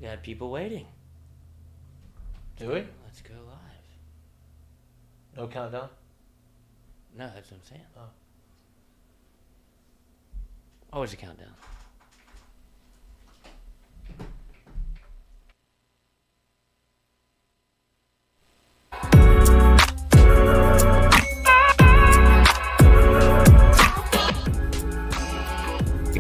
We got people waiting. Do we? Let's go live. No countdown? No, that's what I'm saying. Oh. Always a countdown.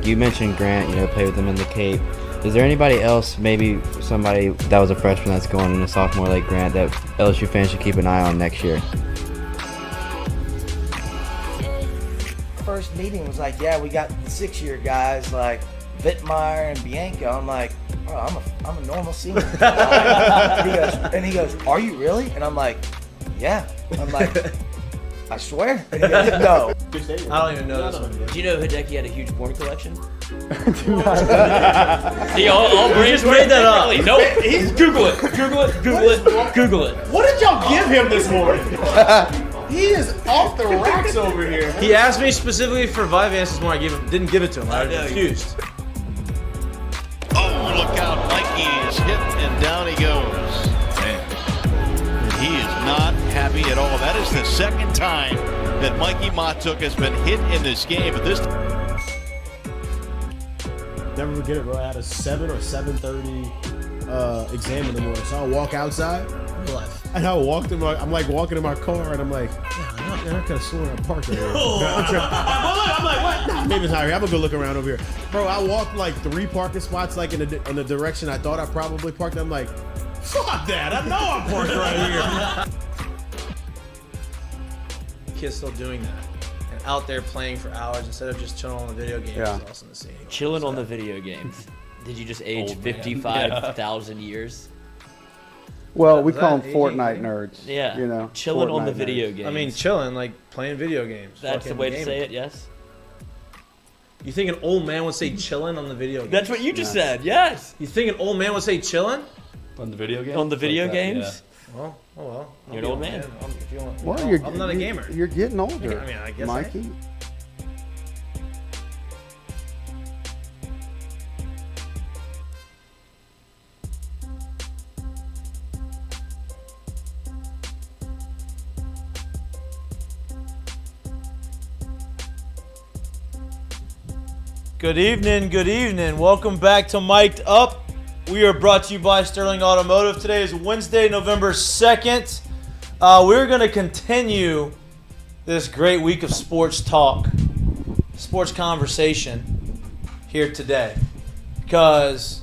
You mentioned Grant, played with him in the Cape. Is there anybody else, maybe somebody that was a freshman that's going in a sophomore like Grant, that LSU fans should keep an eye on next year? First meeting was like, yeah, we got the 6-year guys like Vittmeyer and Bianco. I'm like, oh, I'm a normal senior. and he goes, are you really? And I'm like, yeah. I'm like, I swear. And he goes, no. I don't even know this one. Do you know Hideki had a huge porn collection? He all just made that up. Nope. Google it. Google it. Google it. Google it. What did y'all give him this morning? He is off the racks over here. He asked me specifically for Vyvanse this morning. I didn't give it to him. I refused. Oh, look out. Mikey is hit and down he goes. Man. He is not happy at all. That is the second time that Mikie Mahtook has been hit in this game. But this Never forget it, bro. I had a 7 or 7:30 exam in the morning, so I'll walk outside. And I walked in I'm walking in my car, and I'm like, I could have sworn I parked right here. I'm like, what? Nah, maybe it's not here. I'm gonna go look around over here, bro. I walked like 3 parking spots, like in the direction I thought I probably parked. I'm like, fuck that! I know I'm parked right here. Kids still doing that. And out there playing for hours instead of just chilling on the video games is awesome to see. Chilling on the video games. Did you just age 55,000 years? Well, we Is call that them aging Fortnite thing? nerds. Yeah. Chilling on the Fortnite video nerds. games. I mean, chilling, like playing video games. That's the fucking way to gaming. say it, yes? You think an old man would say chilling on the video game? That's what you just said, yes. You think an old man would say chilling? On the video game? On the video games? Well, oh well. You're an old man. If you want, Well, I'm not a gamer. You're getting older. I mean, I guess Mikey. Good evening. Welcome back to Mik'd Up. We are brought to you by Sterling Automotive. Today is Wednesday, November 2nd. We're going to continue this great week of sports talk, sports conversation here today. Because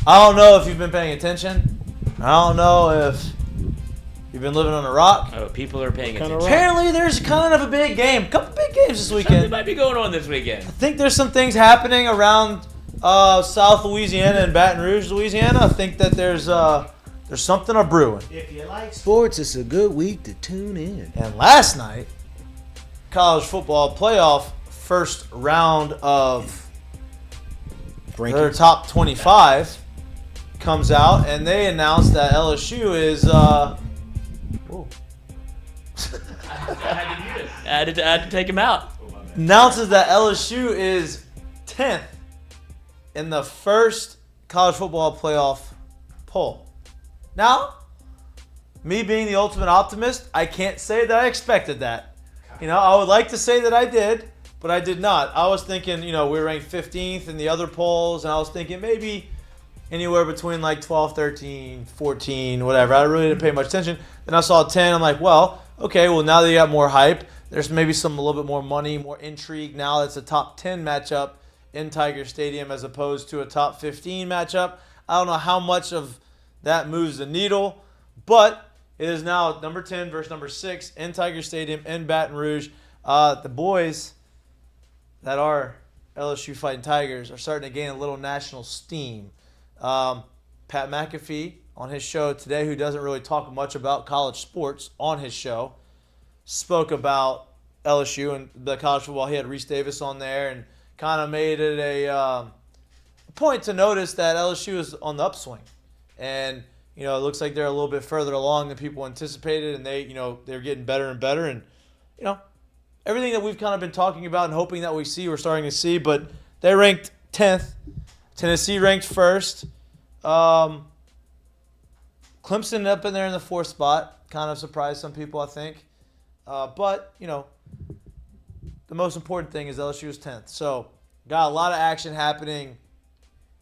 I don't know if you've been paying attention. I don't know if you've been living on a rock. Oh, people are paying attention. Apparently, there's kind of a big game. A couple big games this weekend. Something might be going on this weekend. I think there's some things happening around South Louisiana and Baton Rouge, Louisiana. I think that there's something a brewing. If you like sports, it's a good week to tune in. And last night, college football playoff first round of their top 25 comes out, and they announced that LSU is. I had to take him out. Announces that LSU is 10th in the first college football playoff poll. Now, me being the ultimate optimist, I can't say that I expected that. I would like to say that I did, but I did not. I was thinking, we were ranked 15th in the other polls, and I was thinking maybe anywhere between like 12, 13, 14, whatever. I really didn't pay much attention. Then I saw 10. I'm like, well, okay, well, now that you got more hype, there's maybe a little bit more money, more intrigue. Now it's a top 10 matchup in Tiger Stadium as opposed to a top 15 matchup. I don't know how much of that moves the needle, but it is now number 10 versus number 6 in Tiger Stadium in Baton Rouge. The boys that are LSU Fighting Tigers are starting to gain a little national steam. Pat McAfee on his show today, who doesn't really talk much about college sports on his show, spoke about LSU and the college football. He had Reese Davis on there and kind of made it a point to notice that LSU is on the upswing. And, it looks like they're a little bit further along than people anticipated, and they're getting better and better. And, everything that we've kind of been talking about and hoping that we're starting to see. But they ranked 10th. Tennessee ranked 1st. Clemson up in there in the 4th spot. Kind of surprised some people, I think. But, the most important thing is LSU is 10th. So, got a lot of action happening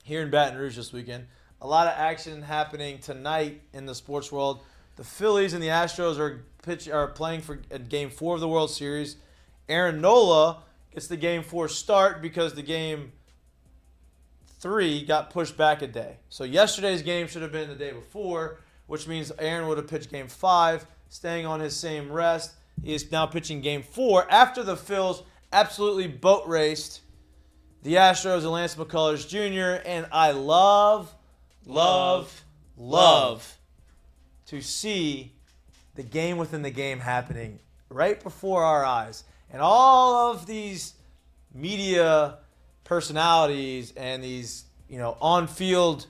here in Baton Rouge this weekend. A lot of action happening tonight in the sports world. The Phillies and the Astros are playing for Game 4 of the World Series. Aaron Nola gets the Game 4 start because the Game 3 got pushed back a day. So yesterday's game should have been the day before, which means Aaron would have pitched Game 5, staying on his same rest. He is now pitching Game 4 after the Phils absolutely boat raced the Astros and Lance McCullers Jr. And I love to see the game within the game happening right before our eyes. And all of these media personalities and these, on-field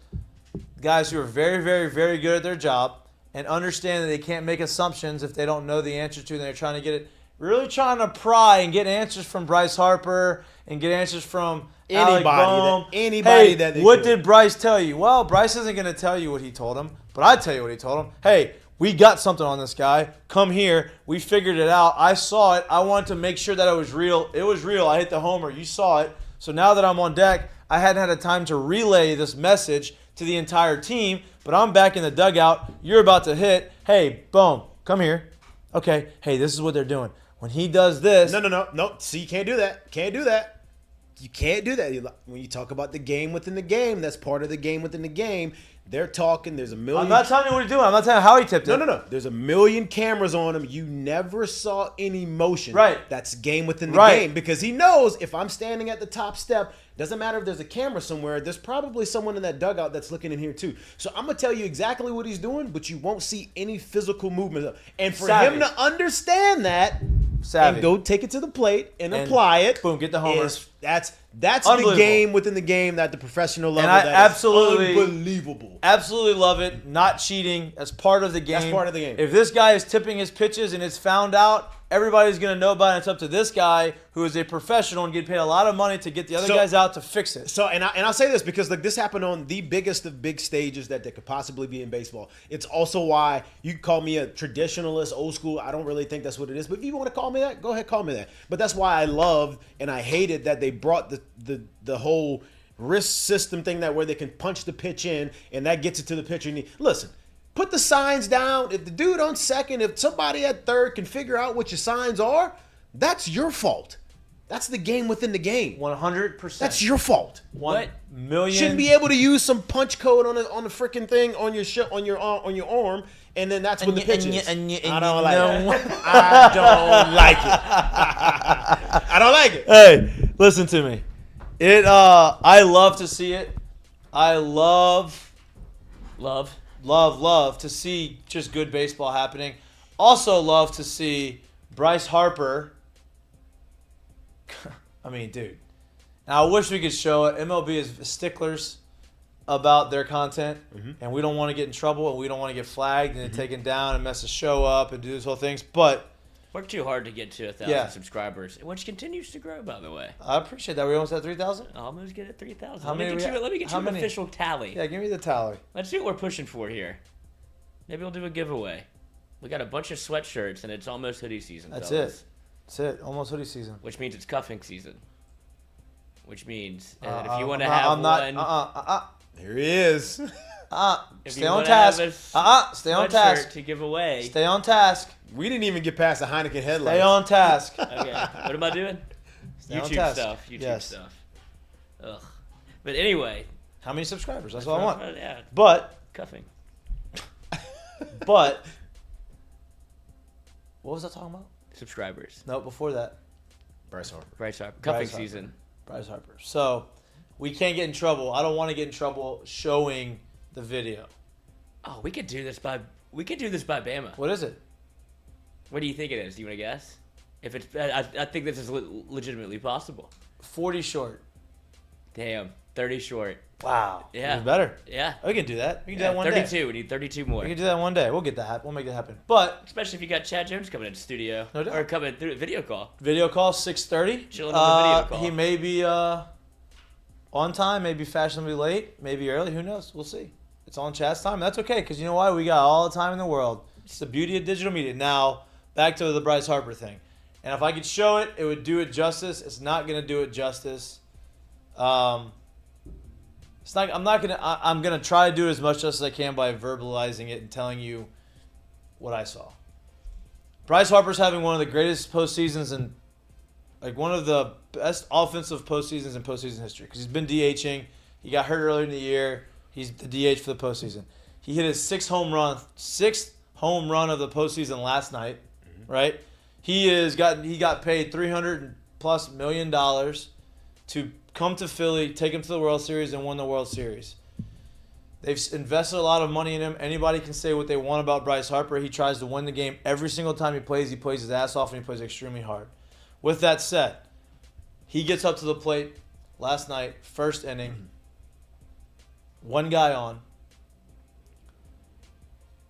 guys who are very, very, very good at their job and understand that they can't make assumptions if they don't know the answer to it. They're trying to get it, really trying to pry and get answers from Bryce Harper and get answers from anybody that what did Bryce tell you? Well, Bryce isn't going to tell you what he told him, but I tell you what he told him. Hey, we got something on this guy. Come here. We figured it out. I saw it. I wanted to make sure that it was real. It was real. I hit the homer. You saw it. So now that I'm on deck, I hadn't had a time to relay this message to the entire team, but I'm back in the dugout. You're about to hit. Hey, boom. Come here. Okay. Hey, this is what they're doing. When he does this. No. See, you can't do that. You can't do that. When you talk about the game within the game, that's part of the game within the game. They're talking. There's a million. I'm not telling you what he's doing. I'm not telling you how he tipped it. No. There's a million cameras on him. You never saw any motion. Right. That's game within the game because he knows if I'm standing at the top step, doesn't matter if there's a camera somewhere. There's probably someone in that dugout that's looking in here too. So I'm gonna tell you exactly what he's doing, but you won't see any physical movement. And for him to understand that. And go take it to the plate and apply it. Boom, get the homer. That's the game within the game at the professional level. And I absolutely, unbelievable. Absolutely love it. Not cheating. That's part of the game. That's part of the game. If this guy is tipping his pitches and it's found out, everybody's going to know about it. It's up to this guy who is a professional and get paid a lot of money to get the other guys out to fix it. So, and I'll say this because this happened on the biggest of big stages that there could possibly be in baseball. It's also why you can call me a traditionalist, old school. I don't really think that's what it is. But if you want to call me that, go ahead, call me that. But that's why I loved and I hated that they brought the whole wrist system thing where they can punch the pitch in and that gets it to the pitcher. Listen. Put the signs down. If the dude on second, if somebody at third can figure out what your signs are, that's your fault. That's the game within the game. 100%. That's your fault. 1 million. Shouldn't be able to use some punch code on the freaking thing on your arm, and then that's when the pitch is. I don't like it. I don't like it. I don't like it. Hey, listen to me. I love to see it. I love to see just good baseball happening. Also love to see Bryce Harper. I mean, dude. Now, I wish we could show it. MLB is sticklers about their content, and we don't want to get in trouble, and we don't want to get flagged and taken down and mess the show up and do these whole things. But worked too hard to get to 1,000 subscribers, which continues to grow, by the way. I appreciate that. We almost at 3,000? Almost get at 3,000. Let me get you an official tally. Yeah, give me the tally. Let's see what we're pushing for here. Maybe we'll do a giveaway. We got a bunch of sweatshirts, and it's almost hoodie season. That's fellas. it. Almost hoodie season. Which means it's cuffing season. Which means that if you want to have one... There he is. Stay on task. Stay on task. To give away. Stay on task. We didn't even get past the Heineken headlights. Stay on task. Okay. What am I doing? YouTube stuff. YouTube stuff. Ugh. But anyway. How many subscribers? That's all I want. Yeah. But. Cuffing. But. What was I talking about? Subscribers. No, before that. Bryce Harper. Cuffing season. Bryce Harper. So, we can't get in trouble. I don't want to get in trouble showing the video. Oh, we could do this by Bama. What is it? What do you think it is? Do you want to guess? If it's, I think this is legitimately possible. 40 short. Damn, 30 short. Wow. Yeah. Even better. Yeah. We can do that. We can do that one 32. day. We need 32 more. We can do that one day. We'll get that happen. We'll make it happen. But especially if you got Chad Jones coming into the studio. No doubt. Or coming through a video call. Video call, 6:30. Chilling on the video call. He may be on time, maybe fashionably late, maybe early. Who knows? We'll see. It's on chat's time. That's okay, because you know why? We got all the time in the world. It's the beauty of digital media. Now, back to the Bryce Harper thing. And if I could show it, it would do it justice. It's not going to do it justice. I'm gonna try to do as much justice as I can by verbalizing it and telling you what I saw. Bryce Harper's having one of the greatest postseasons and like one of the best offensive postseasons in postseason history because he's been DHing. He got hurt earlier in the year. He's the DH for the postseason. He hit his sixth home run of the postseason last night, right? He got paid $300+ million to come to Philly, take him to the World Series, and win the World Series. They've invested a lot of money in him. Anybody can say what they want about Bryce Harper. He tries to win the game every single time he plays. He plays his ass off, and he plays extremely hard. With that said, he gets up to the plate last night, first inning, one guy on.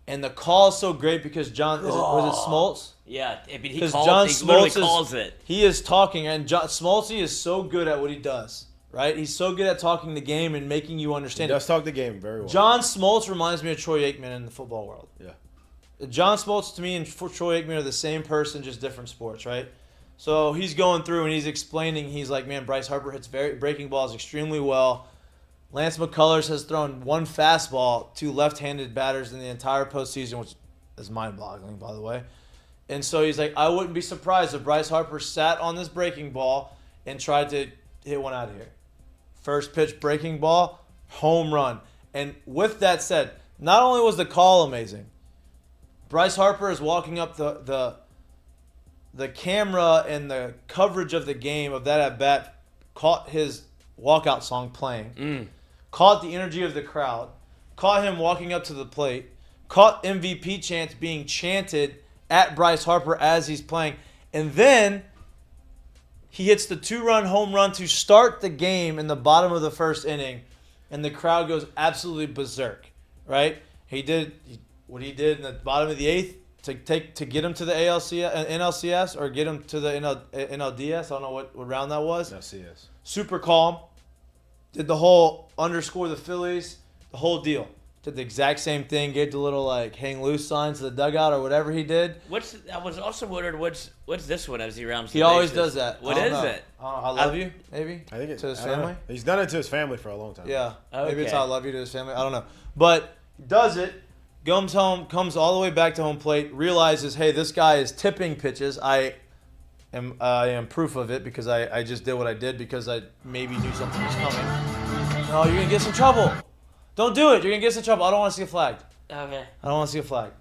And the call is so great because was it Smoltz? Yeah, I mean, he Smoltz literally calls it. He is talking, and Smoltz is so good at what he does, right? He's so good at talking the game and making you understand. He does talk the game very well. John Smoltz reminds me of Troy Aikman in the football world. Yeah. John Smoltz to me and Troy Aikman are the same person, just different sports, right? So he's going through and he's explaining. He's like, man, Bryce Harper hits breaking balls extremely well. Lance McCullers has thrown one fastball to left-handed batters in the entire postseason, which is mind-boggling, by the way. And so he's like, I wouldn't be surprised if Bryce Harper sat on this breaking ball and tried to hit one out of here. First pitch breaking ball, home run. And with that said, not only was the call amazing, Bryce Harper is walking up the camera and the coverage of the game of that at-bat, caught his walkout song playing, caught the energy of the crowd, caught him walking up to the plate, caught MVP chants being chanted at Bryce Harper as he's playing, and then he hits the 2-run home run to start the game in the bottom of the first inning, and the crowd goes absolutely berserk, right? He did what he did in the bottom of the eighth to get him to the NLCS or get him to the NLDS. I don't know what round that was. LCS. Super calm. Did the whole underscore the Phillies, the whole deal. Did the exact same thing. Gave the little like hang loose signs to the dugout or whatever he did. I was also wondering what's this one as he rounds the He always bases? does that. What is it? I love you, maybe. I think it's to his I don't know. family. He's done it to his family for a long time. Yeah, Okay. maybe it's I love you to his family. I don't know, but he does it. Comes home, comes all the way back to home plate. Realizes, hey, this guy is tipping pitches. I am proof of it because I just did what I did because I maybe knew something was coming. No, you're gonna get us in trouble. Don't do it. You're gonna get us in trouble. I don't want to see a flag. Okay. I don't want to see a flag.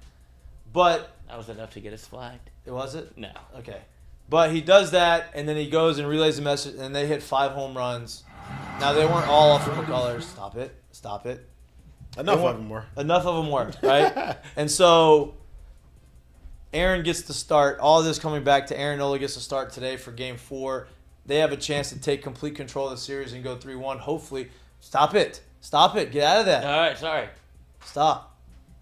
But That was enough to get us flagged. was it? No. Okay. But he does that, and then he goes and relays the message, and they hit 5 home runs. Now, they weren't all off of McCullers. Stop it. Stop it. Enough of them were. Enough of them were, right? And so Aaron gets to start. All of this coming back to Aaron Nola gets to start today for Game 4. They have a chance to take complete control of the series and go 3-1. Hopefully. Stop it. Stop it. Get out of that. All right, sorry. Stop.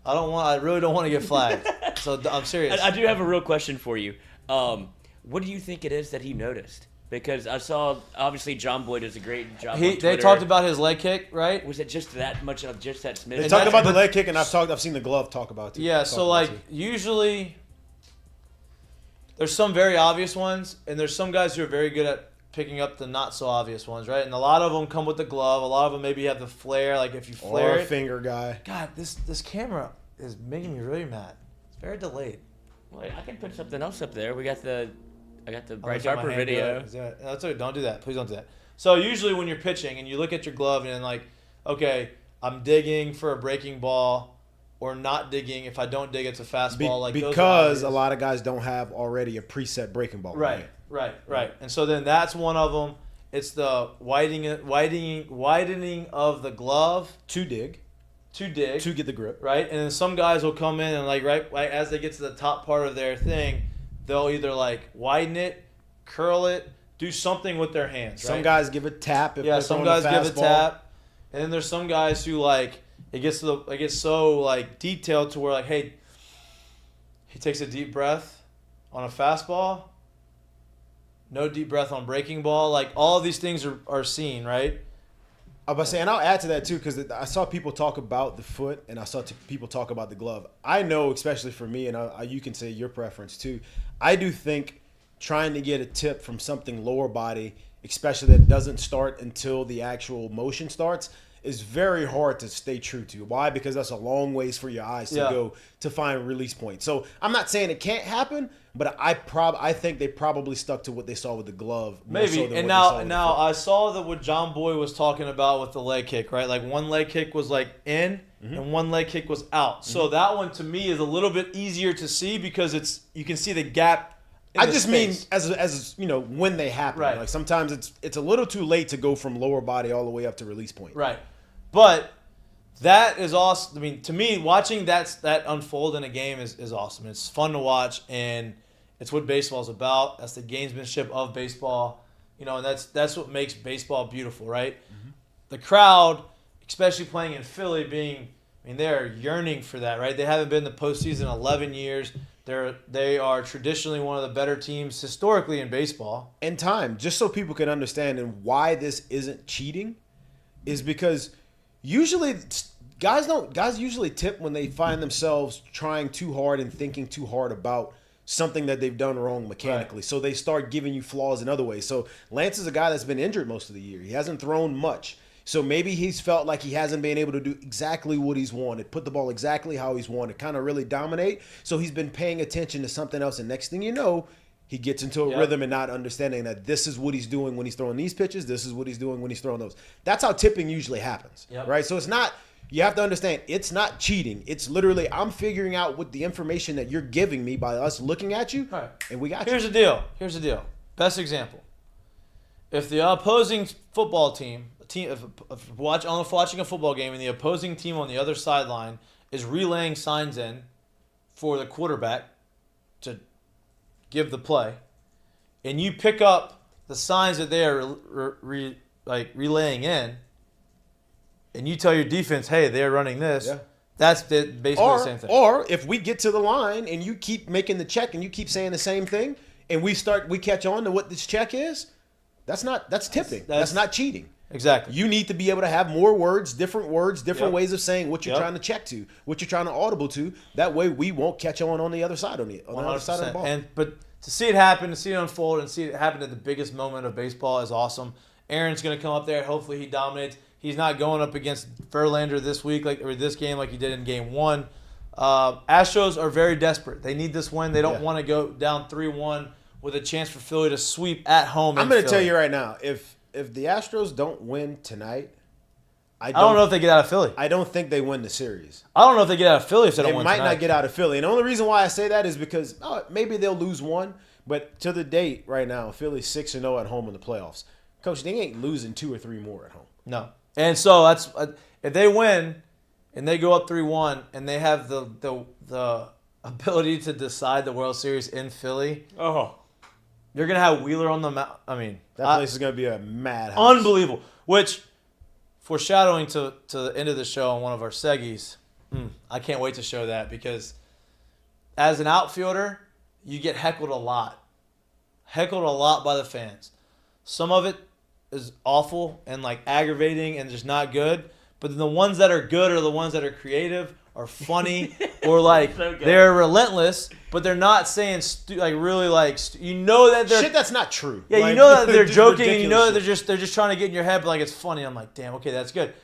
I really don't want to get flagged. So I'm serious. I do have a real question for you. What do you think it is that he noticed? Because I saw, obviously, John Boyd does a great job on They Twitter. talked about his leg kick, right? Was it just that much of just that They smidge? talked about the leg kick, and I've seen the glove talk about it too. Yeah, so like usually there's some very obvious ones, and there's some guys who are very good at picking up the not so obvious ones, right? And a lot of them come with the glove. A lot of them maybe have the flare, like if you flare or a it. finger guy. God, this camera is making me really mad. It's very delayed. Wait, I can put something else up there. I got the Bryce I'll put my Harper hand video. to it. That's okay. Don't do that. Please don't do that. So usually when you're pitching and you look at your glove and like, okay, I'm digging for a breaking ball or not digging. If I don't dig, it's a fastball. Because a lot of guys don't have already a preset breaking ball. Right. And so then that's one of them. It's the widening of the glove To dig. to dig. To get the grip. Right? And then some guys will come in and like as they get to the top part of their thing, they'll either like widen it, curl it, do something with their hands. Some right? guys give a tap. If Yeah, they're some throwing guys give a fastball. tap, and then there's some guys who like it gets so like detailed to where like, hey, he takes a deep breath on a fastball, no deep breath on breaking ball. Like all of these things are seen, right? I was saying, I'll add to that too, because I saw people talk about the foot and I saw people talk about the glove. I know, especially for me, and you can say your preference too. I do think trying to get a tip from something lower body, especially that doesn't start until the actual motion starts, is very hard to stay true to. Why? Because that's a long ways for your eyes to go to find release points. So I'm not saying it can't happen, but I think they probably stuck to what they saw with the glove. Maybe. And now I saw that what John Boy was talking about with the leg kick, right? Like one leg kick was like in and one leg kick was out. So that one to me is a little bit easier to see because you can see the gap. I just mean as you know, when they happen. Right. Like sometimes it's a little too late to go from lower body all the way up to release point. Right. But that is awesome. I mean, to me, watching that unfold in a game is awesome. It's fun to watch, and it's what baseball is about. That's the gamesmanship of baseball, and that's what makes baseball beautiful, right? Mm-hmm. The crowd, especially playing in Philly, they're yearning for that, right? They haven't been in the postseason in 11 years. They are traditionally one of the better teams historically in baseball. And time, just so people can understand and why this isn't cheating, is because usually guys usually tip when they find themselves trying too hard and thinking too hard about something that they've done wrong mechanically. Right. So they start giving you flaws in other ways. So Lance is a guy that's been injured most of the year. He hasn't thrown much. So maybe he's felt like he hasn't been able to do exactly what he's wanted, put the ball exactly how he's wanted, kind of really dominate. So he's been paying attention to something else. And next thing you know, he gets into a rhythm and not understanding that this is what he's doing when he's throwing these pitches. This is what he's doing when he's throwing those. That's how tipping usually happens, right? So it's not – you have to understand, it's not cheating. It's literally I'm figuring out what the information that you're giving me by us looking at you, and we got Here's the deal. Here's the deal. Best example. If the opposing football team if watching a football game and the opposing team on the other sideline is relaying signs in for the quarterback to give the play, and you pick up the signs that they are relaying in, and you tell your defense, hey, they're running this, that's basically the same thing. Or if we get to the line and you keep making the check and you keep saying the same thing, and we catch on to what this check is, that's tipping. That's not cheating. Exactly. You need to be able to have more words, different ways of saying what you're trying to check to, what you're trying to audible to. That way we won't catch on the other side on the other side of the ball. But to see it happen, to see it unfold, and see it happen at the biggest moment of baseball is awesome. Aaron's going to come up there. Hopefully he dominates. He's not going up against Verlander this week or this game like he did in Game 1. Astros are very desperate. They need this win. They don't want to go down 3-1 with a chance for Philly to sweep at home. I'm going to tell you right now, if the Astros don't win tonight, I don't know if they get out of Philly. I don't think they win the series. I don't know if they get out of Philly if they don't win tonight. They might not get out of Philly. And the only reason why I say that is because maybe they'll lose one. But to the date right now, Philly's 6-0 at home in the playoffs. Coach, they ain't losing 2 or 3 more at home. No. And so that's if they win and they go up 3-1 and they have the ability to decide the World Series in Philly. Oh. You're going to have Wheeler on the mound. I mean, that place is going to be a madhouse. Unbelievable. Which, foreshadowing to the end of the show on one of our seggies, I can't wait to show that because as an outfielder, you get heckled a lot. Heckled a lot by the fans. Some of it is awful and like aggravating and just not good. But then the ones that are good are the ones that are creative or funny or like so they're relentless, but they're not saying you know that they're shit that's not true. Yeah, you know that they're joking and you know that they're just trying to get in your head, but like it's funny. I'm like, damn, okay, that's good.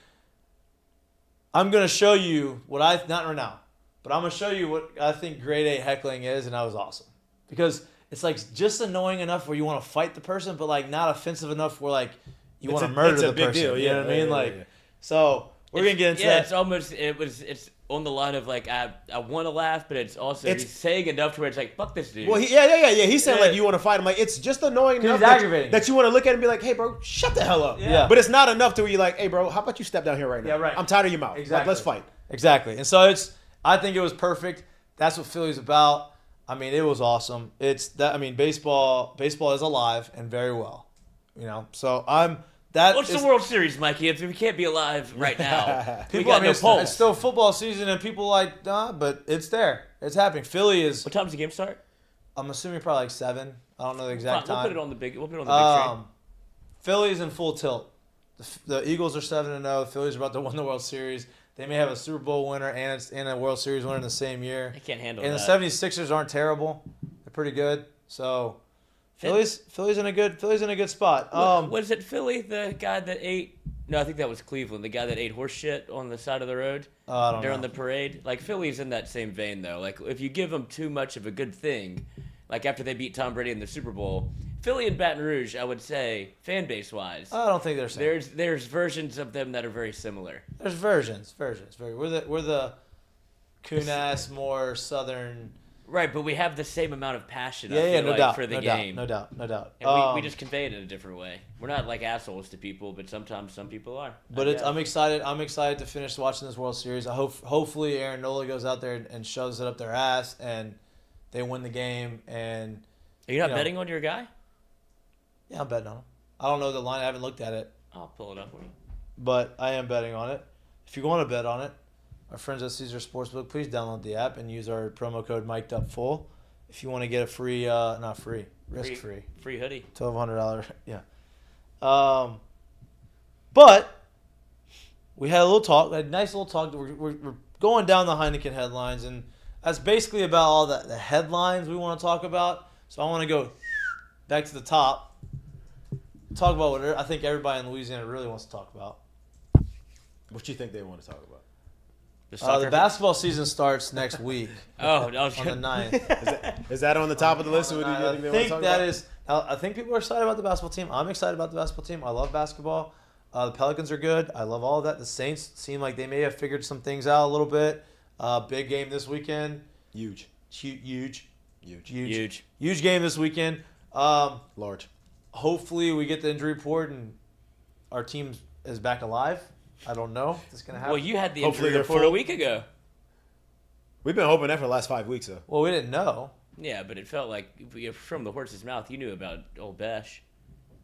I'm gonna show you not right now, but I'm gonna show you what I think grade A heckling is, and that was awesome because it's like just annoying enough where you want to fight the person, but like not offensive enough where like you want to murder the person. Deal. You know what I mean? Yeah. So we're gonna get into that. It's on the line of like I want to laugh, but it's also he's saying enough to where it's like fuck this dude. Well, He's saying like you want to fight him. Like it's just annoying enough that you want to look at him and be like, hey bro, shut the hell up. Yeah. But it's not enough to where you're like, hey bro, how about you step down here right now? Yeah, right. I'm tired of your mouth. Exactly. Like, let's fight. Exactly. And so I think it was perfect. That's what Philly's about. I mean, it was awesome. Baseball is alive and very well. So What's the World Series, Mikey? If we can't be alive right now, it's still football season, and people but it's there. It's happening. Philly is. What time does the game start? I'm assuming probably like 7. I don't know the exact time. We'll put it on the big. We'll put it on the big train. Philly's in full tilt. The Eagles are 7-0. The Phillies are about to win the World Series. They may have a Super Bowl winner and a World Series winner in the same year. I can't handle and that. And the 76ers aren't terrible. They're pretty good. So Philly's in a good spot. Was it Philly, the guy that ate? No, I think that was Cleveland, the guy that ate horse shit on the side of the road I don't during know. the parade. Like, Philly's in that same vein, though. Like, if you give them too much of a good thing, like after they beat Tom Brady in the Super Bowl, Philly and Baton Rouge, I would say, fan base wise, I don't think they're same. there's versions of them that are very similar. There's versions. We're the coon-ass, more southern. Right, but we have the same amount of passion. Yeah, I feel no like, doubt, for the no game. doubt, no doubt. And we just convey it in a different way. We're not like assholes to people, but sometimes some people are. But I'm excited. I'm excited to finish watching this World Series. I hopefully Aaron Nola goes out there and shoves it up their ass, and they win the game. And Are you not betting on your guy? yeah, I'm betting on him. I don't know the line. I haven't looked at it, I'll pull it up for you. but I am betting on it. If you want to bet on it, our friends at Caesar Sportsbook, please download the app and use our promo code MikeDupFull if you want to get a free, not free, risk-free. Free hoodie. $1,200, yeah. But we had a little talk, a nice little talk. We're going down the Heineken headlines, and that's basically about all the headlines we want to talk about. So I want to go back to the top, talk about what I think everybody in Louisiana really wants to talk about. What you think they want to talk about? The basketball season starts next week. Oh, on the 9th. Is that on the top of the list? Or what do you think they want to talk about? I think people are excited about the basketball team. I'm excited about the basketball team. I love basketball. The Pelicans are good. I love all of that. The Saints seem like they may have figured some things out a little bit. Big game this weekend. Huge Game this weekend. Large. Hopefully we get the injury report and our team is back alive. I don't know if it's going to happen. Well, you had the Hopefully injury they're report full. a week ago. We've been hoping that for the last 5 weeks, though. Well, we didn't know. Yeah, but it felt like from the horse's mouth, you knew about old Besh.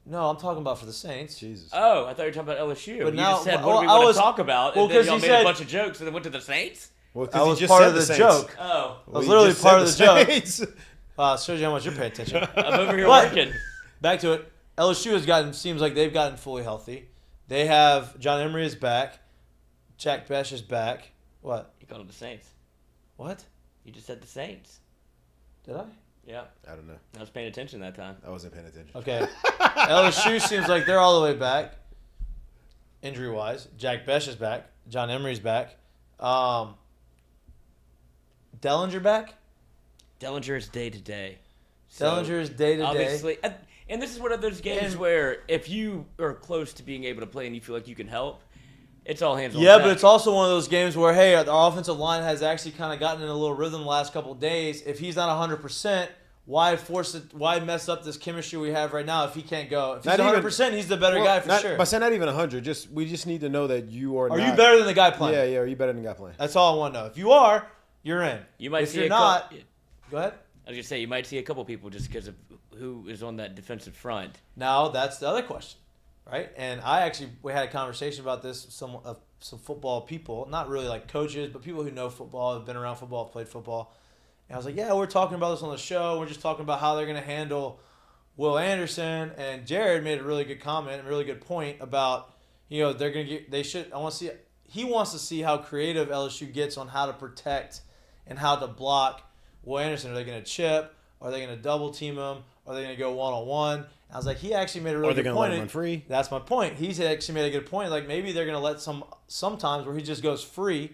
No, I'm talking about for the Saints. Jesus. Oh, I thought you were talking about LSU. But you now- just said, well, what do we I want was- to talk about? well, And then 'cause y'all he made said- a bunch of jokes and then went to the Saints? Well, 'cause That he was just part said of the Saints. joke. Oh, That was He literally just part of the said joke. Saints. Shows you how much you're paying attention. I'm over here But- working. Back to it. LSU seems like they've gotten fully healthy. They have John Emery is back. Jack Besh is back. What? You called them the Saints. What? You just said the Saints. Did I? Yeah, I don't know. I was paying attention that time. I wasn't paying attention. Okay. LSU seems like they're all the way back, injury-wise. Jack Besh is back. John Emery's back. Dellinger back? Dellinger is day to day. Dellinger is day to day. Obviously, and this is one of those games And- where if you are close to being able to play and you feel like you can help, it's all hands on Yeah, deck. but it's also one of those games where, hey, our offensive line has actually kind of gotten in a little rhythm the last couple of days. If he's not 100%, why force it? Why mess up this chemistry we have right now if he can't go? If he's Not even- 100%, he's the better guy for sure. But say not even 100. We just need to know that you are. Are not, you better than the guy playing? Yeah. Are you better than the guy playing? That's all I want to know. If you are, you're in. You might if see you're a not, couple, go ahead. I was gonna say you might see a couple people just because of who is on that defensive front. Now that's the other question, right? And we had a conversation about this with some football people, not really like coaches, but people who know football, have been around football, have played football. And I was like, yeah, we're talking about this on the show. We're just talking about how they're going to handle Will Anderson. And Jared made a really good comment, a really good point about, they're going to get, he wants to see how creative LSU gets on how to protect and how to block Will Anderson. Are they going to chip? Are they going to double team him? Are they going to go one-on-one? I was like, he actually made a really good point. Or they're going to let him run free? That's my point. He's actually made a good point. Like, maybe they're going to let sometimes where he just goes free,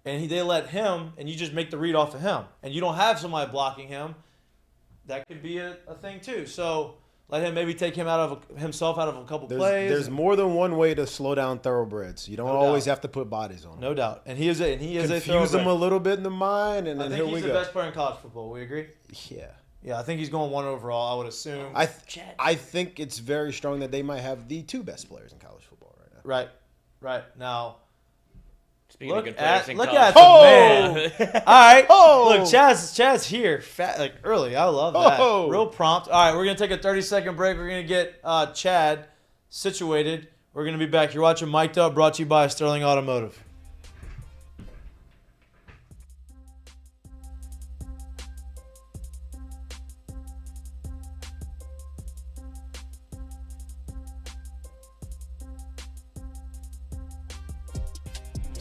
and they let him, and you just make the read off of him. And you don't have somebody blocking him. That could be a thing, too. So let him maybe take himself out of a couple plays. There's more than one way to slow down thoroughbreds. You don't always have to put bodies on them. No doubt. And he is a Confuse them a little bit in the mind, and I then think here we he's go. the best player in college football. We agree? Yeah. Yeah, I think he's going 1 overall, I would assume. I think it's very strong that they might have the 2 best players in college football right now. Right. Now, Speaking of look good players in at college. the man. All right. Oh! Look, Chad's here. Early. I love that. Oh! Real prompt. All right, we're going to take a 30-second break. We're going to get Chad situated. We're going to be back. You're watching Mik'd Up, brought to you by Sterling Automotive.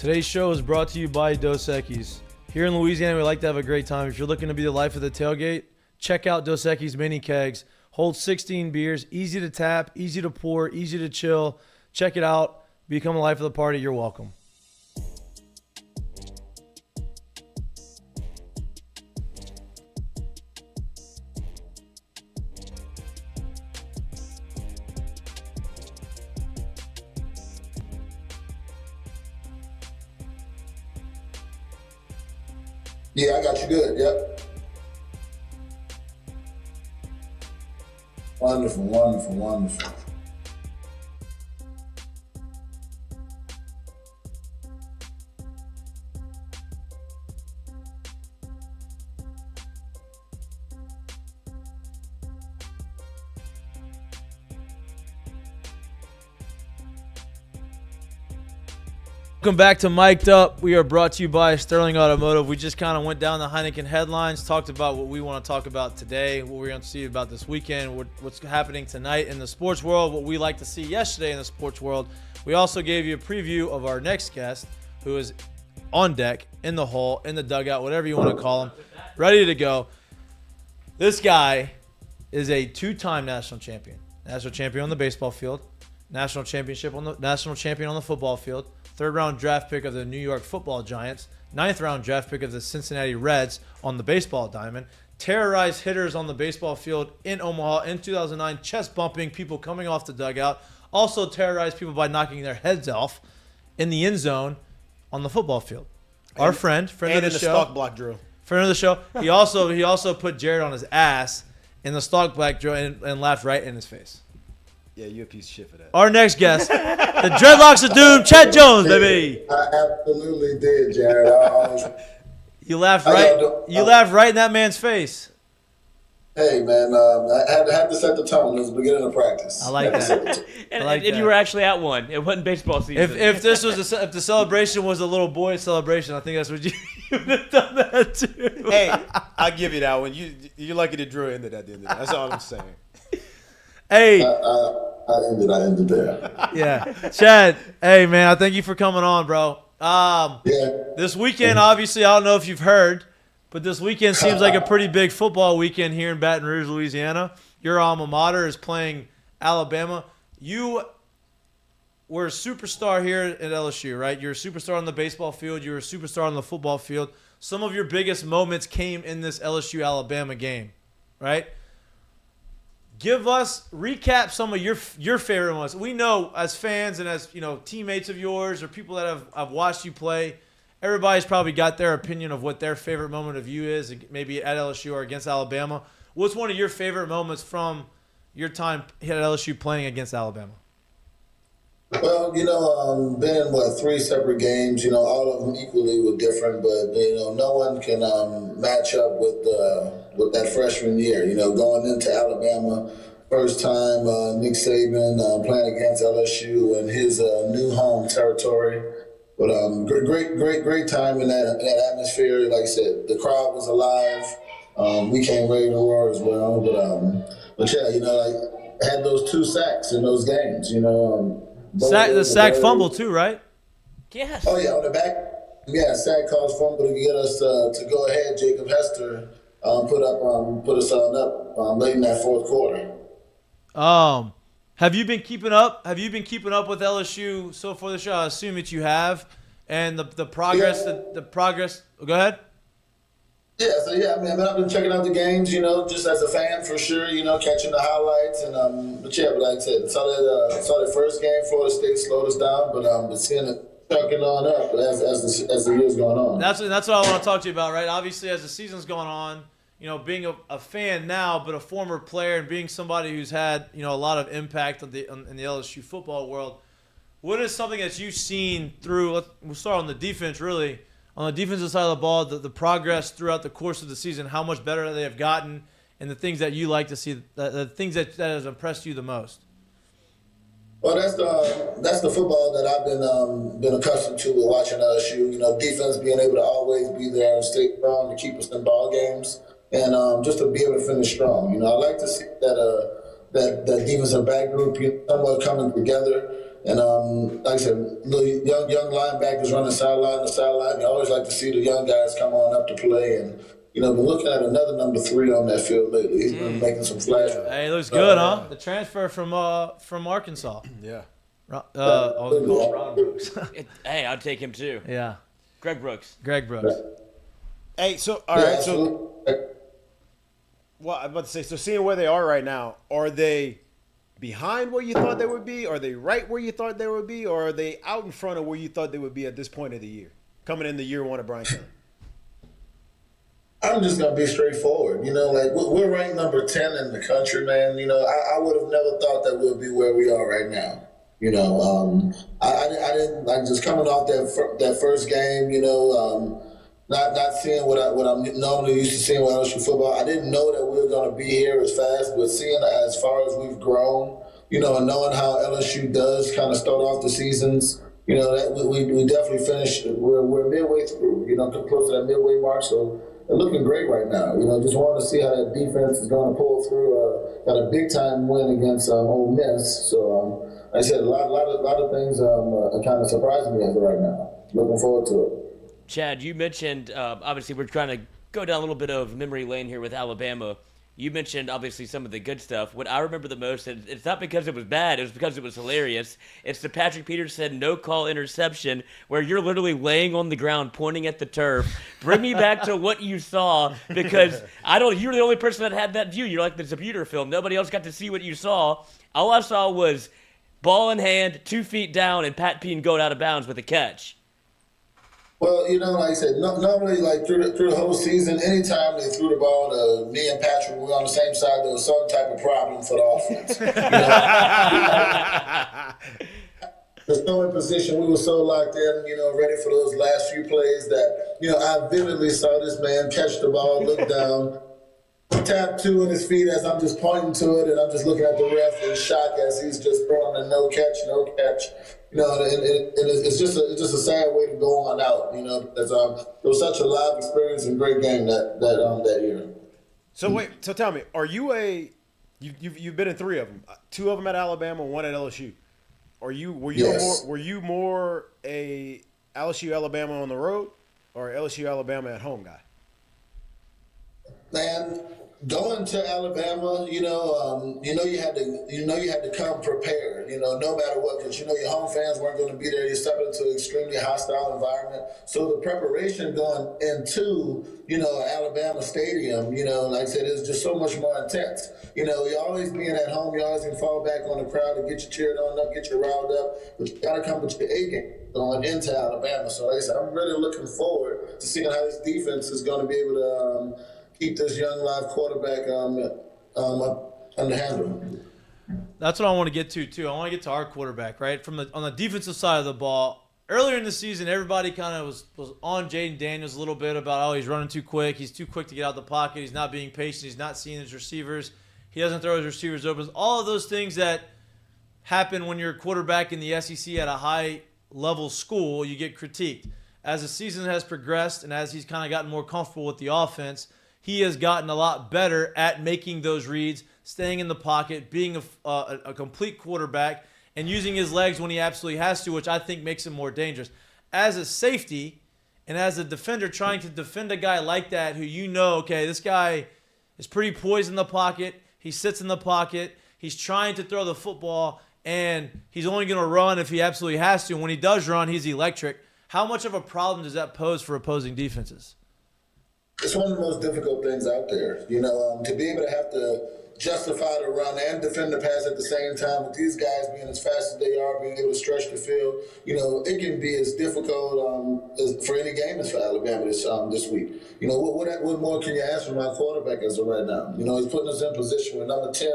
Today's show is brought to you by Dos Equis. Here in Louisiana, we like to have a great time. If you're looking to be the life of the tailgate, check out Dos Equis mini kegs. Hold 16 beers, easy to tap, easy to pour, easy to chill. Check it out. Become a life of the party. You're welcome. Yeah, I got you good. Yep. Wonderful, wonderful, wonderful. Welcome back to Mik'd Up. We are brought to you by Sterling Automotive. We just kind of went down the Heineken headlines, talked about what we want to talk about today, what we're going to see about this weekend, what's happening tonight in the sports world, what we like to see yesterday in the sports world. We also gave you a preview of our next guest, who is on deck, in the hole, in the dugout, whatever you want to call him, ready to go. This guy is a two-time national champion on the baseball field, national champion on the football field, third-round draft pick of the New York Football Giants, ninth-round draft pick of the Cincinnati Reds on the baseball diamond, terrorized hitters on the baseball field in Omaha in 2009, chest-bumping people coming off the dugout, also terrorized people by knocking their heads off in the end zone on the football field. Our friend of the show. stock block drill. Friend of the show. He also put Jared on his ass in the stock block drill and laughed right in his face. Yeah, you're a piece of shit for that. Our next guest, the Dreadlocks of Doom, Chad Jones, baby. I absolutely did, Jared. You laughed right in that man's face. Hey, man, I had to set the tone. It was the beginning of practice. I like that. And you were actually at one. It wasn't baseball season. If the celebration was a little boy celebration, I think that's what you would have done that too. Hey, I'll give you that one. You're lucky the drill ended at the end of the day. That's all I'm saying. Hey. I ended there. Yeah. Chad, hey, man, I thank you for coming on, bro. This weekend, obviously, I don't know if you've heard, but this weekend seems like a pretty big football weekend here in Baton Rouge, Louisiana. Your alma mater is playing Alabama. You were a superstar here at LSU, right? You're a superstar on the baseball field. You're a superstar on the football field. Some of your biggest moments came in this LSU-Alabama game, right? Recap some of your favorite moments. We know as fans and as teammates of yours or people that have watched you play, everybody's probably got their opinion of what their favorite moment of you is, maybe at LSU or against Alabama. What's one of your favorite moments from your time at LSU playing against Alabama? Well, been in 3 separate games. All of them equally were different, but no one can match up with that freshman year. Going into Alabama, first time Nick Saban playing against LSU in his new home territory. But great time in that atmosphere. Like I said, the crowd was alive. We came ready to roar as well. But yeah, had those 2 sacks in those games. The sack fumble too, right? Yes. Oh, yeah, on the back. Yeah, sack caused fumble to get us to go ahead. Jacob Hester put us on up late in that fourth quarter. Have you been keeping up? Have you been keeping up with LSU so far this year? I assume that you have. And the progress, the progress. Go ahead. Yeah, I mean, I've been checking out the games, just as a fan for sure, catching the highlights and but like I said, saw that first game, Florida State slowed us down, but seeing it chucking on up as the year's going on. That's what I want to talk to you about, right? Obviously, as the season's going on, being a fan now, but a former player and being somebody who's had a lot of impact in the LSU football world. What is something that you've seen through? We'll start on the defense, really. On the defensive side of the ball, the progress throughout the course of the season, how much better they have gotten, and the things that you like to see, the things that has impressed you the most. Well, that's the football that I've been accustomed to with watching LSU. Defense being able to always be there and stay strong to keep us in ball games, and just to be able to finish strong. I like to see that defensive back group somewhat coming together. And like I said, little young linebackers running sideline to sideline. You always like to see the young guys come on up to play. And, been looking at another number 3 on that field lately. He's been making some flash. Hey, looks good, huh? The transfer from Arkansas. Yeah. Ron Brooks. Hey, I'd take him too. Yeah. Greg Brooks. Hey, so all right, so well, I'm about to say, so seeing where they are right now, are they behind where you thought they would be? Are they right where you thought they would be? Or are they out in front of where you thought they would be at this point of the year, coming into year 1 of Bryce Harper? I'm just gonna be straightforward. We're ranked number 10 in the country, man. I would have never thought that we'd be where we are right now. I didn't like just coming off that first game. Not seeing what I'm normally used to seeing with LSU football. I didn't know that we were gonna be here as fast, but seeing as far as we've grown, and knowing how LSU does kind of start off the seasons. That we definitely finished. We're midway through. Close to that midway mark, so. They're looking great right now. Just wanting to see how that defense is going to pull through. Got a big time win against Ole Miss. So, like I said, a lot of things are kind of surprising me as of right now. Looking forward to it. Chad, you mentioned obviously we're trying to go down a little bit of memory lane here with Alabama. You mentioned obviously some of the good stuff. What I remember the most, and it's not because it was bad, it was because it was hilarious. It's the Patrick Peterson no-call interception where you're literally laying on the ground pointing at the turf. Bring me back to what you saw, because you're the only person that had that view. You're like the computer film. Nobody else got to see what you saw. All I saw was ball in hand, 2 feet down, and Pat Peen going out of bounds with a catch. Well, like I said, normally, like through the whole season, anytime they threw the ball to me and Patrick, we were on the same side. There was some type of problem for the offense. The throwing position, we were so locked in, ready for those last few plays that, I vividly saw this man catch the ball, look down, tap 2 in his feet as I'm just pointing to it, and I'm just looking at the ref in shock as he's just throwing a no catch. It's just a sad way to go on out. Because it was such a live experience and great game that year. So tell me, are you you've been in 3 of them, 2 of them at Alabama, 1 at LSU. Were you more a LSU Alabama on the road or LSU Alabama at home guy? Man, going to Alabama, you had to come prepared, no matter what, because your home fans weren't going to be there. You're stepping into an extremely hostile environment. So the preparation going into, Alabama Stadium, like I said, is just so much more intense. You're always being at home, you always can fall back on the crowd to get you cheered on up, get you riled up, but you got to come with your A game going into Alabama. So like I said, I'm really looking forward to seeing how this defense is going to be able to keep this young live quarterback under handle. That's what I want to get to too. I want to get to our quarterback, right? On the defensive side of the ball. Earlier in the season, everybody kind of was on Jaden Daniels a little bit about, he's running too quick. He's too quick to get out of the pocket. He's not being patient. He's not seeing his receivers. He doesn't throw his receivers open. All of those things that happen when you're a quarterback in the SEC at a high-level school, you get critiqued. As the season has progressed and as he's kind of gotten more comfortable with the offense, he has gotten a lot better at making those reads, staying in the pocket, being a complete quarterback, and using his legs when he absolutely has to, which I think makes him more dangerous. As a safety and as a defender trying to defend a guy like that who okay, this guy is pretty poised in the pocket. He sits in the pocket. He's trying to throw the football, and he's only going to run if he absolutely has to. And when he does run, he's electric. How much of a problem does that pose for opposing defenses? It's one of the most difficult things out there, to be able to have to justify the run and defend the pass at the same time, with these guys being as fast as they are, being able to stretch the field. It can be as difficult for any game as for Alabama this week. What more can you ask from our quarterback as of right now? He's putting us in position with number 10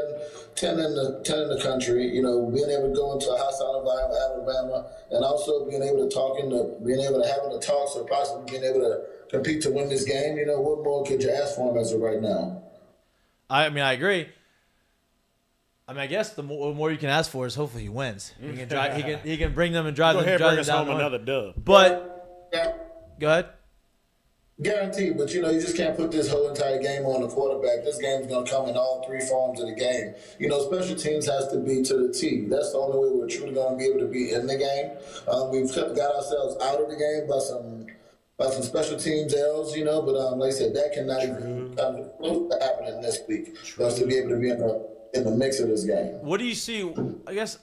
in the country, being able to go into a hostile environment with Alabama, and also being able to having a talk, so possibly being able to compete to win this game. What more could you ask for him as of right now? I agree. I guess the more you can ask for is hopefully he wins. He can drive. He can bring them and drive them. Go ahead, bring us down home another dub. But go ahead. Guaranteed, but you just can't put this whole entire game on the quarterback. This game's going to come in all three forms of the game. Special teams has to be to the T. That's the only way we're truly going to be able to be in the game. We've got ourselves out of the game by some special teams L's, but like I said, that cannot even come close to happening this week for us to be able to be in the mix of this game. What do you see? I guess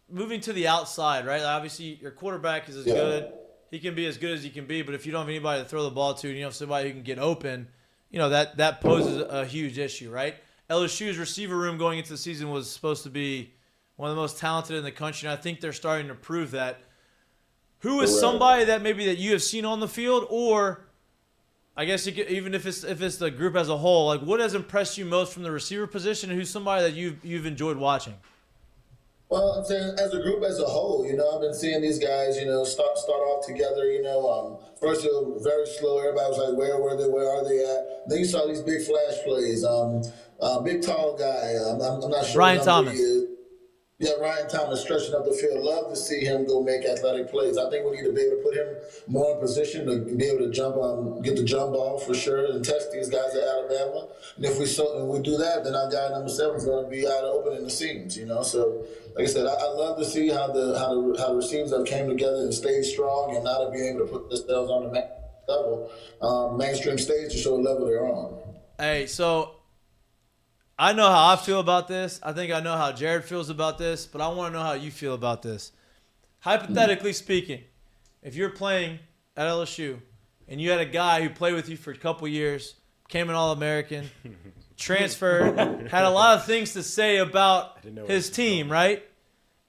moving to the outside, right? Obviously, your quarterback is as good. He can be as good as he can be, but if you don't have anybody to throw the ball to, and you don't have somebody who can get open, that poses a huge issue, right? LSU's receiver room going into the season was supposed to be one of the most talented in the country, and I think they're starting to prove that. Who is somebody that you have seen on the field, or I guess even if it's the group as a whole, like what has impressed you most from the receiver position, and who's somebody that you've enjoyed watching? Well, I'm saying as a group as a whole, I've been seeing these guys, start off together, first it was very slow. Everybody was like, where were they? Where are they at? Then you saw these big flash plays. Big tall guy. I'm not sure. Ryan Thomas. He is. Yeah, Ryan Thomas stretching up the field. Love to see him go make athletic plays. I think we need to be able to put him more in position to be able to get the jump ball for sure, and test these guys at Alabama. And if we do that, then our guy number 7 is going to be out opening the seams. So, like I said, I love to see how the receivers have came together and stayed strong, and now to be able to put themselves on the mainstream stage to show the level they're on. Hey, so I know how I feel about this. I think I know how Jared feels about this, but I want to know how you feel about this. Hypothetically speaking, if you're playing at LSU and you had a guy who played with you for a couple years, became an All-American, transferred, had a lot of things to say about his team, right?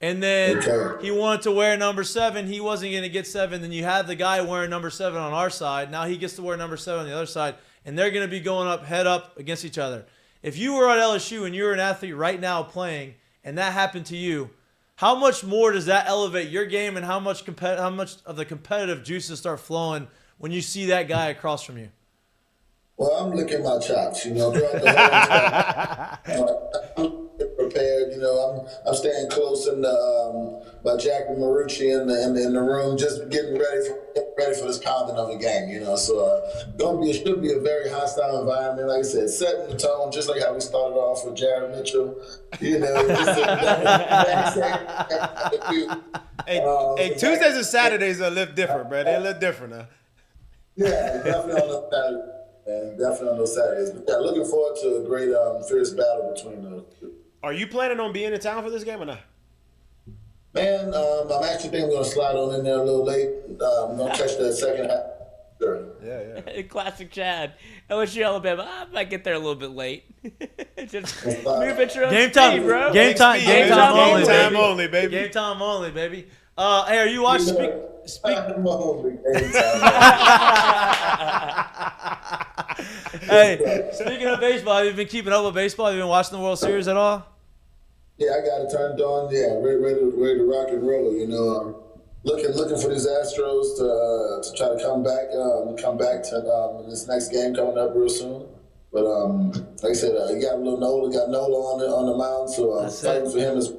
And then he wanted to wear number 7. He wasn't going to get 7. Then you have the guy wearing number 7 on our side. Now he gets to wear number 7 on the other side, and they're going to be going head up against each other. If you were at LSU and you're an athlete right now playing, and that happened to you, how much more does that elevate your game, and how much of the competitive juices start flowing when you see that guy across from you? Well, I'm licking my chops, throughout the whole I'm prepared, I'm staying close by Jack and Marucci in the room, just getting ready for this pounding of the game, So should be a very hostile environment. Like I said, setting the tone, just like how we started off with Jared Mitchell. Hey, Tuesdays and Saturdays are a little different, bro. They're a little different now. Yeah, definitely on the Saturdays. And definitely on those Saturdays. But yeah, looking forward to a great fierce battle between those two. Are you planning on being in town for this game or not? Man, I'm actually thinking I'm going to slide on in there a little late. I'm going to catch that second half. Sure. Yeah. Classic Chad. LSU, Alabama. I might get there a little bit late. Just move at your own Game time, speed, bro. Game time only, baby. Game time only, baby. Hey, are you watching? Hey, speaking of baseball, have you been keeping up with baseball? Have you been watching the World Series at all? Yeah, I got it turned on. Yeah, ready to rock and roll. Looking for these Astros to try to come back to this next game coming up real soon. But like I said, you got Nola on the mound, so fighting for him as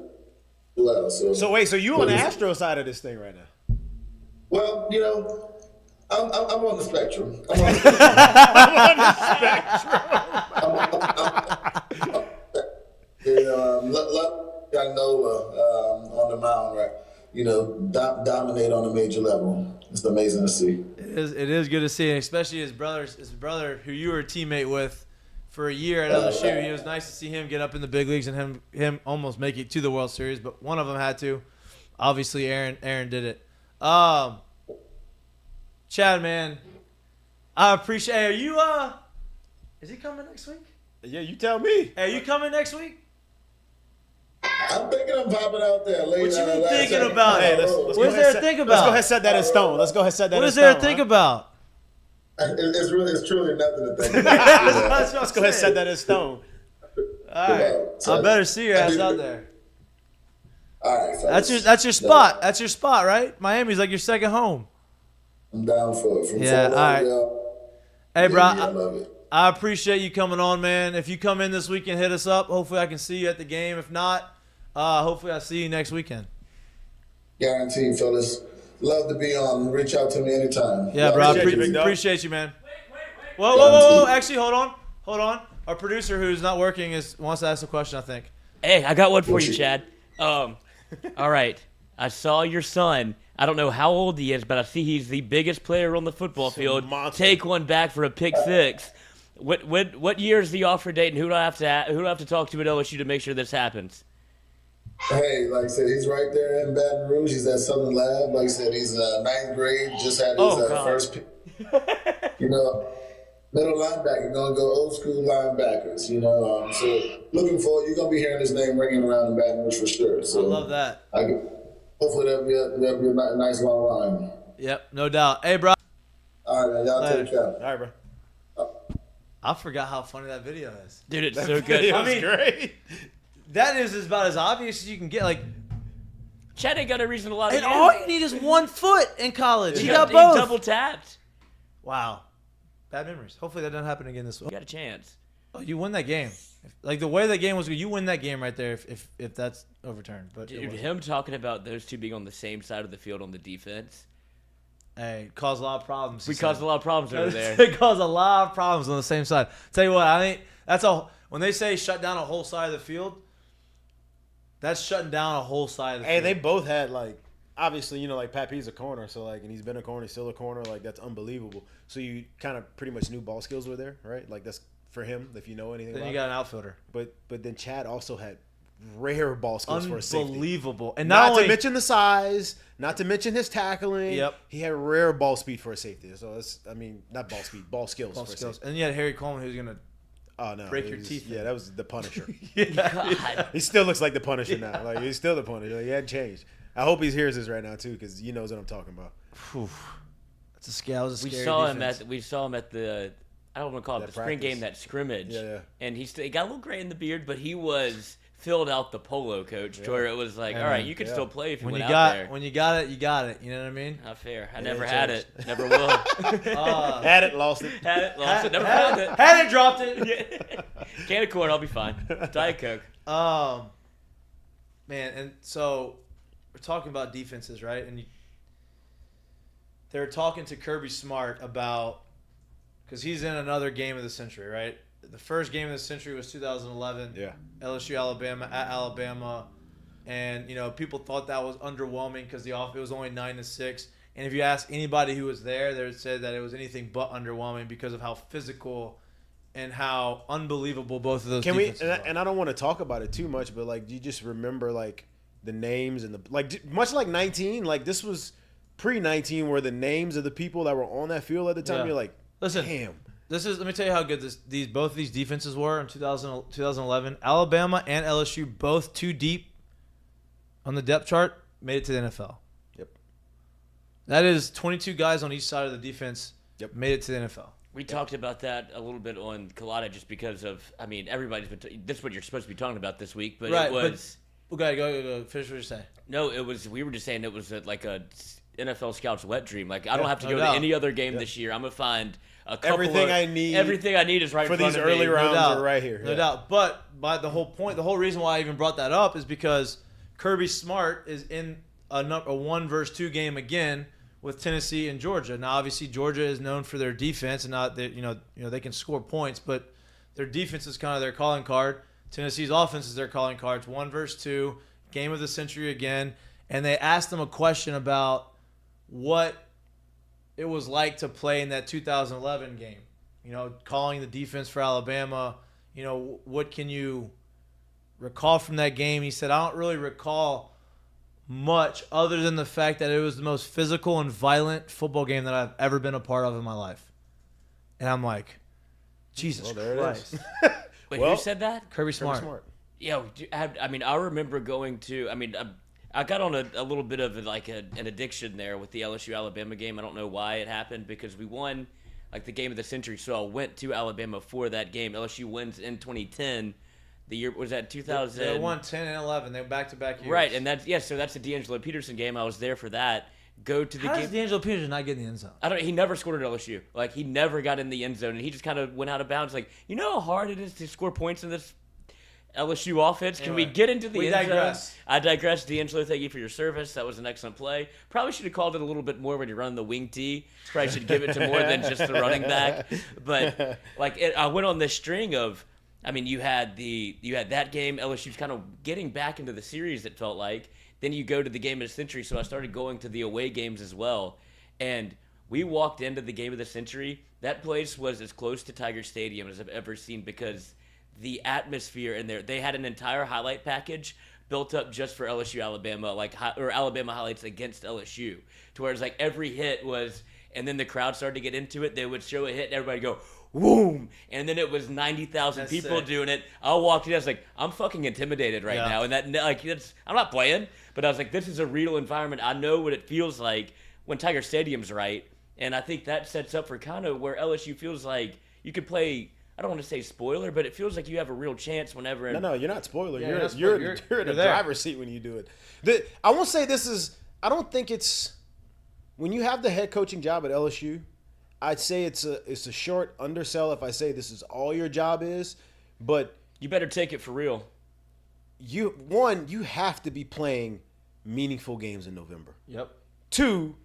well. So wait, so you on the Astro side of this thing right now? Well, I'm on the spectrum. Love young Nola on the mound, right? Dominate on a major level. It's amazing to see. It is good to see, and especially his brother, who you were a teammate with for a year at LSU. It was nice to see him get up in the big leagues and him almost make it to the World Series, but one of them had to. Obviously, Aaron did it. Chad, man, I appreciate. Hey, are you? Is he coming next week? Yeah, you tell me. Hey, are you coming next week? I'm thinking of popping out there later. What you been thinking about? Hey, what is there to think about? Let's go ahead and set that in stone. What is there to think about? It's truly nothing to think about. Let's go ahead and set that in stone. All right, I better see your ass out there. All right, fellas. That's your spot. That's your spot, right? Miami's like your second home. I'm down for it. Yeah, all right. Hey, bro, I love it. I appreciate you coming on, man. If you come in this weekend, hit us up. Hopefully I can see you at the game. If not, hopefully I'll see you next weekend. Guaranteed, fellas. love to be on. Reach out to me anytime. Yeah, bro. Appreciate you, big dog. Appreciate you, man. Whoa. Actually, hold on. Our producer, who's not working, wants to ask a question, I think. Hey, I got one for you, Chad. All right. I saw your son. I don't know how old he is, but I see he's the biggest player on the football field. monster. Take one back for a pick six. What year is the offer date, and who do I have to talk to at LSU to make sure this happens? Hey, like I said, he's right there in Baton Rouge. He's at Southern Lab. Like I said, he's ninth grade. Just had his first pick. Middle linebacker. Going to go old school linebackers. So looking forward. You're going to be hearing his name ringing around in Baton Rouge for sure. So I love that. Hopefully that'll be a nice long line. Yep, no doubt. Hey, bro. All right, man. Y'all take care. All right, bro. I forgot how funny that video is. Dude, it's so good. It was great. That is about as obvious as you can get. Like, Chad ain't got a reason to lie to and you. all you need is 1 foot in college. He You got he both. double tapped. Wow. Bad memories. Hopefully that doesn't happen again this week. You got a chance. Oh, you win that game. Like the way that game was, you win that game right there if that's overturned. But Dude, him talking about those two being on the same side of the field on the defense. hey, caused a lot of problems. We caused a lot of problems over there. It caused a lot of problems on the same side. Tell you what, I think that's when they say shut down a whole side of the field. That's shutting down a whole side of the Hey, field. they both had obviously, like Pat P's a corner, so and he's been a corner, he's still a corner, that's unbelievable. So you kind of pretty much knew ball skills were there, right? Like that's for him, if you know anything. Then about you got an outfielder. But then Chad also had rare ball skills for a safety. Unbelievable, and Not only to mention the size, not to mention his tackling. Yep. He had rare ball speed for a safety. So not ball speed, ball skills ball for a skills. safety. And you had Harry Coleman, who's gonna Oh no, break it your was- teeth. Yeah, that was the Punisher. God. He still looks like the Punisher now. Like he's still the Punisher. He hadn't changed. I hope he hears this right now too, because he knows what I'm talking about. That's a scale. That was a We scary saw him at the I don't want to call it That the spring practice. game, that scrimmage. Yeah. And he got a little gray in the beard, but he was filled out the polo, coach. Where it was like, all right, you can still play if you When went you out there. when you got it, you got it. You know what I mean? Not fair. I Yeah, never it had changed. it. Never will. Had it, lost it. Had it, lost it, never found it. Had it, dropped it. Can of corn, I'll be fine. Diet Coke. Man, and so we're talking about defenses, right? And they're talking to Kirby Smart about, because he's in another game of the century, right? The first game of the century was 2011. Yeah. LSU Alabama at Alabama, and people thought that was underwhelming because it was only 9-6. And if you ask anybody who was there, they would say that it was anything but underwhelming because of how physical and how unbelievable both of those defenses are. And I don't want to talk about it too much, but you just remember the names and much like 19, this was pre-19 where the names of the people that were on that field at the time, Yeah. you're like, Listen, damn. let me tell you how good both of these defenses were in 2011. Alabama and LSU, both too deep on the depth chart, made it to the NFL. Yep. That is 22 guys on each side of the defense. Yep. Made it to the NFL. We talked about that a little bit on Colada just because of, everybody's been, this is what you're supposed to be talking about this week, but Right, it was. Okay, go. Finish what you're saying. No, we were just saying it was like a NFL scout's wet dream. I don't have to no go doubt. to any other game this year. I'm going to find a couple Everything of, I need Everything I need is right for in front these of me. early rounds doubt. are right here. No Yeah. doubt. But the whole reason why I even brought that up is because Kirby Smart is in a 1 versus 2 game again with Tennessee and Georgia. Now, obviously, Georgia is known for their defense, and not that they can score points, but their defense is kind of their calling card. Tennessee's offense is their calling card. It's 1 versus 2, game of the century again, and they asked them a question about what it was like to play in that 2011 game. Calling the defense for Alabama. What can you recall from that game? He said, I don't really recall much other than the fact that it was the most physical and violent football game that I've ever been a part of in my life. And I'm like, Jesus Well, there Christ. it is. Wait, Well, who said that? Kirby Smart. Yeah, I remember going to. I got on a little bit of an addiction there with the LSU Alabama game. I don't know why it happened because we won the game of the century. So I went to Alabama for that game. LSU wins in 2010. The year was that 2000. They won 10 and 11. They were back-to-back years. Right, and so that's the D'Angelo Peterson game. I was there for that. Go to the How game. does D'Angelo Peterson not get in the end zone? He never scored at LSU. He never got in the end zone, and he just kind of went out of bounds. You know how hard it is to score points in this LSU offense. Can we Anyway, get into the we end zone? digress. I digress. D'Angelo, thank you for your service. That was an excellent play. Probably should have called it a little bit more when you're running the wing tee. Probably should give it to more than just the running back. But I went on this string of, I mean, you had that game. LSU's kind of getting back into the series. It felt like. Then you go to the game of the century. So I started going to the away games as well, and we walked into the game of the century. That place was as close to Tiger Stadium as I've ever seen because the atmosphere in there. They had an entire highlight package built up just for LSU Alabama, or Alabama highlights against LSU, to where it's like every hit was, and then the crowd started to get into it. They would show a hit and everybody go, "Whoom!" And then it was 90,000 people sick. doing it. I walked in, I was like, I'm fucking intimidated right now, and I'm not playing, but I was like, this is a real environment. I know what it feels like when Tiger Stadium's right, and I think that sets up for kind of where LSU feels like you could play. I don't want to say spoiler, but it feels like you have a real chance whenever. No, you're not spoiler. Yeah, you're you're in the there. driver's seat when you do it. I won't say this is. I don't think it's when you have the head coaching job at LSU. I'd say it's a short undersell if I say this is all your job is, but You better take it for real. you have to be playing meaningful games in November. Yep. 2,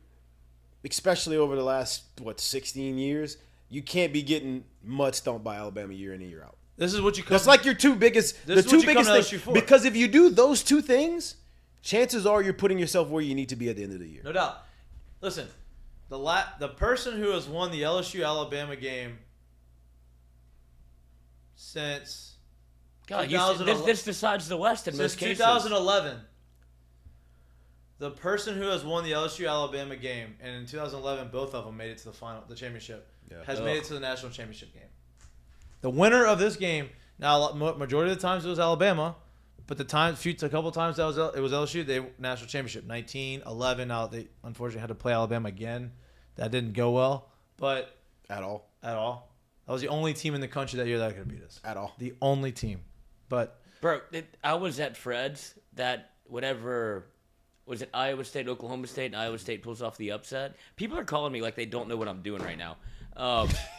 especially over the last 16 years, you can't be getting mud stomped by Alabama year in and year out. This is what you come. That's like your two biggest. This The is two what you come biggest to LSU things. for. Because if you do those two things, chances are you're putting yourself where you need to be at the end of the year. No doubt. Listen, the person who has won the LSU Alabama game since God, 2011 this decides the West in since most cases. 2011. The person who has won the LSU Alabama game, and in 2011 both of them made it to the championship, has made it to the national championship game. The winner of this game, now majority of the times it was Alabama, but a couple times it was LSU. They national championship 19, 11. Now they unfortunately had to play Alabama again. That didn't go well, but At all. that was the only team in the country that year that could beat us. At all. The only team, but Bro, I was at Fred's that whatever. Was it Iowa State, Oklahoma State, and Iowa State pulls off the upset? People are calling me like they don't know what I'm doing right now.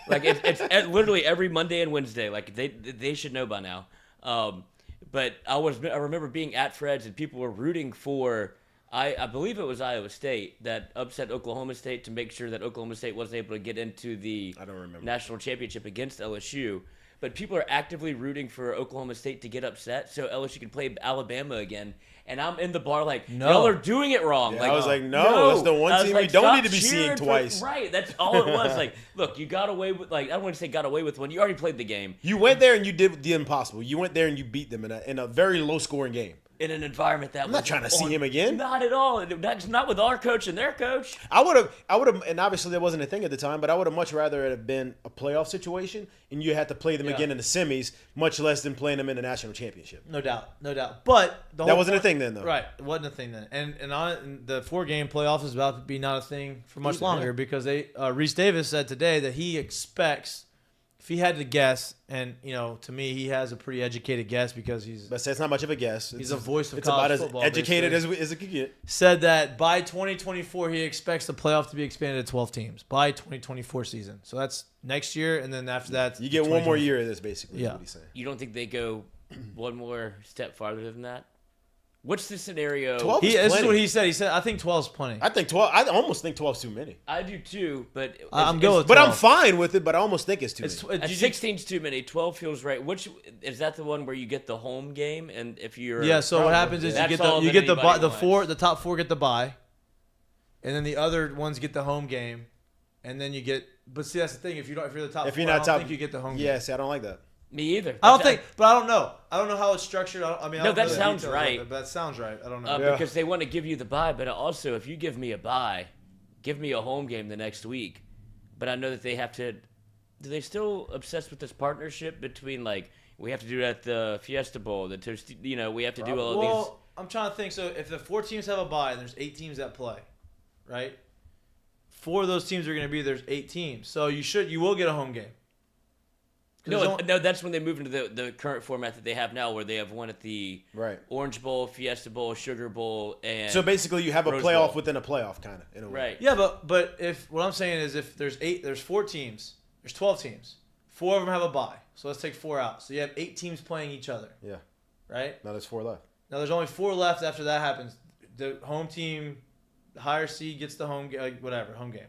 It's literally every Monday and Wednesday. Like they should know by now. But I remember being at Fred's and people were rooting for I believe it was Iowa State that upset Oklahoma State to make sure that Oklahoma State wasn't able to get into the national championship against LSU. But people are actively rooting for Oklahoma State to get upset so LSU can play Alabama again. And I'm in the bar like, No. y'all are doing it wrong. Yeah, Like, I was like, no, that's the one I was team like, we don't stop need to be seeing cheering for- twice. Right, that's all it was. Like, look, you got away with, like, I don't want to say got away with one. You already played the game You went there and you did the impossible. You went there and you beat them in a very low scoring game. in an environment that I'm was not trying to see on- him again. Not at all. That's not with our coach and their coach. I would have, and obviously that wasn't a thing at the time, but I would have much rather it have been a playoff situation and you had to play them again in the semis, much less than playing them in the national championship. no doubt. But That wasn't a thing then, though. Right, it wasn't a thing then. And the 4-game playoff is about to be not a thing for much longer because Reese Davis said today that he expects, if he had to guess, and to me he has a pretty educated guess because he's But it's not much of a guess. He's a voice of It's college about football, as educated basically. as it could get. said that by 2024 he expects the playoff to be expanded to 12 teams by 2024 season. So that's next year, and then after that You get one more year of this, basically. Yeah. Is what he's saying. You don't think they go one more step farther than that? What's the scenario? 12? This is Plenty. what he said. He said I think 12 is plenty. I think 12. I almost think 12 is too many. I do too, but I'm good with But I'm 12. fine with it. But I almost think it's too It's many. 16 is too many. 12 feels right. Which is that the one where you get the home game, and if you're Yeah. So what happens is That's you all that get the anybody wants. the top 4 get the bye, and then the other ones get the home game, and then you get. But see, that's the thing. If you're the top, If you're 4, not I don't top, think you get the home game. Yeah, see, I don't like that. Me either. I don't think, but I don't know. I don't know how it's structured. I mean, I No, don't that know the sounds details of right. it, but that sounds right. I don't know. Because they want to give you the bye, but also if you give me a bye, give me a home game the next week. But I know that they have to. Do they still obsessed with this partnership between like we have to do it at the Fiesta Bowl, we have to do all of these. Well, I'm trying to think. So if the 4 teams have a bye and there's 8 teams that play, right? 4 of those teams are going to be there's 8 teams. So you will get a home game. No, that's when they move into the current format that they have now, where they have one at the Right. Orange Bowl, Fiesta Bowl, Sugar Bowl, and So basically, you have a Rose playoff Bowl. within a playoff, kind of, in a way. Right. Yeah, but if what I'm saying is if there's 4 teams, there's 12 teams. 4 of them have a bye. So let's take 4 out. So you have 8 teams playing each other. Yeah. right? Now there's 4 left. Now there's only 4 left after that happens. The home team, the higher seed gets the home home game.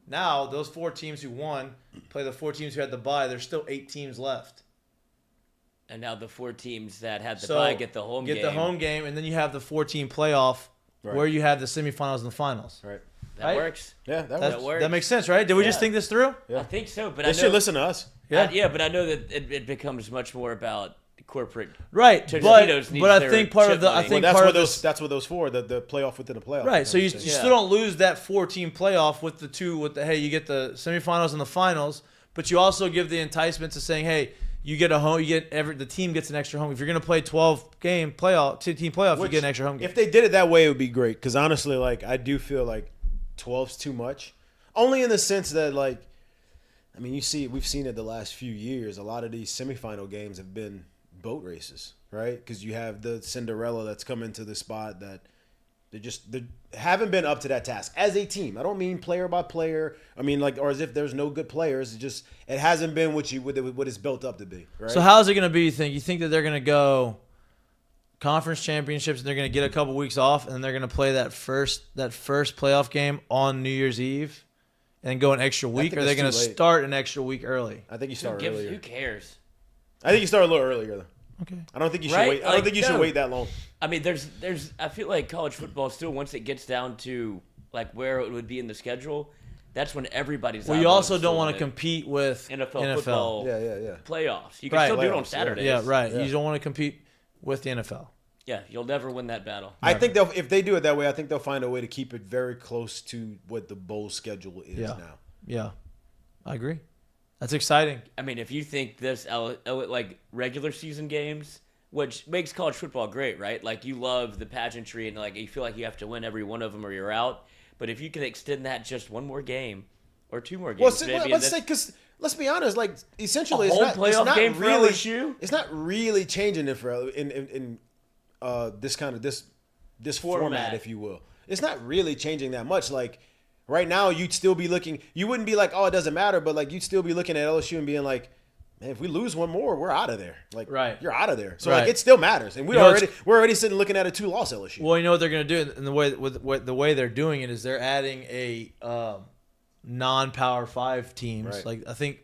Now those 4 teams who won play the 4 teams who had the bye. There's still 8 teams left. And now the 4 teams that had the bye get the home game. Get the home game, and then you have the 4-team playoff where you have the semifinals and the finals. Right. That works. Yeah, that works. That makes sense, right? Did we just think this through? Yeah. I think so, but They should listen to us. Yeah. But I know that it becomes much more about corporate. Right, Tostitos needs but I their think part chip of the money. That's what those 4, the playoff within the playoff. Right, so you still don't lose that 4-team playoff with the you get the semifinals and the finals, but you also give the enticement to saying, hey, you get a home, the team gets an extra home. If you're going to play 12-game playoff, 2-team playoff, you get an extra home game. If they did it that way, it would be great. Because honestly, like I do feel like 12's too much. Only in the sense that, like, I mean, we've seen it the last few years. A lot of these semifinal games have been boat races, right? Because you have the Cinderella that's come into the spot that they haven't been up to that task as a team. I don't mean player by player. I mean, like, or as if there's no good players. It hasn't been what it's built up to be, right? So how's it going to be, you think? You think that they're going to go conference championships and they're going to get a couple weeks off and then they're going to play that first playoff game on New Year's Eve and go an extra week, or are they going to start an extra week early? I think you start earlier. Who cares? I think you start a little earlier, though. Okay. I don't think you should wait. I don't think you should wait that long. I mean, there's. I feel like college football still, once it gets down to like where it would be in the schedule, that's when everybody's. Well, you also don't want to compete with NFL football. Yeah. Playoffs. You can still do it on Saturdays. Yeah, right. Yeah. You don't want to compete with the NFL. Yeah, you'll never win that battle. I think if they do it that way, I think they'll find a way to keep it very close to what the bowl schedule is now. Yeah, I agree. That's exciting. I mean, if you think this, like regular season games, which makes college football great, right? Like you love the pageantry and like you feel like you have to win every one of them or you're out. But if you can extend that just one more game or 2 more games, because let's be honest, like essentially, it's not playoff game for really. LSU? It's not really changing it for in this kind of this format, if you will. It's not really changing that much. Like. Right now, you'd still be looking. You wouldn't be like, oh, it doesn't matter, but like you'd still be looking at LSU and being like, man, if we lose one more, we're out of there. Like, you're out of there. So like, it still matters, and we're already sitting looking at a 2-loss LSU. Well, you know what they're going to do, and the way they're doing it is they're adding a non-Power 5 teams. Right. Like I think,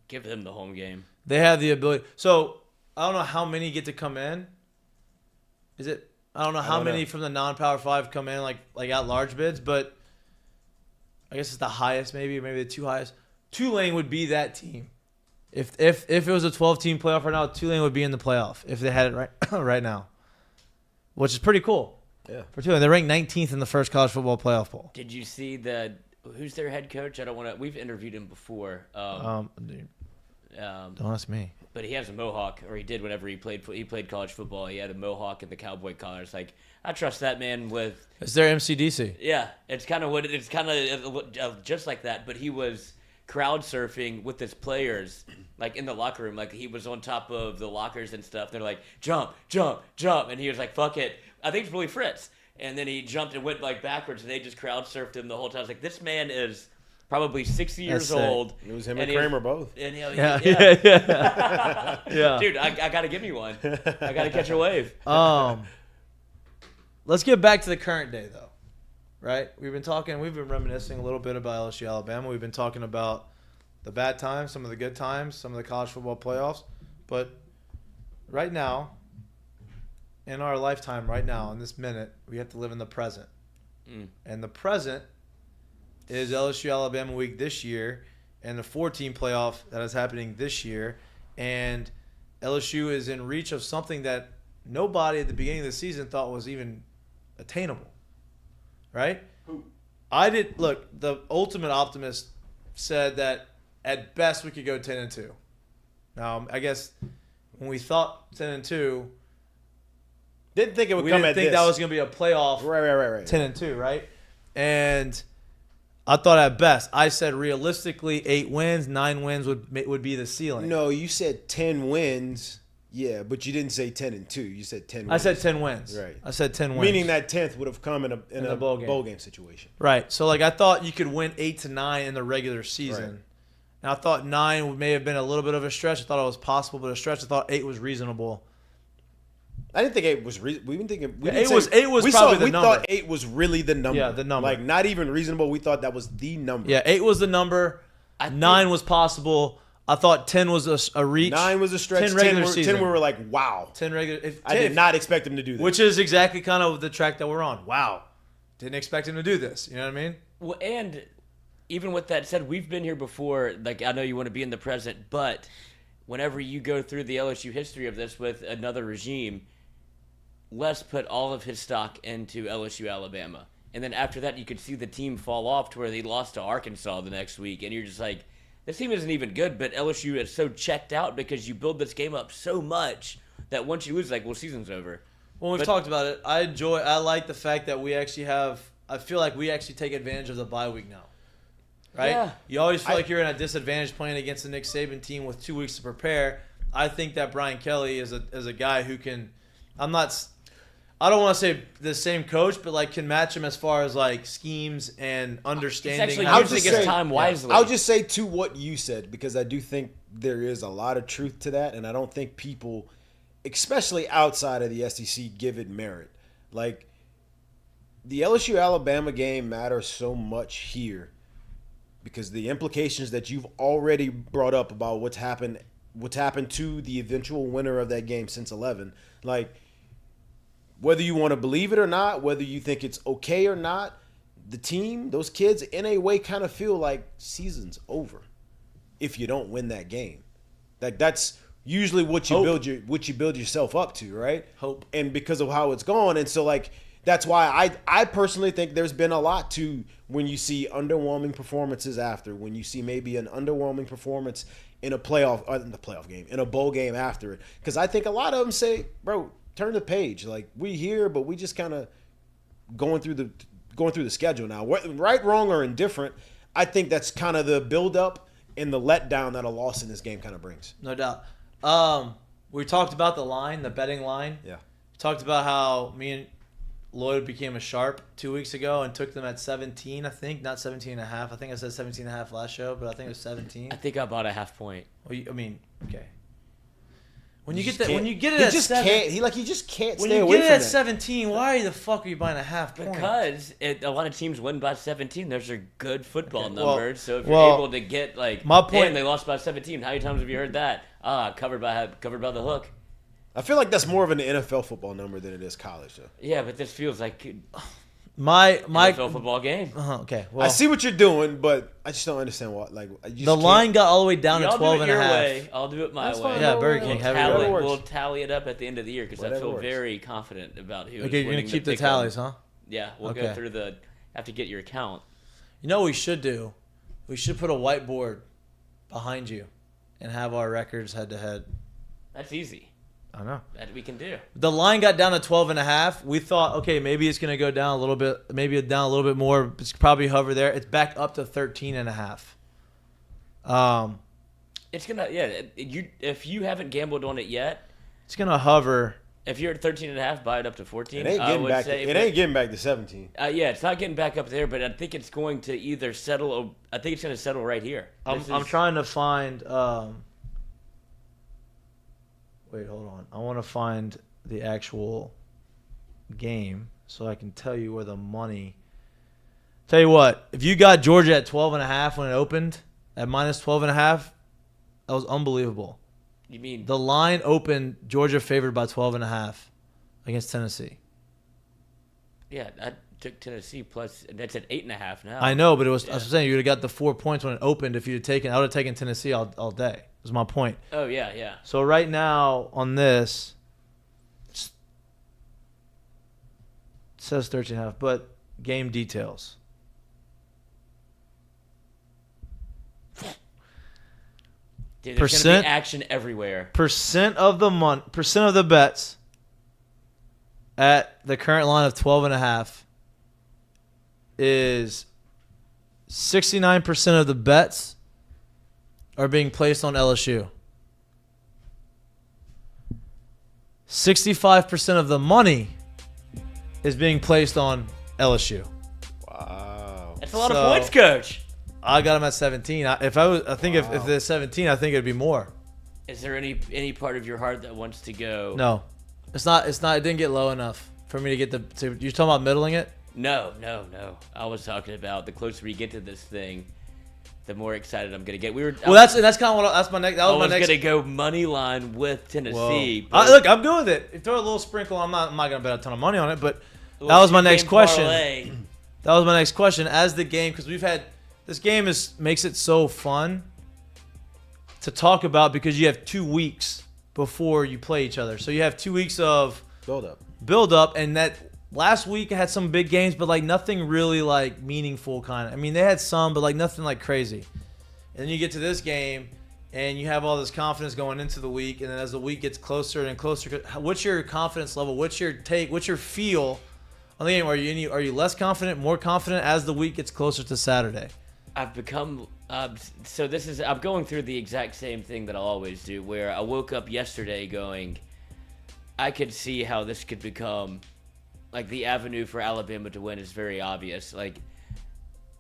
give them the home game. They have the ability. So I don't know how many get to come in. Is it? I don't know how many from the non-Power 5 come in like at large bids, but. I guess it's the highest, maybe the 2 highest. Tulane would be that team. If it was a 12-team playoff right now, Tulane would be in the playoff if they had it right now, which is pretty cool. Yeah. For Tulane, they're ranked 19th in the first college football playoff poll. Did you see who's their head coach? I don't want to. We've interviewed him before. Don't ask me. But he has a mohawk, or he did whenever he played college football. He had a mohawk and the cowboy collar. It's like I trust that man with. It's their MCDC. Yeah, it's kind of just like that. But he was crowd surfing with his players, like in the locker room. Like he was on top of the lockers and stuff. They're like jump, jump, jump, and he was like fuck it. I think it's really Fritz. And then he jumped and went like backwards, and they just crowd surfed him the whole time. I was like, this man is probably 60 years old. It was him and Kramer both. And yeah. Dude, I got to give me one. I got to catch a wave. Let's get back to the current day, though. Right? We've been reminiscing a little bit about LSU, Alabama. We've been talking about the bad times, some of the good times, some of the college football playoffs. But right now, in our lifetime, right now, in this minute, we have to live in the present. And the present is LSU Alabama week this year and the 4-team playoff that is happening this year. And LSU is in reach of something that nobody at the beginning of the season thought was even attainable. Right? Look, the ultimate optimist said that at best we could go 10-2. Now, I guess when we thought 10-2, didn't think it would we come didn't at think this. that was going to be a playoff. Right. 10-2, right? And I thought at best, I said realistically 8 wins, 9 wins would be the ceiling. No, you said 10 wins. Yeah, but you didn't say 10-2. You said 10 wins. I said 10 wins. Right. I said 10 wins. Meaning that 10th would have come in a bowl game situation. Right. So like I thought you could win 8 to 9 in the regular season. Right. And I thought 9 may have been a little bit of a stretch. I thought it was possible, but a stretch. I thought 8 was reasonable. I didn't think 8 was. We didn't think it. We Yeah, didn't 8 say- was we probably saw, the we number. thought 8 was really the number. Yeah, the number. Like not even reasonable. We thought that was the number. Yeah, 8 was the number. 9 was possible. I thought 10 was a reach. 9 was a stretch. 10 regular 10 season. we were like, wow. 10 regular. I did not expect him to do that. Which is exactly kind of the track that we're on. Wow. Didn't expect him to do this. You know what I mean? Well, and even with that said, we've been here before. Like, I know you want to be in the present, but whenever you go through the LSU history of this with another regime, Les put all of his stock into LSU Alabama. And then after that, you could see the team fall off to where they lost to Arkansas the next week. And you're just like, this team isn't even good, but LSU is so checked out because you build this game up so much that once you lose, like, well, season's over. Well, we've talked about it. I like the fact that we actually I feel like we actually take advantage of the bye week now. Right? Yeah. You always feel like you're in a disadvantage playing against the Nick Saban team with 2 weeks to prepare. I think that Brian Kelly is a guy who can, I don't want to say the same coach, but like can match him as far as like schemes and understanding. He's actually how using to his time wisely. I'll just say to what you said, because I do think there is a lot of truth to that, and I don't think people, especially outside of the SEC, give it merit. Like, the LSU-Alabama game matters so much here because the implications that you've already brought up about what's happened to the eventual winner of that game since 11, like, whether you want to believe it or not, whether you think it's okay or not, the team, those kids, in a way kind of feel like season's over if you don't win that game. Like, that's usually what you build yourself up to, right? Hope. And because of how it's gone. And so, like, that's why I personally think there's been a lot to when you see underwhelming performances after, when you see maybe an underwhelming performance in a playoff game, in a bowl game after it. Because I think a lot of them say, bro, turn the page. Like, we here, but we just kind of going through the schedule now. Right, wrong, or indifferent, I think that's kind of the build-up and the letdown that a loss in this game kind of brings. No doubt. We talked about the line, the betting line. Yeah. Talked about how me and Lloyd became a sharp 2 weeks ago and took them at 17, I think. Not 17.5. I think I said 17.5 last show, but I think it was 17. I think I bought a half point. Well, okay. When You you just get that, when can't- you get it he at just 7, can't. He just can't when stay you away get it from at that. 17, why the fuck are you buying a half point? Because a lot of teams win by 17. Those are good football Well- numbers. So if you're well, able to get like, my point- damn, they lost by 17. How many times have you heard that? Covered by the hook. I feel like that's more of an NFL football number than it is college, though. Yeah, but this feels like My NFL football game. okay. Well, I see what you're doing, but I just don't understand what. Like, I just the can't- line got all the way down to Y'all 12 do and it a your half. way. I'll do it my That's way. fine. Yeah, No, Burger no, King. no. Have it Whatever your way. works. We'll tally it up at the end of the year because I Whatever feel works. very confident about who. Okay, is you're gonna winning keep the pick 'em. tallies, huh? Yeah, we'll Okay. go through have to get your account. You know what we should do? We should put a whiteboard behind you and have our records head to head. That's easy. I know. That we can do. The line got down to 12 and a half. We thought, okay, maybe it's going to go down a little bit, maybe down a little bit more. It's probably hover there. It's back up to 13 and a half. It's gonna if you haven't gambled on it yet, It's going to hover. if you're at 13.5, buy it up to 14. It ain't I getting would back. say, It ain't getting back to 17. Yeah, it's not getting back up there, but I think it's going to either settle. I think it's going to settle right here. I'm trying to find. Wait, hold on. I want to find the actual game so I can tell you where the money. Tell you what, if you got Georgia at 12 and a half when it opened, at minus 12 and a half, that was unbelievable. You mean The line opened Georgia favored by 12 and a half against Tennessee. Yeah, I took Tennessee plus. That's at 8.5 now. I know, but it was. I was saying you would have got the 4 points when it opened. If you'd have taken, I would have taken Tennessee all day. Was my point. Oh yeah. So right now on this, it says 13.5, but game details. Dude, there's Percent- gonna be action everywhere. Percent of the bets at the current line of 12 and a half is 69% of the bets are being placed on LSU. 65% of the money is being placed on LSU. Wow. That's a lot So- of points, coach. I got him at 17. If there's 17, I think it'd be more. Is there any part of your heart that wants to go? No. It's not. It didn't get low enough for me to get you're talking about middling it? No. I was talking about the closer we get to this thing, the more excited I'm gonna get. That's kind of what that's my next. That was my next. Gonna go money line with Tennessee. Look, I'm good with it. If throw a little sprinkle, I'm not gonna bet a ton of money on it, but that was my next question. Parlay. That was my next question. As the game, because this game makes it so fun to talk about because you have 2 weeks before you play each other. So you have 2 weeks of build up, and that last week had some big games, but like nothing really like meaningful kind of. I mean, they had some, but like nothing like crazy. And then you get to this game, and you have all this confidence going into the week, and then as the week gets closer and closer, what's your confidence level? What's your take? What's your feel on the game? Are you less confident, more confident as the week gets closer to Saturday? I've become I'm going through the exact same thing that I always do, where I woke up yesterday going, I could see how this could become, like, the avenue for Alabama to win is very obvious. Like,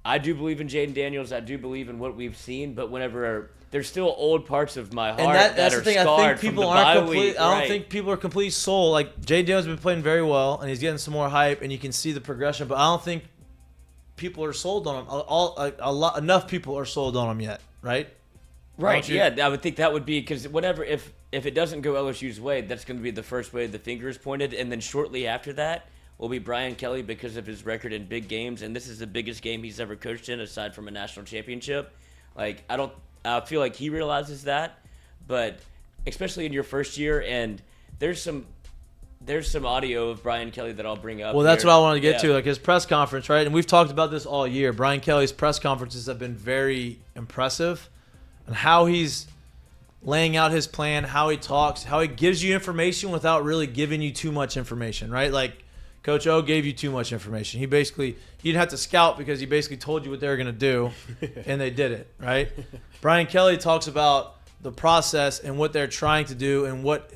I do believe in Jaden Daniels. I do believe in what we've seen, but whenever there's still old parts of my heart that are scarred from the bye week. I don't think people are complete sold. Like, Jaden Daniels has been playing very well, and he's getting some more hype, and you can see the progression, but I don't think people are sold on him. Enough people are sold on him yet, right? Right. Yeah, I would think that would be because if it doesn't go LSU's way, that's going to be the first way the finger is pointed, and then shortly after that will be Brian Kelly because of his record in big games, and this is the biggest game he's ever coached in aside from a national championship. Like, I feel like he realizes that, but especially in your first year, and there's some audio of Brian Kelly that I'll bring up. Well, that's what I wanted to get to, like his press conference, right? And we've talked about this all year. Brian Kelly's press conferences have been very impressive, and how he's laying out his plan, how he talks, how he gives you information without really giving you too much information, right? Like Coach O gave you too much information. He didn't have to scout because he basically told you what they were going to do, and they did it, right? Brian Kelly talks about the process and what they're trying to do and what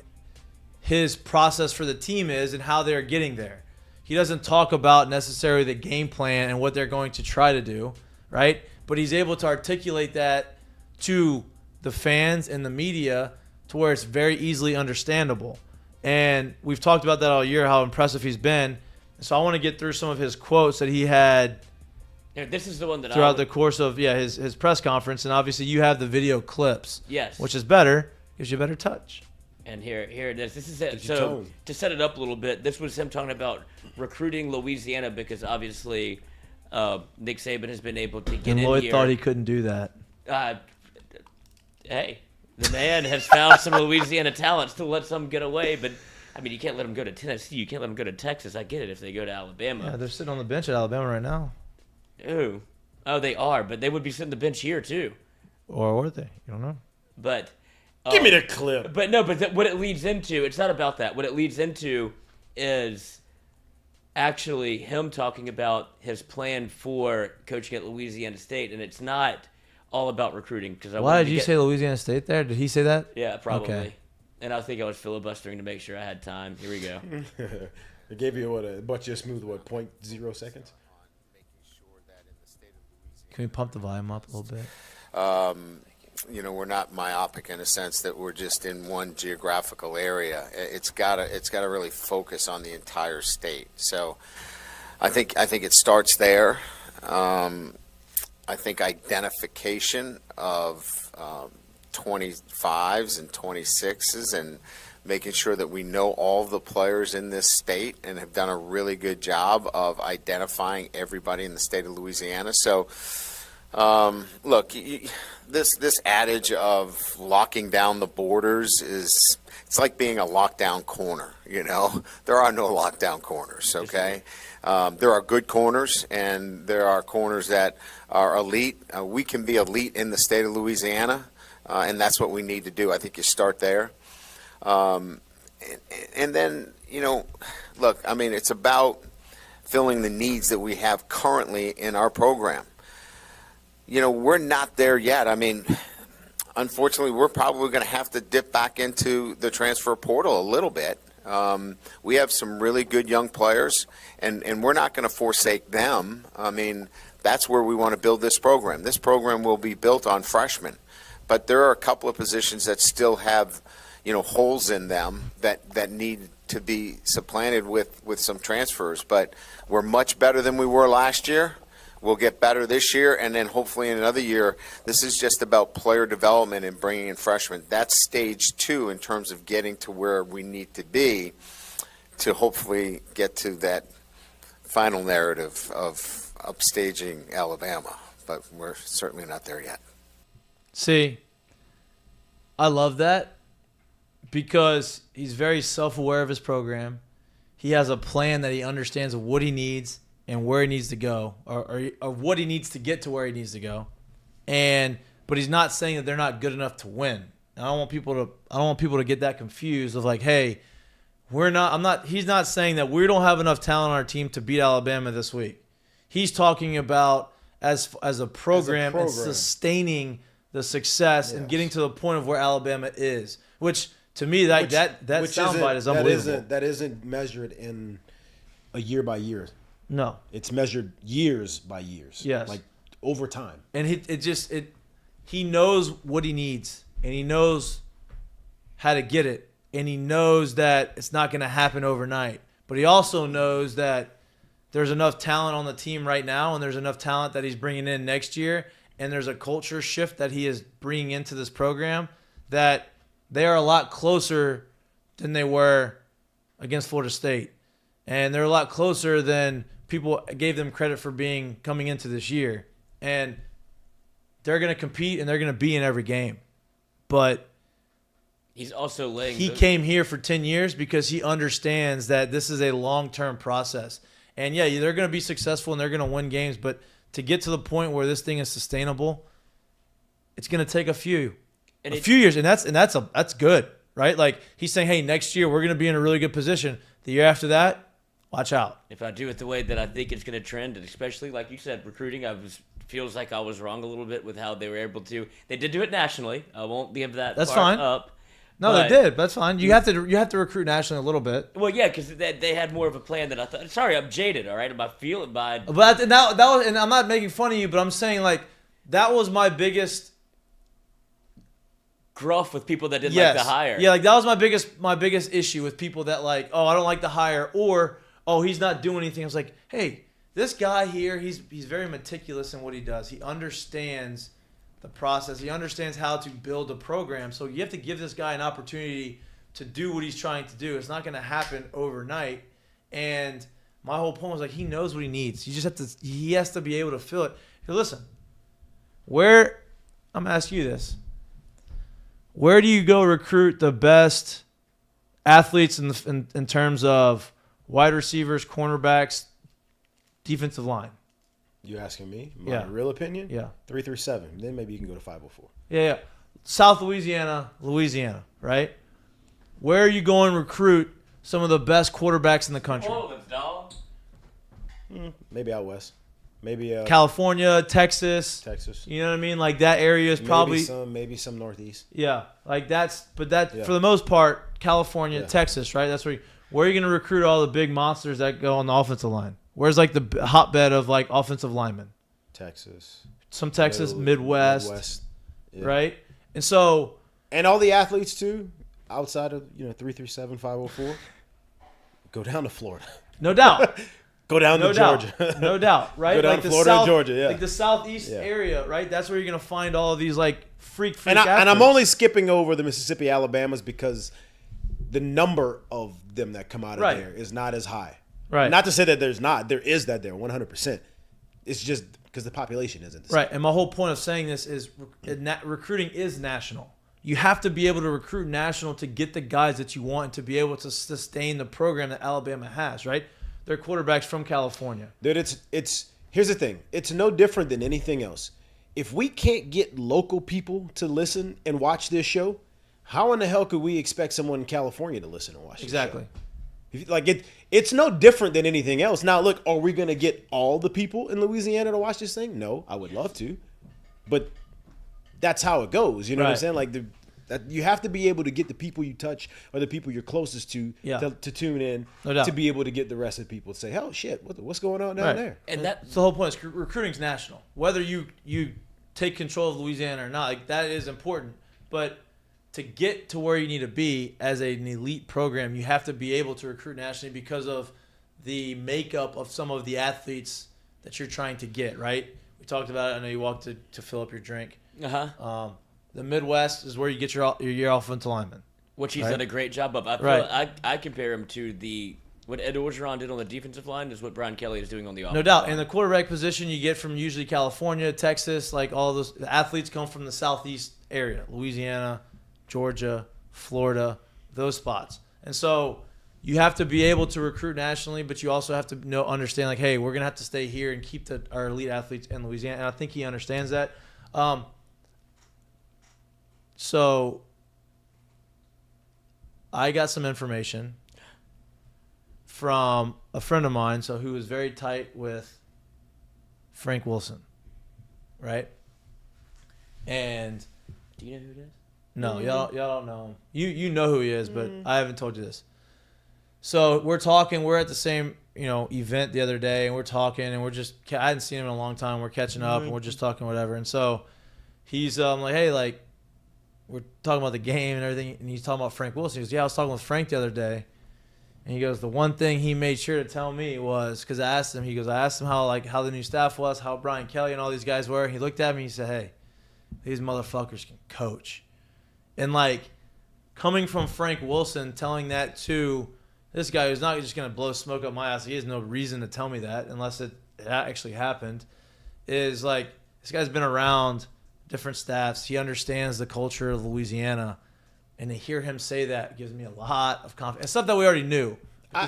his process for the team is and how they're getting there. He doesn't talk about necessarily the game plan and what they're going to try to do, right? But he's able to articulate that to the fans and the media to where it's very easily understandable. And we've talked about that all year, how impressive he's been. So I want to get through some of his quotes that he had this is the one that throughout the course of his press conference. And obviously you have the video clips. Yes. Which is better, gives you a better touch. And here it is. This is it. So to set it up a little bit, this was him talking about recruiting Louisiana because obviously Nick Saban has been able to get in here. And Lloyd thought he couldn't do that. Hey, the man has found some Louisiana talents to let some get away, but I mean, you can't let them go to Tennessee. You can't let them go to Texas. I get it if they go to Alabama. Yeah, they're sitting on the bench at Alabama right now. Ooh. Oh, they are, but they would be sitting the bench here too. Or were they? You don't know. But give me the clip. But no, what it leads into, it's not about that. What it leads into is actually him talking about his plan for coaching at Louisiana State, and it's not all about recruiting. Why did you say Louisiana State there? Did he say that? Yeah, probably. Okay. And I think I was filibustering to make sure I had time. Here we go. It gave you but just smooth 0.0 seconds. Can we pump the volume up a little bit? We're not myopic in a sense that we're just in one geographical area. It's got to really focus on the entire state. So I think it starts there. I think identification of 25s and 26s and making sure that we know all the players in this state and have done a really good job of identifying everybody in the state of Louisiana. So, look, this adage of locking down the borders it's like being a lockdown corner, There are no lockdown corners, okay? There are good corners, and there are corners that are elite. We can be elite in the state of Louisiana, and that's what we need to do. I think you start there. And then, look, I mean, it's about filling the needs that we have currently in our program. We're not there yet. I mean, unfortunately, we're probably going to have to dip back into the transfer portal a little bit. We have some really good young players, and we're not going to forsake them. I mean, that's where we want to build this program. This program will be built on freshmen, but there are a couple of positions that still have, holes in them that need to be supplanted with some transfers. But we're much better than we were last year. We'll get better this year, and then hopefully in another year. This is just about player development and bringing in freshmen. That's stage 2 in terms of getting to where we need to be to hopefully get to that final narrative of upstaging Alabama. But we're certainly not there yet. See, I love that because he's very self-aware of his program. He has a plan that he understands of what he needs and where he needs to go, or what he needs to get to where he needs to go. But he's not saying that they're not good enough to win. And I don't want people to get that confused of like, hey, he's not saying that we don't have enough talent on our team to beat Alabama this week. He's talking about as a program and sustaining the success and getting to the point of where Alabama is, which to me that soundbite is unbelievable. That isn't measured in a year by year. No, it's measured years by years. Yes, like over time. And he knows what he needs, and he knows how to get it, and he knows that it's not going to happen overnight. But he also knows that there's enough talent on the team right now, and there's enough talent that he's bringing in next year, and there's a culture shift that he is bringing into this program that they are a lot closer than they were against Florida State. And they're a lot closer than people gave them credit for coming into this year. And they're going to compete, and they're going to be in every game. But he's also he came here for 10 years because he understands that this is a long-term process. And, yeah, they're going to be successful, and they're going to win games. But to get to the point where this thing is sustainable, it's going to take a few years. And that's good, right? Like, he's saying, hey, next year we're going to be in a really good position. The year after that, watch out. If I do it the way that I think it's going to trend, and especially, like you said, recruiting, feels like I was wrong a little bit with how they were able to. They did do it nationally. I won't give that That's part fine. up. No, they did. That's fine. You have to recruit nationally a little bit. Well, yeah, because they had more of a plan than I thought. Sorry, I'm jaded. All right, am I feeling bad? But that was, and I'm not making fun of you, but I'm saying like that was my biggest gruff with people that didn't like the hire. Yeah, like that was my biggest issue with people that like, oh, I don't like the hire, or oh, he's not doing anything. I was like, hey, this guy here, he's very meticulous in what he does. He understands the process. He understands how to build a program. So you have to give this guy an opportunity to do what he's trying to do. It's not going to happen overnight. And my whole point was like, he knows what he needs. He has to be able to feel it. Hey, listen, I'm going to ask you this. Where do you go recruit the best athletes in terms of wide receivers, cornerbacks, defensive line? You asking me? My real opinion? Yeah. 337. Then maybe you can go to 504. Yeah. South Louisiana, right? Where are you going to recruit some of the best quarterbacks in the country? Maybe out west. Maybe California, Texas. You know what I mean? Like that area is probably maybe some northeast. Yeah, like for the most part, California, Texas, right? That's where are you going to recruit all the big monsters that go on the offensive line? Where's like the hotbed of like offensive linemen? Texas. Some Texas, Midwest. Right? And so all the athletes too, outside of 337, 504, go down to Florida. No doubt. Go down to Georgia. No doubt, right? Go down to Florida and Georgia, yeah. Like the southeast area, right? That's where you're going to find all of these like freak and athletes. And I'm only skipping over the Mississippi, Alabamas because the number of them that come out of there is not as high. Right. Not to say that there's not. There is that there, 100%. It's just because the population isn't the same. Right. And my whole point of saying this is recruiting is national. You have to be able to recruit national to get the guys that you want and to be able to sustain the program that Alabama has, right? They're quarterbacks from California. Dude, here's the thing. It's no different than anything else. If we can't get local people to listen and watch this show, how in the hell could we expect someone in California to listen and watch this show? Like it's no different than anything else. Now, look, are we going to get all the people in Louisiana to watch this thing? No, I would love to. But that's how it goes. You know what I'm saying? Like you have to be able to get the people you touch or the people you're closest to tune in to be able to get the rest of the people to say, "Oh shit, what's going on down there?" And that's the whole point. Is recruiting's national. Whether you take control of Louisiana or not, like that is important. But to get to where you need to be as an elite program, you have to be able to recruit nationally because of the makeup of some of the athletes that you're trying to get, right? We talked about it. I know you walked to fill up your drink. The Midwest is where you get your offensive linemen. Which he's right? done a great job of. I compare him to what Ed Orgeron did on the defensive line is what Brian Kelly is doing on the offensive No doubt. line. And the quarterback position you get from usually California, Texas, like all those. The athletes come from the southeast area, Louisiana, Georgia, Florida, those spots. And so you have to be able to recruit nationally, but you also have to understand, like, hey, we're going to have to stay here and keep our elite athletes in Louisiana. And I think he understands that. So I got some information from a friend of mine, who was very tight with Frank Wilson, right? And do you know who it is? No, y'all don't know him. You know who he is, but I haven't told you this. So we're talking. We're at the same event the other day, and we're talking, and I hadn't seen him in a long time. We're catching up, and we're just talking whatever. And so he's like, hey, like, we're talking about the game and everything, and he's talking about Frank Wilson. He goes, yeah, I was talking with Frank the other day. And he goes, the one thing he made sure to tell me was, because I asked him how the new staff was, how Brian Kelly and all these guys were. And he looked at me and he said, hey, these motherfuckers can coach. And, like, coming from Frank Wilson, telling that to this guy who's not just going to blow smoke up my ass, he has no reason to tell me that unless it actually happened, is, like, this guy's been around different staffs. He understands the culture of Louisiana. And to hear him say that gives me a lot of confidence. It's stuff that we already knew. I'm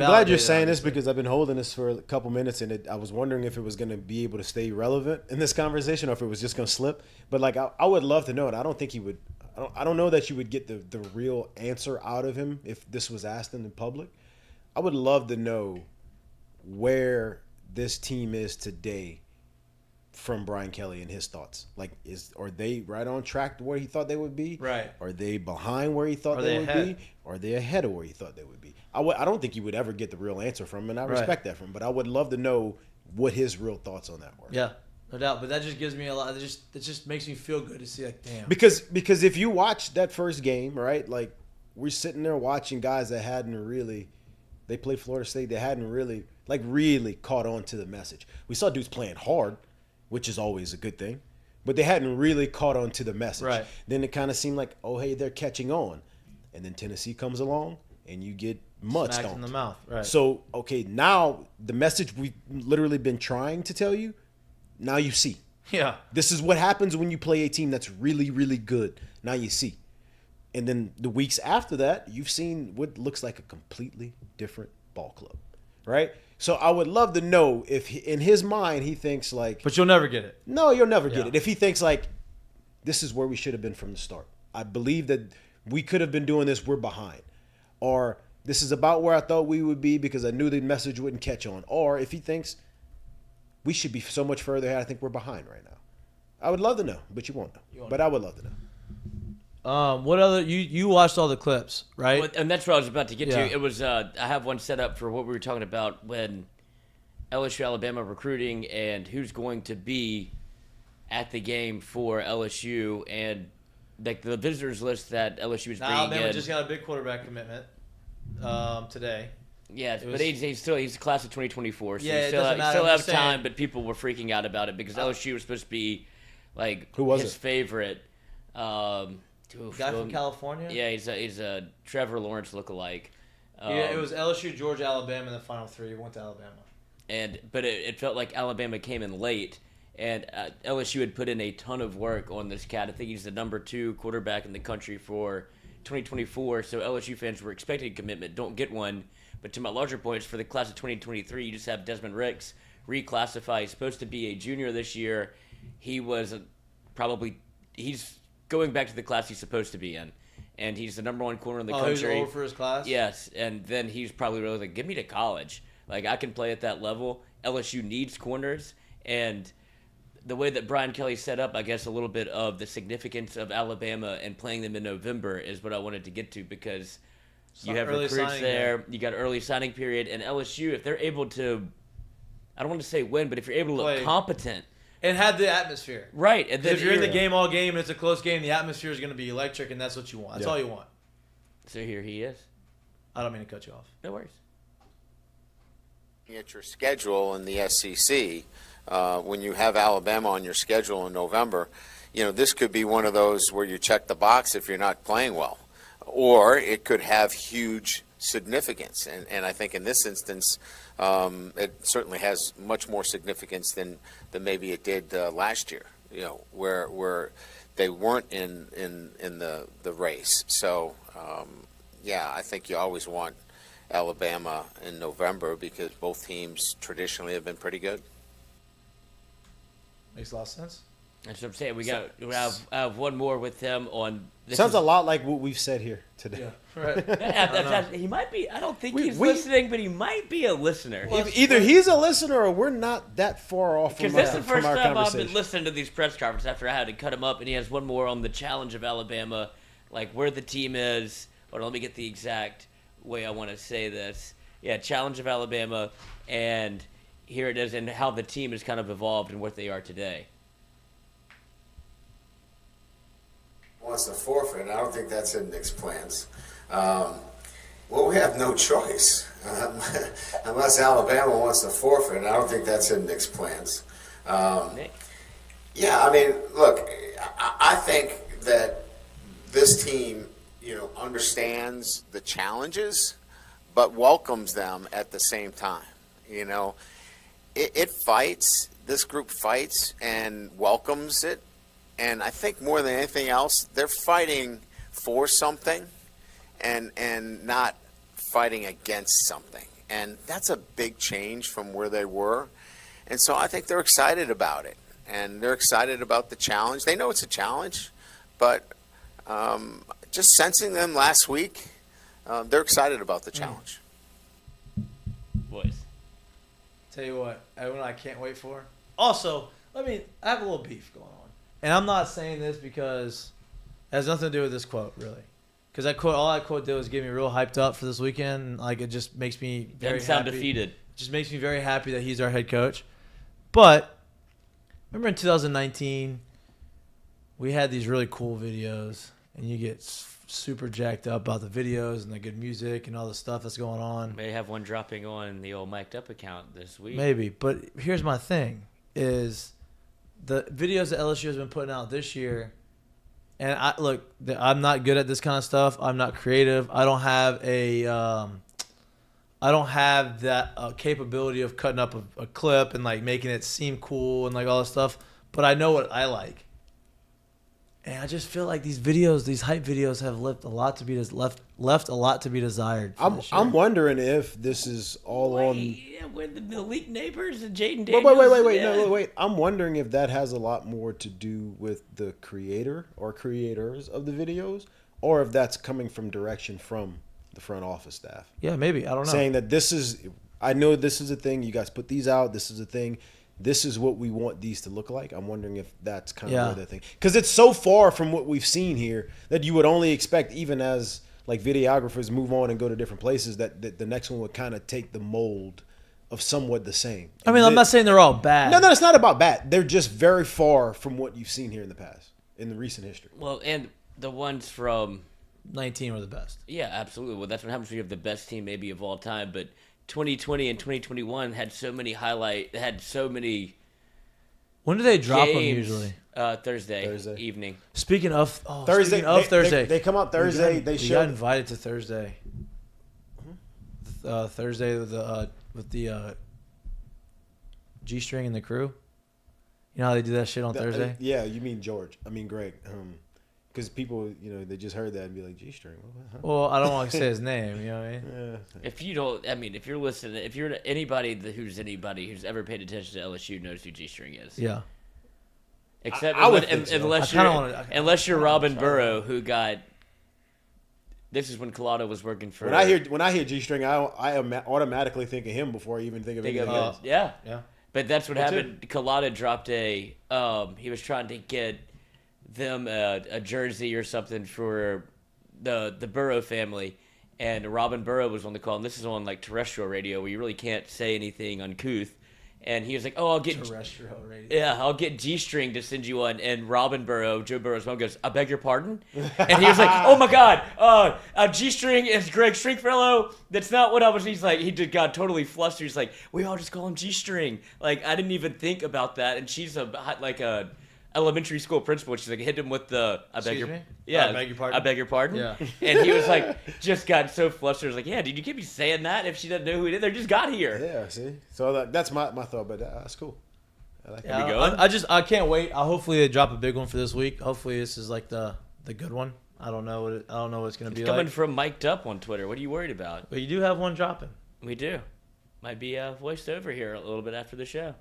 glad you're saying this because I've been holding this for a couple minutes, and I was wondering if it was going to be able to stay relevant in this conversation or if it was just going to slip. But, like, I would love to know, and I don't think he would. I don't know that you would get the real answer out of him if this was asked in the public. I would love to know where this team is today from Brian Kelly and his thoughts. Like, are they right on track to where he thought they would be? Right. Are they behind where he thought they would be? Or are they ahead of where he thought they would be? I don't think you would ever get the real answer from him, and I respect that from him. But I would love to know what his real thoughts on that were. Yeah, no doubt. But that just gives me a lot. It just makes me feel good to see, like, damn. Because if you watch that first game, right, like, we're sitting there watching guys that they played Florida State, they hadn't really caught on to the message. We saw dudes playing hard, which is always a good thing, but they hadn't really caught on to the message. Right. Then it kind of seemed like, oh, hey, they're catching on. And then Tennessee comes along, and you get mud Smacked stomped in the mouth. Right. So, okay, now the message we've literally been trying to tell you, now you see. Yeah. This is what happens when you play a team that's really, really good. Now you see. And then the weeks after that, you've seen what looks like a completely different ball club, right? So I would love to know if in his mind he thinks like... But you'll never get it. No, you'll never get it. If he thinks like, this is where we should have been from the start. I believe that we could have been doing this, we're behind. Or this is about where I thought we would be because I knew the message wouldn't catch on. Or if he thinks we should be so much further ahead, I think we're behind right now. I would love to know, but you won't know. But I would love to know. What other you watched all the clips, right? Well, and that's what I was about to get to. It was I have one set up for what we were talking about when LSU Alabama recruiting and who's going to be at the game for LSU and like the visitors list that LSU is bringing Alabama in. just got a big quarterback commitment today. Yeah, but he's a class of 2024, so Yeah, he it still doesn't matter. still I'm have just saying. time. But people were freaking out about it because LSU was supposed to be like Who was his it? favorite. Guy from California? Yeah, he's a Trevor Lawrence lookalike. Yeah, it was LSU, Georgia, Alabama in the final three. He went to Alabama. But it felt like Alabama came in late, and LSU had put in a ton of work on this cat. I think he's the number 2 quarterback in the country for 2024. So LSU fans were expecting a commitment, don't get one. But to my larger points, for the class of 2023, you just have Desmond Ricks reclassify. He's supposed to be a junior this year. He was he's going back to the class he's supposed to be in. And he's the number 1 corner in the country. He's old for his class? Yes, and then he's probably really like, give me to college. Like, I can play at that level. LSU needs corners, and the way that Brian Kelly set up, I guess, a little bit of the significance of Alabama and playing them in November is what I wanted to get to because you have recruits there, you got early signing period, and LSU, if they're able to, I don't want to say win, but if you're able to look competent And had the atmosphere. Right. And then If you're in the game all game and it's a close game, the atmosphere is going to be electric, and that's what you want. That's all you want. So here he is. I don't mean to cut you off. No worries. At your schedule in the SEC, when you have Alabama on your schedule in November, this could be one of those where you check the box if you're not playing well, or it could have huge significance. And I think in this instance, it certainly has much more significance than maybe it did last year. Where they weren't in the race. So I think you always want Alabama in November because both teams traditionally have been pretty good. Makes a lot of sense. That's what I'm saying. We have one more with them on. Sounds a lot like what we've said here today. Yeah, right. He might be. I don't think he's listening, but he might be a listener. Either he's a listener or we're not that far off from, Because this is the first our time I've conversation. been listening to these press conferences after I had to cut him up, and he has one more on the challenge of Alabama, like where the team is. Or let me get the exact way I want to say this. Yeah, challenge of Alabama, and here it is, and how the team has kind of evolved and what they are today. Wants to forfeit. I don't think that's in Nick's plans. We have no choice unless Alabama wants to forfeit. I don't think that's in Nick's plans. Nick? Yeah, I mean, look, I think that this team, understands the challenges, but welcomes them at the same time. It fights. This group fights and welcomes it. And I think more than anything else, they're fighting for something and not fighting against something. And that's a big change from where they were. And so I think they're excited about it. And they're excited about the challenge. They know it's a challenge, but just sensing them last week, they're excited about the challenge. Boys. Tell you what, I can't wait for. Also, I have a little beef going on. And I'm not saying this because it has nothing to do with this quote, really. Because all that quote did was get me real hyped up for this weekend. Like, it just makes me very Doesn't sound happy. defeated. It just makes me very happy that he's our head coach. But remember in 2019, we had these really cool videos, and you get super jacked up about the videos and the good music and all the stuff that's going on. May have one dropping on the old Mik'd Up account this week. Maybe, but here's my thing: is the videos that LSU has been putting out this year, and I'm not good at this kind of stuff. I'm not creative. I don't have that capability of cutting up a clip and like making it seem cool and like all this stuff. But I know what I like, and I just feel like these videos, these hype videos, have left a lot to be desired. I'm wondering if this is all on. Yeah, with the elite neighbors and Jaden Wait, Daniels. wait. Yeah. No, wait. I'm wondering if that has a lot more to do with the creator or creators of the videos, or if that's coming from direction from the front office staff. Yeah, maybe. I don't know. Saying that I know this is a thing. You guys put these out. This is a thing. This is what we want these to look like. I'm wondering if that's kind of where they're thinking. Because it's so far from what we've seen here that you would only expect, even as like videographers move on and go to different places, that the next one would kind of take the mold of somewhat the same. I'm not saying they're all bad. No, it's not about bad. They're just very far from what you've seen here in the past, in the recent history. Well, and the ones from 19 were the best. Yeah, absolutely. Well, that's what happens when you have the best team maybe of all time. But 2020 and 2021 had so many When do they drop them games, usually? Thursday evening. Speaking of Thursday, Thursday, they come out Thursday. We got invited to Thursday. Thursday with the G-string and the crew. You know how they do that shit on Thursday? Yeah, you mean George? I mean Greg. Because people, they just heard that and be like, G-string. Huh? Well, I don't want to say his name. You know what I mean? Yeah. If you don't, if you're listening, if you're anybody who's ever paid attention to LSU knows who G-string is. Yeah. Except I would think so. unless you're Robin Burrow, who got. This is when Collado was working for. When I hear G-string, I automatically think of him before I even think of anything else. Yeah. Yeah. But that's what happened. Collado dropped he was trying to get them a jersey or something for the Burrow family, and Robin Burrow was on the call. And this is on like terrestrial radio where you really can't say anything uncouth. And he was like, "Oh, I'll get Terrestrial radio. Yeah, I'll get G-String to send you one." And Joe Burrow's mom goes, "I beg your pardon?" And he was like, "Oh my God, G-String is Greg Stringfellow. That's not what I was." He's like, he just got totally flustered. He's like, "We all just call him G-String." Like, I didn't even think about that. And she's a elementary school principal. She's like, hit him with the I beg your pardon. Yeah. And he was like, just got so flustered. He was like, "Yeah, dude, you can't be saying that if she doesn't know who it is. They just got here." Yeah, see? So that's my thought, but that's cool. I like Yeah, we going? I can't wait. Hopefully they drop a big one for this week. Hopefully this is like the good one. I don't know what it's gonna be Coming like. from Mik'd Up on Twitter. What are you worried about? But you do have one dropping. We do. Might be voiced over here a little bit after the show.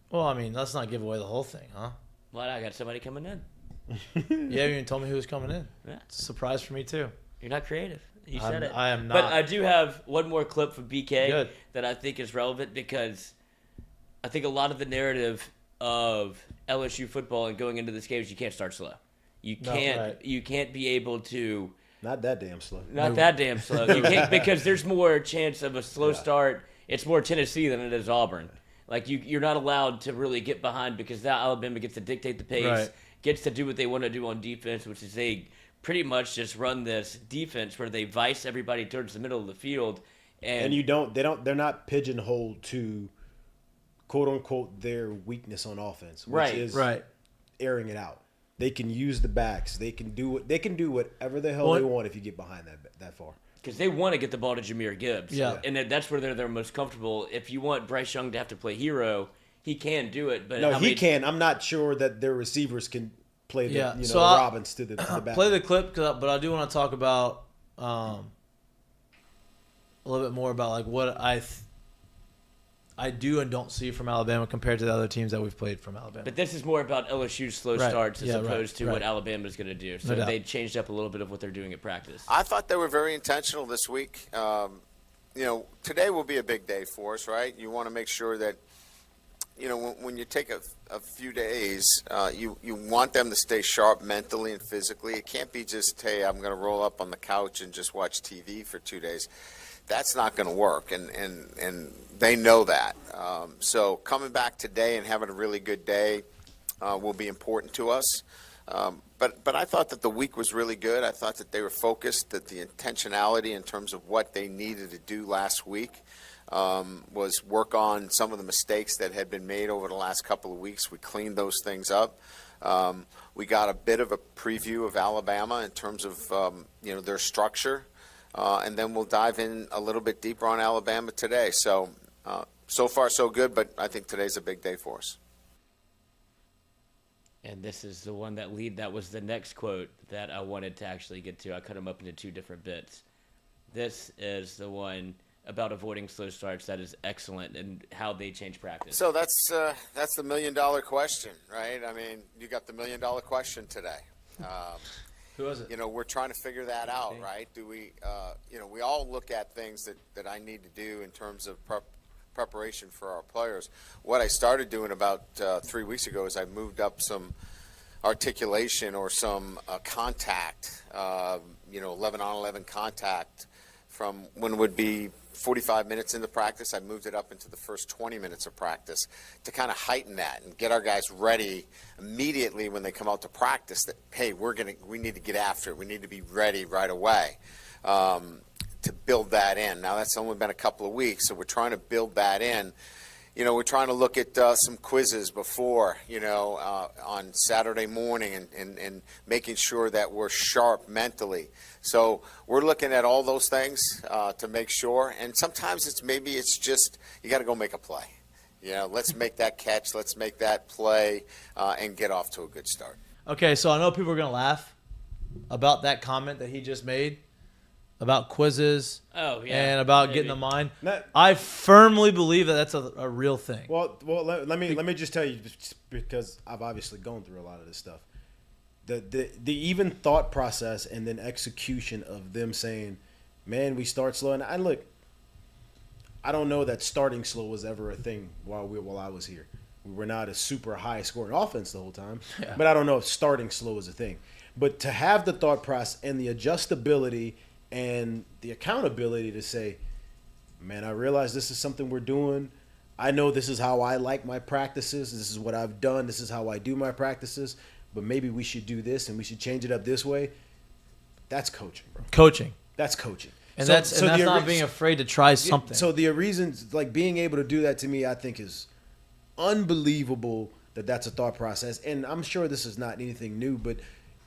Well, I mean, let's not give away the whole thing, huh? Well, I got somebody coming in. You haven't even told me who was coming in. Yeah. It's a surprise for me too. You're not creative. You said it. I am not. But I do have one more clip from BK Good. that I think is relevant because I think a lot of the narrative of LSU football and going into this game is you can't start slow. You can't. right. You can't be able to. Not that damn slow. Not that damn slow. You can't because there's more chance of a slow start. It's more Tennessee than it is Auburn. Like you're not allowed to really get behind because now Alabama gets to dictate the pace, Right. gets to do what they want to do on defense, which is they pretty much just run this defense where they vice everybody towards the middle of the field, And they're not pigeonholed to quote unquote their weakness on offense, which is airing it out. They can use the backs. They can do whatever the hell they want if you get behind that far. because they want to get the ball to Jahmyr Gibbs. Yeah. And that's where they're most comfortable. If you want Bryce Young to have to play hero, he can do it. But No, how he many- can. I'm not sure that their receivers can play the So Robbins to the back. Play the clip, but I do want to talk about a little bit more about like what I do and don't see from Alabama compared to the other teams that we've played from Alabama. But this is more about LSU's slow Right. starts as Yeah, opposed to right. what Alabama's going to do. So No doubt. they changed up a little bit of what they're doing at practice. I thought they were very intentional this week. Today will be a big day for us, right? You want to make sure that, when you take a few days, you want them to stay sharp mentally and physically. It can't be just, hey, I'm going to roll up on the couch and just watch TV for 2 days. That's not going to work, and they know that. So coming back today and having a really good day will be important to us. But I thought that the week was really good. I thought that they were focused, that the intentionality in terms of what they needed to do last week was work on some of the mistakes that had been made over the last couple of weeks. We cleaned those things up. We got a bit of a preview of Alabama in terms of their structure, and then we'll dive in a little bit deeper on Alabama today. So far so good, but I think today's a big day for us. And this is the one that was the next quote that I wanted to actually get to. I cut them up into two different bits. This is the one about avoiding slow starts that is excellent and how they change practice. So that's the $1 million question, right? I mean, you got the $1 million question today. Who is it? We're trying to figure that out, right? Do we, we all look at things that I need to do in terms of preparation for our players. What I started doing about 3 weeks ago is I moved up some articulation or some contact, 11-on-11 contact from when it would be 45 minutes into practice. I moved it up into the first 20 minutes of practice to kind of heighten that and get our guys ready immediately when they come out to practice that, hey, we need to get after it. We need to be ready right away. To build that in. Now, that's only been a couple of weeks, so we're trying to build that in. We're trying to look at some quizzes before, on Saturday morning and making sure that we're sharp mentally. So we're looking at all those things to make sure. And sometimes it's just you got to go make a play. Let's make that catch. Let's make that play and get off to a good start. Okay, so I know people are going to laugh about that comment that he just made about quizzes and about getting the mind. I firmly believe that that's a real thing. Well, let me just tell you, because I've obviously gone through a lot of this stuff. The even thought process and then execution of them saying, "Man, we start slow." And I don't know that starting slow was ever a thing while I was here. We were not a super high scoring offense the whole time, but I don't know if starting slow is a thing. But to have the thought process and the adjustability and the accountability to say, man, I realize this is something we're doing. I know this is how I like my practices. This is what I've done. This is how I do my practices. But maybe we should do this and we should change it up this way. That's coaching, bro. Coaching. That's coaching. And that's not being afraid to try something. So the reasons, like being able to do that to me, I think is unbelievable that that's a thought process. And I'm sure this is not anything new, but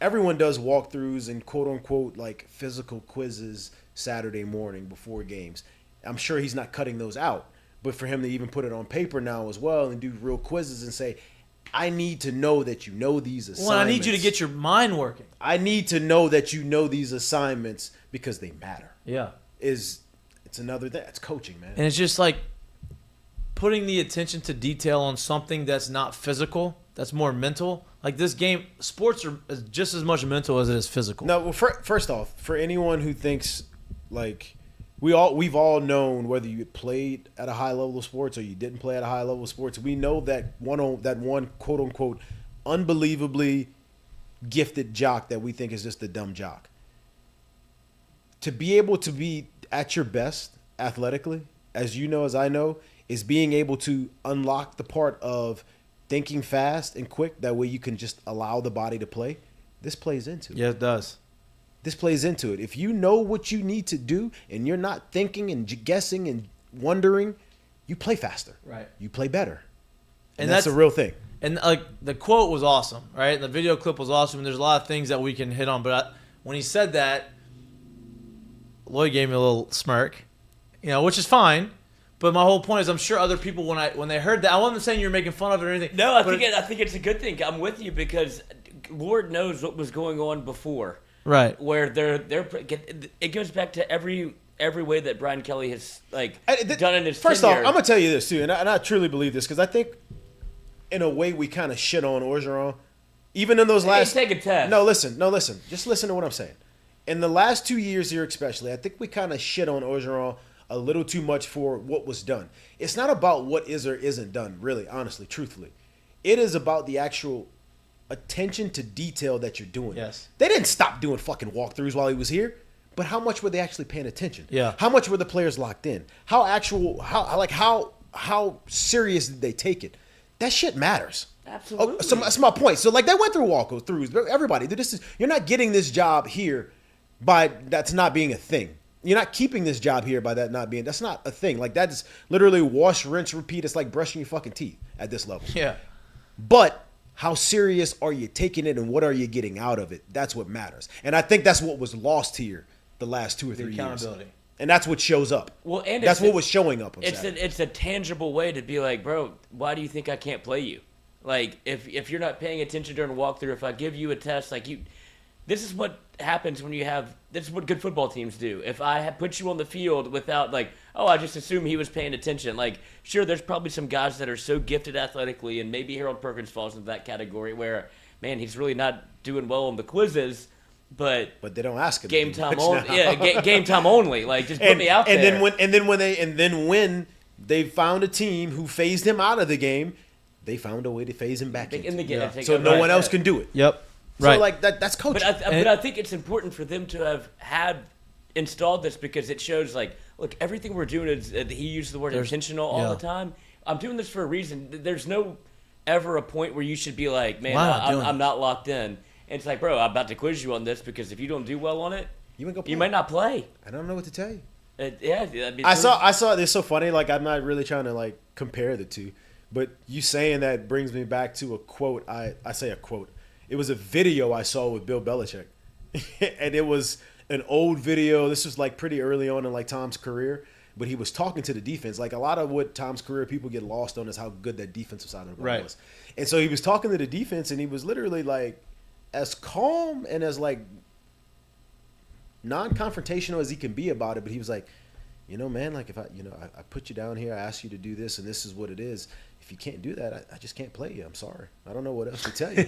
everyone does walkthroughs and quote unquote like physical quizzes Saturday morning before games. I'm sure he's not cutting those out. But for him to even put it on paper now as well and do real quizzes and say, I need to know that you know these assignments. Well, I need you to get your mind working. I need to know that you know these assignments because they matter. Yeah. It's another thing. It's coaching, man. And it's just like putting the attention to detail on something that's not physical, that's more mental. Like this game, sports are just as much mental as it is physical. No, well, first off, for anyone who thinks like we've all known whether you played at a high level of sports or you didn't play at a high level of sports, we know that one quote unquote unbelievably gifted jock that we think is just a dumb jock. To be able to be at your best athletically, as you know, as I know, is being able to unlock the part of thinking fast and quick. That way you can just allow the body to play. This plays into it. Yeah, it does. This plays into it. If you know what you need to do and you're not thinking and guessing and wondering, you play faster. Right. You play better. And that's a real thing. And like the quote was awesome, right? And the video clip was awesome. And there's a lot of things that we can hit on. But when he said that, Lloyd gave me a little smirk, which is fine. But my whole point is, I'm sure other people when they heard that, I wasn't saying you're making fun of it or anything. No, I think it's a good thing. I'm with you because Lord knows what was going on before. Right. Where it goes back to every way that Brian Kelly has done in his First tenure. off, I'm gonna tell you this too, and I truly believe this because I think, in a way, we kind of shit on Orgeron, even in those last. Take a test. No, listen. Just listen to what I'm saying. In the last 2 years here, especially, I think we kind of shit on Orgeron a little too much for what was done. It's not about what is or isn't done, really, honestly, truthfully. It is about the actual attention to detail that you're doing. Yes. They didn't stop doing fucking walkthroughs while he was here, but how much were they actually paying attention? Yeah. How much were the players locked in? How serious did they take it? That shit matters. Absolutely. So that's my point. So they went through walkthroughs. Everybody, you're not getting this job here by that's not being a thing. You're not keeping this job here by that not being. That's not a thing. That's literally wash, rinse, repeat. It's like brushing your fucking teeth at this level. Yeah. But how serious are you taking it and what are you getting out of it? That's what matters. And I think that's what was lost here the last 2 or 3 years. Accountability. And that's what shows up. Well, and that's what was showing up. It's a tangible way to be like, bro, why do you think I can't play you? Like, if you're not paying attention during a walkthrough, if I give you a test, this is what happens when this is what good football teams do. If I put you on the field without I just assume he was paying attention. Sure, there's probably some guys that are so gifted athletically, and maybe Harold Perkins falls into that category where, man, he's really not doing well on the quizzes, but they don't ask him. Game time only. Yeah, game time only. Just put me out there. And then when they found a team who phased him out of the game, they found a way to phase him back in the game. So no one else can do it. Yep. So that's coaching. But I think it's important for them to have had installed this because it shows look, everything we're doing is he used the word intentional all the time. I'm doing this for a reason. There's no ever a point where you should be like, man, I'm not locked in. And it's like, bro, I'm about to quiz you on this because if you don't do well on it, you might not play. I don't know what to tell you. I saw this so funny. I'm not really trying to compare the two, but you saying that brings me back to a quote. I say a quote. It was a video I saw with Bill Belichick, and it was an old video. This was pretty early on in Tom's career, but he was talking to the defense. A lot of what Tom's career people get lost on is how good that defensive side of the ball was. And so he was talking to the defense, and he was literally as calm and as non-confrontational as he can be about it. But he was like, man, if I put you down here, I ask you to do this, and this is what it is. If you can't do that, I just can't play you. I'm sorry. I don't know what else to tell you.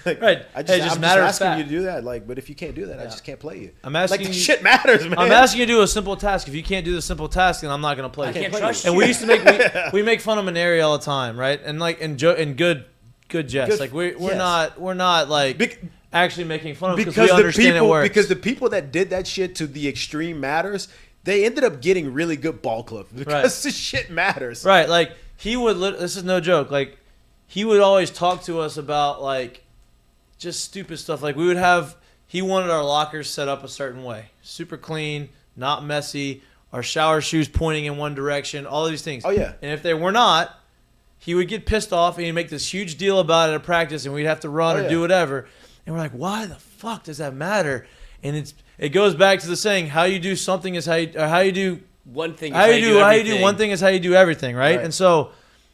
Right. I'm just asking you to do that. But if you can't do that, I just can't play you. I'm asking you, shit matters, man. I'm asking you to do a simple task. If you can't do the simple task, then I'm not going to play you. I can't trust you. And we used to we make fun of Maneri all the time, right? And in good jest. We're not actually making fun of him because we understand it works. Because the people that did that shit to the extreme matters, they ended up getting really good ball clubs because the shit matters. Right. he would. This is no joke. Like, he would always talk to us about like just stupid stuff. Like he wanted our lockers set up a certain way, super clean, not messy. Our shower shoes pointing in one direction. All of these things. Oh yeah. And if they were not, he would get pissed off and he'd make this huge deal about it at practice, and we'd have to run or do whatever. And we're like, why the fuck does that matter? And it goes back to the saying, how you do something is how you do one thing. How you do one thing is how you do everything, right? And so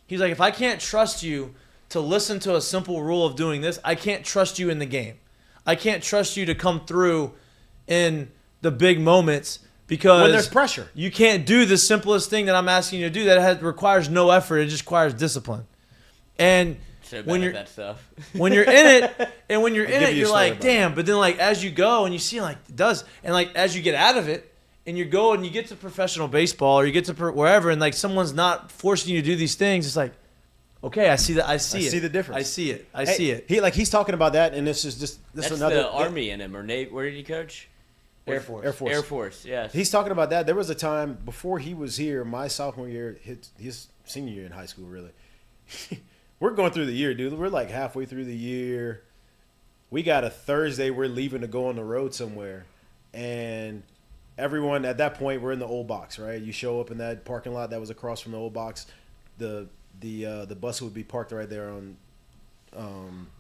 he's like, if I can't trust you to listen to a simple rule of doing this, I can't trust you in the game. I can't trust you to come through in the big moments because when there's pressure, you can't do the simplest thing that I'm asking you to do that requires no effort. It just requires discipline. And so when you're that stuff. when you're in it, and when you're in it, you're like, damn. But then like as you go and you see like it does, and like as you get out of it, and you go and you get to professional baseball or you get to wherever, and like someone's not forcing you to do these things, it's like, okay, I see that. I see the difference. I see it. I see it. He's talking about that, and this is That's another the Army in him, or Navy. Where did he coach? Air Force. Air Force. Yes. He's talking about that. There was a time before he was here, my sophomore year, his senior year in high school, really. We're going through the year, dude. We're like halfway through the year. We got a Thursday. We're leaving to go on the road somewhere, and everyone at that point, we're in the old box, right? You show up in that parking lot that was across from the old box. The bus would be parked right there on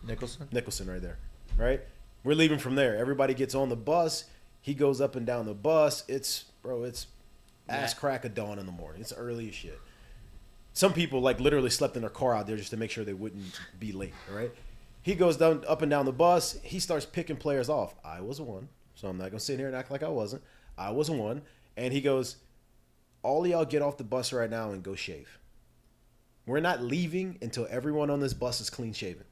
Nicholson right there, right? We're leaving from there. Everybody gets on the bus. He goes up and down the bus. It's ass crack of dawn in the morning. It's early as shit. Some people like literally slept in their car out there just to make sure they wouldn't be late, right? He goes up and down the bus. He starts picking players off. I was one, so I'm not going to sit here and act like I wasn't. I was one. And he goes, all of y'all get off the bus right now and go shave. We're not leaving until everyone on this bus is clean shaven.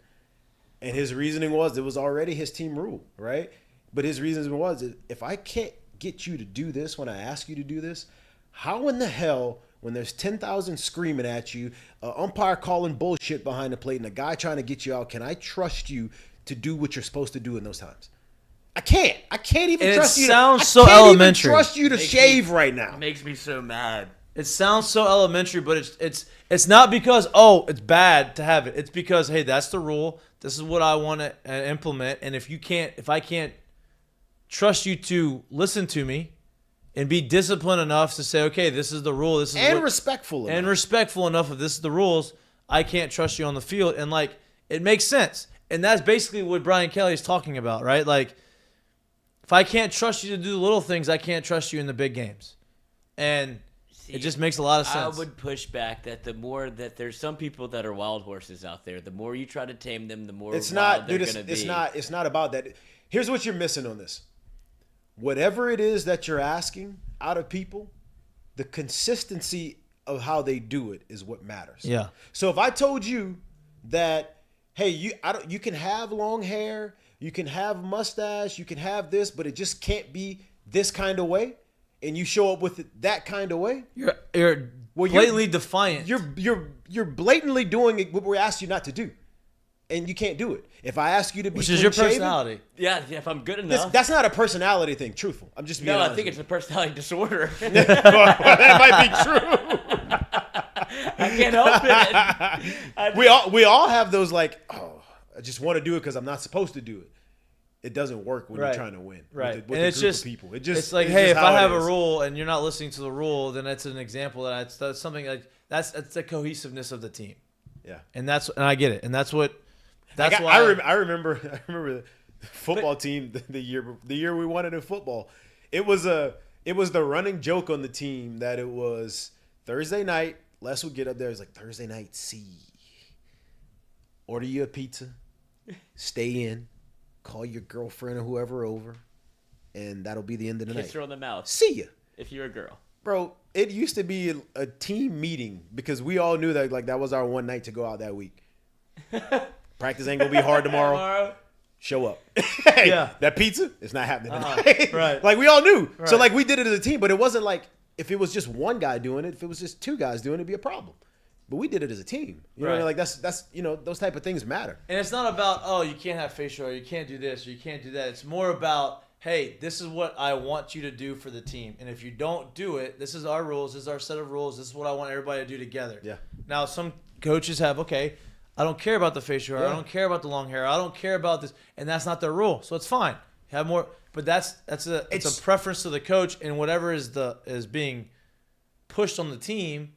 And his reasoning was, it was already his team rule, right? But his reasoning was, if I can't get you to do this when I ask you to do this, how in the hell, when there's 10,000 screaming at you, an umpire calling bullshit behind the plate, and a guy trying to get you out, can I trust you to do what you're supposed to do in those times? I can't. I can't even trust you. It sounds so elementary. I can't even trust you to shave right now. It makes me so mad. It sounds so elementary, but it's not because, it's bad to have it. It's because, hey, that's the rule. This is what I want to implement. And if I can't trust you to listen to me and be disciplined enough to say, okay, this is the rule. This is respectful enough of this is the rules. I can't trust you on the field. And like, it makes sense. And that's basically what Brian Kelly is talking about, right? Like, if I can't trust you to do the little things, I can't trust you in the big games. And it just makes a lot of sense. I would push back that the more that there's some people that are wild horses out there, the more you try to tame them, the more they're going to be. It's not about that. Here's what you're missing on this. Whatever it is that you're asking out of people, the consistency of how they do it is what matters. Yeah. So if I told you that, hey, you can have long hair, you can have mustache, you can have this, but it just can't be this kind of way, and you show up with it that kind of way, you're blatantly defiant. You're blatantly doing what we asked you not to do, and you can't do it. If I ask you to be which is your personality. Yeah, if I'm good enough. That's not a personality thing. Truthful. I'm just being honest. I think it's a personality disorder. That might be true. I can't help it. We all have those like, I just want to do it because I'm not supposed to do it. It doesn't work when you're trying to win. Right. With and it's just people. It's like, hey, if I have a rule and you're not listening to the rule, then that's an example that's something like that's the cohesiveness of the team. Yeah. And I get it. And that's why I remember the football team the year we won it in football. It was the running joke on the team that it was Thursday night. Les would get up there. It's like Thursday night. Order you a pizza, stay in, call your girlfriend or whoever over, and that'll be the end of the night. Kiss her on the mouth. See ya. If you're a girl. Bro, it used to be a team meeting because we all knew that like that was our one night to go out that week. Practice ain't gonna be hard tomorrow. Show up. Hey, yeah. That pizza, it's not happening tonight. Right. Like we all knew. Right. So like we did it as a team, but it wasn't like if it was just one guy doing it, if it was just two guys doing it, it'd be a problem. But we did it as a team. You know what I mean? Like that's those type of things matter. And it's not about, you can't have facial, or you can't do this, or you can't do that. It's more about, hey, this is what I want you to do for the team. And if you don't do it, this is our rules, this is our set of rules, this is what I want everybody to do together. Yeah. Now, some coaches have, okay, I don't care about the facial hair. I don't care about the long hair. I don't care about this. And that's not their rule. So it's fine. Have more. But it's a preference to the coach, and whatever is being pushed on the team,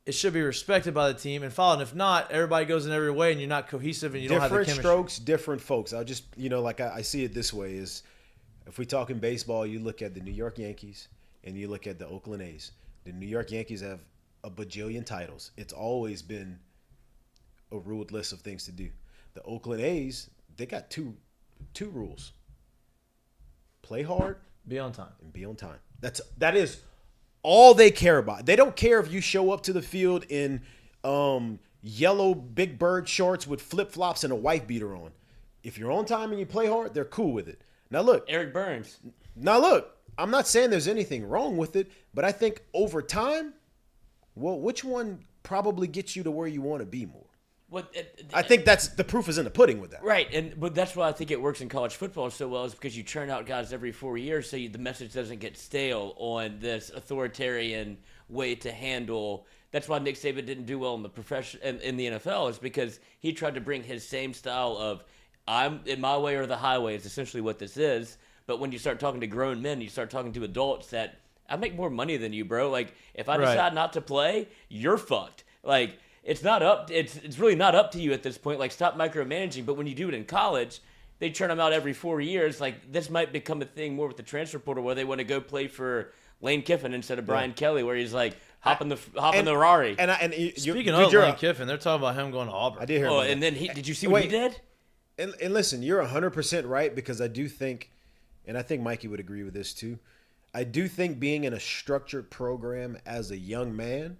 it should be respected by the team and followed. And if not, everybody goes in every way, and you're not cohesive, and you don't have the chemistry. Different strokes, different folks. I'll just, like I see it this way is, if we talk in baseball, you look at the New York Yankees and you look at the Oakland A's. The New York Yankees have a bajillion titles. It's always been a ruled list of things to do. The Oakland A's, they got two rules. Play hard, be on time. And be on time. That is all they care about. They don't care if you show up to the field in yellow Big Bird shorts with flip-flops and a wife beater on. If you're on time and you play hard, they're cool with it. Now look, Eric Burns. Now look, I'm not saying there's anything wrong with it, but I think over time, well, which one probably gets you to where you want to be more? I think that's the proof is in the pudding with that. Right, but that's why I think it works in college football so well is because you churn out guys every 4 years, so the message doesn't get stale on this authoritarian way to handle. That's why Nick Saban didn't do well in the in the NFL is because he tried to bring his same style of I'm in my way or the highway is essentially what this is. But when you start talking to grown men, you start talking to adults that I make more money than you, bro. Like if I decide not to play, you're fucked. Like. It's really not up to you at this point. Like, stop micromanaging. But when you do it in college, they churn them out every 4 years. Like, this might become a thing more with the transfer portal where they want to go play for Lane Kiffin instead of Brian Kelly, where he's like, hop in the Rari. Speaking of Lane Kiffin, they're talking about him going to Auburn. I did hear. Oh, and then did you see what he did? And listen, you're 100% right because I do think, and I think Mikey would agree with this too. I do think being in a structured program as a young man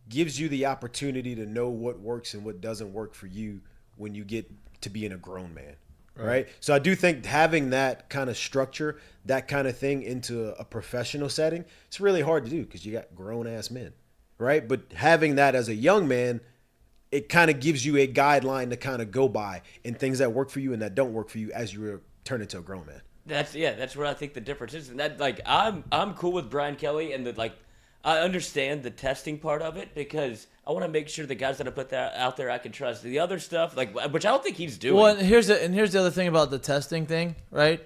gives you the opportunity to know what works and what doesn't work for you when you get to being a grown man, right? So I do think having that kind of structure, that kind of thing into a professional setting, it's really hard to do because you got grown-ass men, right? But having that as a young man, it kind of gives you a guideline to kind of go by and things that work for you and that don't work for you as you turn into a grown man. That's where I think the difference is. And that I'm cool with Brian Kelly and I understand the testing part of it because I want to make sure the guys that I put that out there I can trust. The other stuff, which I don't think he's doing. Well, and here's the other thing about the testing thing, right?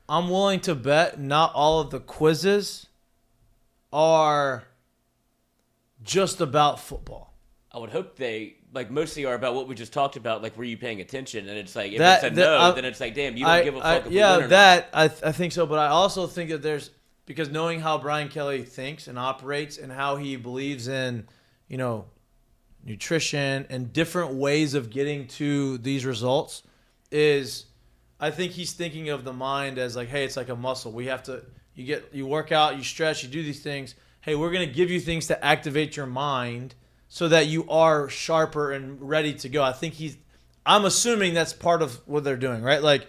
I'm willing to bet not all of the quizzes are just about football. I would hope they mostly are about what we just talked about. Like, were you paying attention? And it's like if it's a no, then it's like, damn, you don't give a fuck. If we win or not. I think so. But I also think that because knowing how Brian Kelly thinks and operates and how he believes in, nutrition and different ways of getting to these results I think he's thinking of the mind as like, hey, it's like a muscle. We have to, you work out, you stretch, you do these things. Hey, we're going to give you things to activate your mind so that you are sharper and ready to go. I'm assuming that's part of what they're doing, right? Like,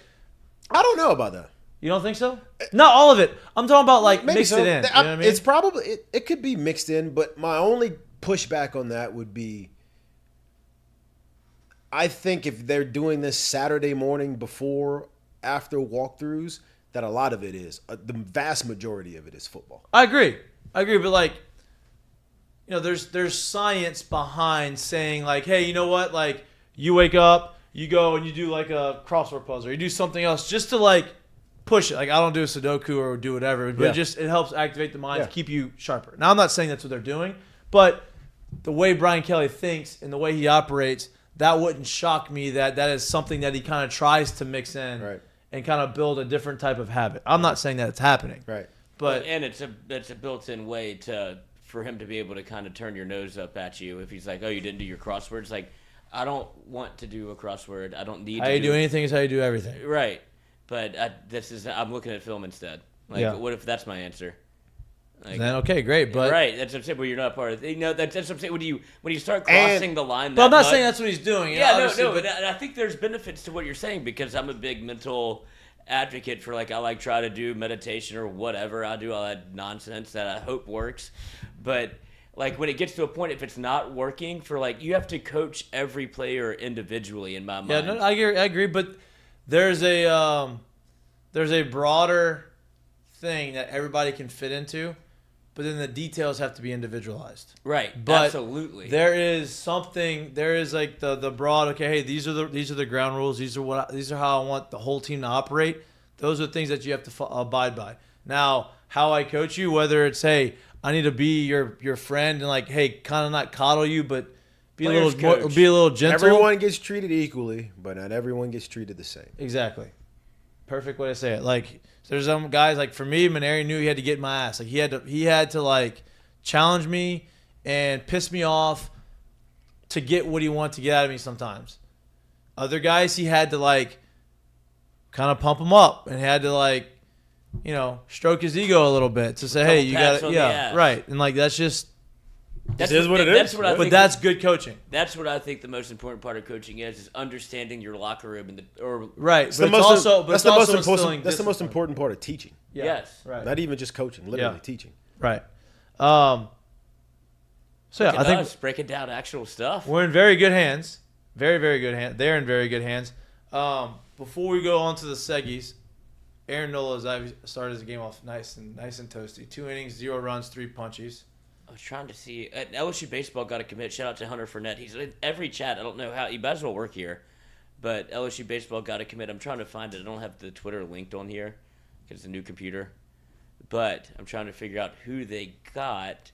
I don't know about that. You don't think so? Not all of it. I'm talking about mixed it in. You know what I mean? It's probably it could be mixed in, but my only pushback on that would be I think if they're doing this Saturday morning before, after walkthroughs, that a lot of it is the vast majority of it is football. I agree, but there's science behind saying hey, you know what? You wake up, you go and you do a crossword puzzle, or you do something else just to push it. I don't do a Sudoku or do whatever, but it helps activate the mind to keep you sharper. Now, I'm not saying that's what they're doing, but the way Brian Kelly thinks and the way he operates, that wouldn't shock me that is something that he kind of tries to mix in and kind of build a different type of habit. I'm not saying that it's happening. Right. But and it's a built-in way for him to be able to kind of turn your nose up at you if he's like, oh, you didn't do your crosswords. I don't want to do a crossword. I don't need to. How you do anything is how you do everything. Right. But I'm looking at film instead. What if that's my answer? Then okay, great. But right, that's what I'm saying. Well, you're not part of it. That's what I'm saying. When you start crossing the line, but I'm not saying that's what he's doing. But I think there's benefits to what you're saying because I'm a big mental advocate for I try to do meditation or whatever. I do all that nonsense that I hope works, but when it gets to a point, if it's not working for you have to coach every player individually. In my mind, yeah, no, I agree, but there's a broader thing that everybody can fit into but then the details have to be individualized. Right. But absolutely. there is like the broad. Okay, hey, these are the ground rules. These are how I want the whole team to operate. Those are things that you have to abide by. Now, how I coach you, whether it's hey, I need to be your friend and like hey, kind of not coddle you, but be a little gentle. Everyone gets treated equally, but not everyone gets treated the same. Exactly. Perfect way to say it. Like there's some guys like for me, Maneri knew he had to get my ass. Like he had to like challenge me and piss me off to get what he wanted to get out of me sometimes. Other guys he had to like kind of pump him up and had to like, stroke his ego a little bit to say, hey, you got it. Yeah, right. And like that's just That's what it is. But that's good coaching. That's what I think the most important part of coaching is understanding your locker room right. That's But the most important part of teaching. Yeah. Yes. Right. Not even just coaching, literally teaching. Right. So yeah, I think us breaking down actual stuff. we're in very good hands. Very, very good hands. They're in very good hands. Before we go on to the Seggies, Aaron Nola started his game off nice and toasty. 2 innings, 0 runs, 3 punchies. I was trying to see. LSU baseball got a commit. Shout out to Hunter Fournette. He's in every chat. I don't know how. You might as well work here. But LSU baseball got a commit. I'm trying to find it. I don't have the Twitter linked on here because it's a new computer. But I'm trying to figure out who they got.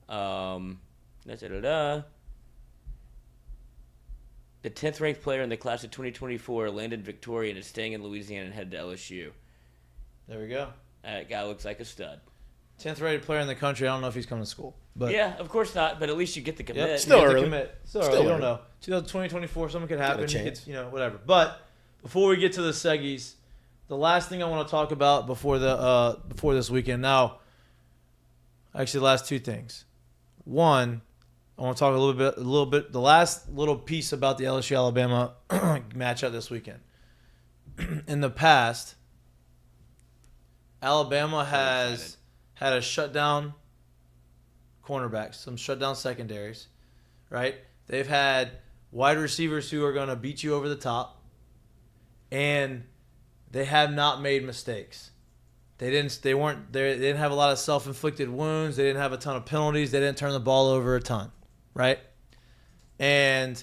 The 10th ranked player in the class of 2024 landed Victoria and is staying in Louisiana and headed to LSU. There we go. That guy looks like a stud. 10th rated player in the country. I don't know if he's coming to school. But Yeah, of course not. But at least you get the commit. Yep, Still you get the early. commit. Still Still early. You early. don't know. 2024, something could happen. chance. Whatever. But before we get to the Seggies, the last thing I want to talk about before this weekend. Now, actually, the last 2 things. One, I want to talk a little bit. The last little piece about the LSU Alabama matchup this weekend. In the past, Alabama has had a shutdown cornerbacks, some shutdown secondaries, right? They've had wide receivers who are going to beat you over the top, and they have not made mistakes. They didn't have a lot of self-inflicted wounds. They didn't have a ton of penalties. They didn't turn the ball over a ton, right? And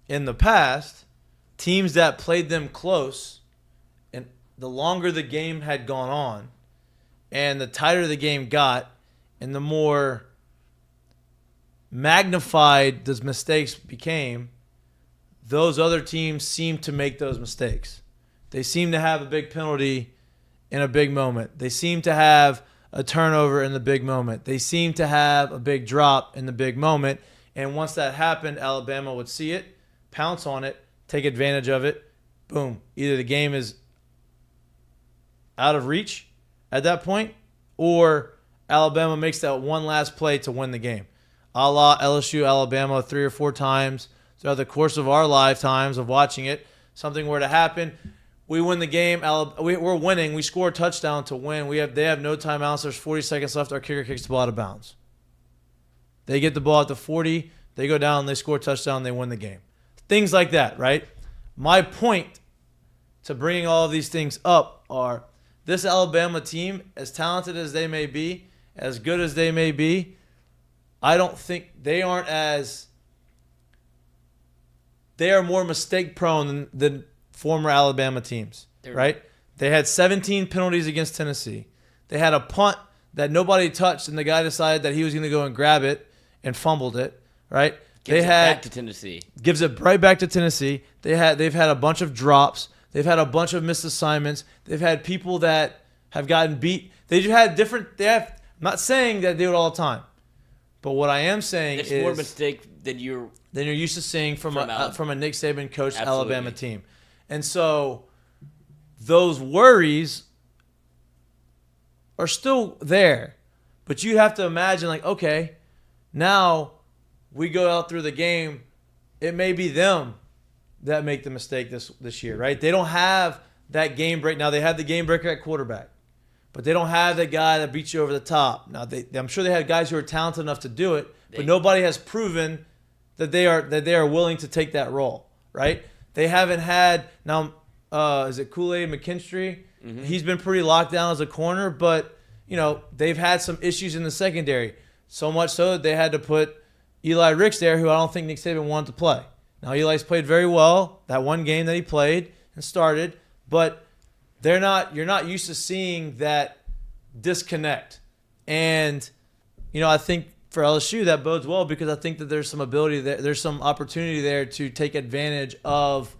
in the past, teams that played them close, and the longer the game had gone on, and the tighter the game got, and the more magnified those mistakes became, those other teams seemed to make those mistakes. They seemed to have a big penalty in a big moment. They seemed to have a turnover in the big moment. They seemed to have a big drop in the big moment. And once that happened, Alabama would see it, pounce on it, take advantage of it. Boom. Either the game is out of reach at that point, or Alabama makes that one last play to win the game. A la LSU, Alabama 3 or 4 times throughout the course of our lifetimes of watching it. Something were to happen. We win the game. We're winning. We score a touchdown to win. They have no timeouts. There's 40 seconds left. Our kicker kicks the ball out of bounds. They get the ball at the 40. They go down. They score a touchdown. They win the game. Things like that, right? My point to bringing all of these things up are this Alabama team, as talented as they may be, as good as they may be, I don't think they aren't as – they are more mistake-prone than former Alabama teams, right? They had 17 penalties against Tennessee. They had a punt that nobody touched, and the guy decided that he was going to go and grab it and fumbled it, right? Gives it back to Tennessee. Gives it right back to Tennessee. They've had a bunch of drops. They've had a bunch of missed assignments. They've had people that have gotten beat. They've had different – I'm not saying that they do it all the time. But what I am saying it's is more mistake than you're used to seeing from a Nick Saban coached Absolutely. Alabama team. And so those worries are still there. But you have to imagine, like, okay, now we go out through the game. It may be them that make the mistake this year, right? They don't have that game break. Now, they have the game breaker at quarterback. But they don't have that guy that beats you over the top. Now, I'm sure they had guys who are talented enough to do it, but nobody has proven that they are willing to take that role, right? They haven't had now. Is it Kool-Aid McKinstry? Mm-hmm. He's been pretty locked down as a corner, but they've had some issues in the secondary. So much so that they had to put Eli Ricks there, who I don't think Nick Saban wanted to play. Now, Eli's played very well that one game that he played and started, but you're not used to seeing that disconnect. And, I think for LSU that bodes well because I think that there's some ability there. There's some opportunity there to take advantage of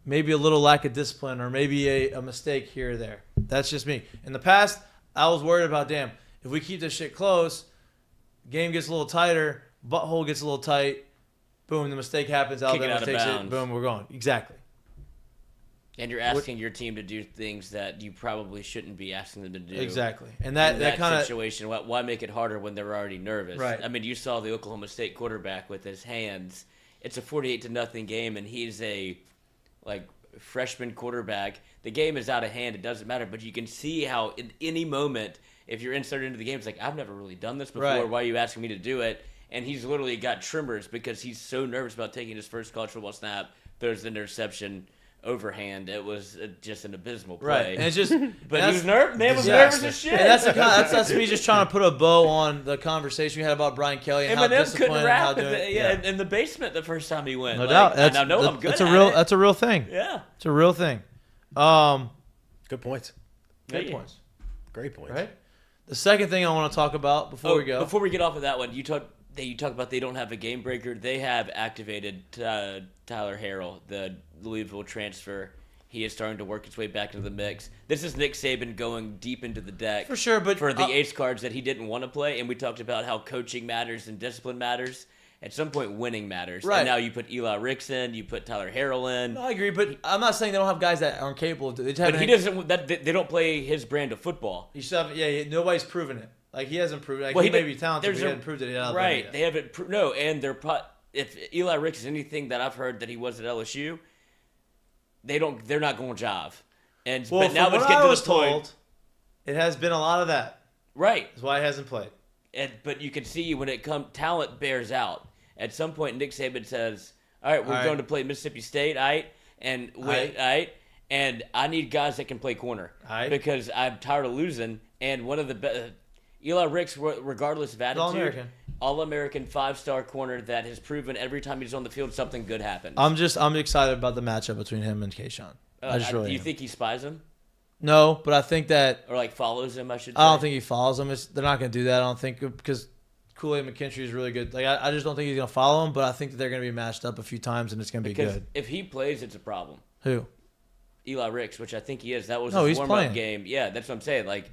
maybe a little lack of discipline or maybe a mistake here or there. That's just me. In the past, I was worried about, if we keep this shit close, game gets a little tighter, butthole gets a little tight, boom, the mistake happens, Alabama takes it, boom, we're going. Exactly. And you're asking your team to do things that you probably shouldn't be asking them to do. Exactly. And that kind of situation, why make it harder when they're already nervous? Right. I mean, you saw the Oklahoma State quarterback with his hands. It's a 48-0 game, and he's a freshman quarterback. The game is out of hand. It doesn't matter, but you can see how in any moment, if you're inserted into the game, it's like, I've never really done this before. Right. Why are you asking me to do it? And he's literally got tremors because he's so nervous about taking his first college football snap, throws the interception overhand. It was just an abysmal play. Right. And it's just, but he was nervous. Man was nervous as shit. And that's me just trying to put a bow on the conversation we had about Brian Kelly and how disciplined and how doing. In the basement the first time he went. No doubt. I'm good. That's a real thing. Yeah. It's a real thing. Good points. Great points. Great points. Right. The second thing I want to talk about before we go. Before we get off of that one, you talk about they don't have a game breaker. They have activated Tyler Harrell, the Louisville transfer. He is starting to work his way back into the mix. This is Nick Saban going deep into the deck. For sure, but for the ace cards that he didn't want to play. And we talked about how coaching matters and discipline matters. At some point, winning matters. Right. And now you put Eli Ricks in, you put Tyler Harrell in. No, I agree, but I'm not saying they don't have guys that aren't capable of it. But he doesn't. They don't play his brand of football. You still have, nobody's proven it. He hasn't proven it. Well, he may be talented, but he hasn't proved it. Right. They haven't. No, and if Eli Ricks is anything that I've heard that he was at LSU, they're not going jive. But now it's getting to the point. It has been a lot of that. Right. That's why he hasn't played. But you can see when talent bears out. At some point, Nick Saban says, "All right, we're going to play Mississippi State, and I need guys that can play corner, because I'm tired of losing." And one of the Eli Ricks, regardless of attitude, All-American 5-star corner that has proven every time he's on the field something good happens. I'm excited about the matchup between him and Kayshawn. Do you think he spies him? No, but I think that or follows him. I should say. I don't think he follows him. They're not going to do that. I don't think because Kool-Aid McKinstry is really good. I just don't think he's going to follow him. But I think that they're going to be matched up a few times and it's going to be good. If he plays, it's a problem. Who? Eli Ricks, which I think he is. That was his warm-up game. Yeah, that's what I'm saying.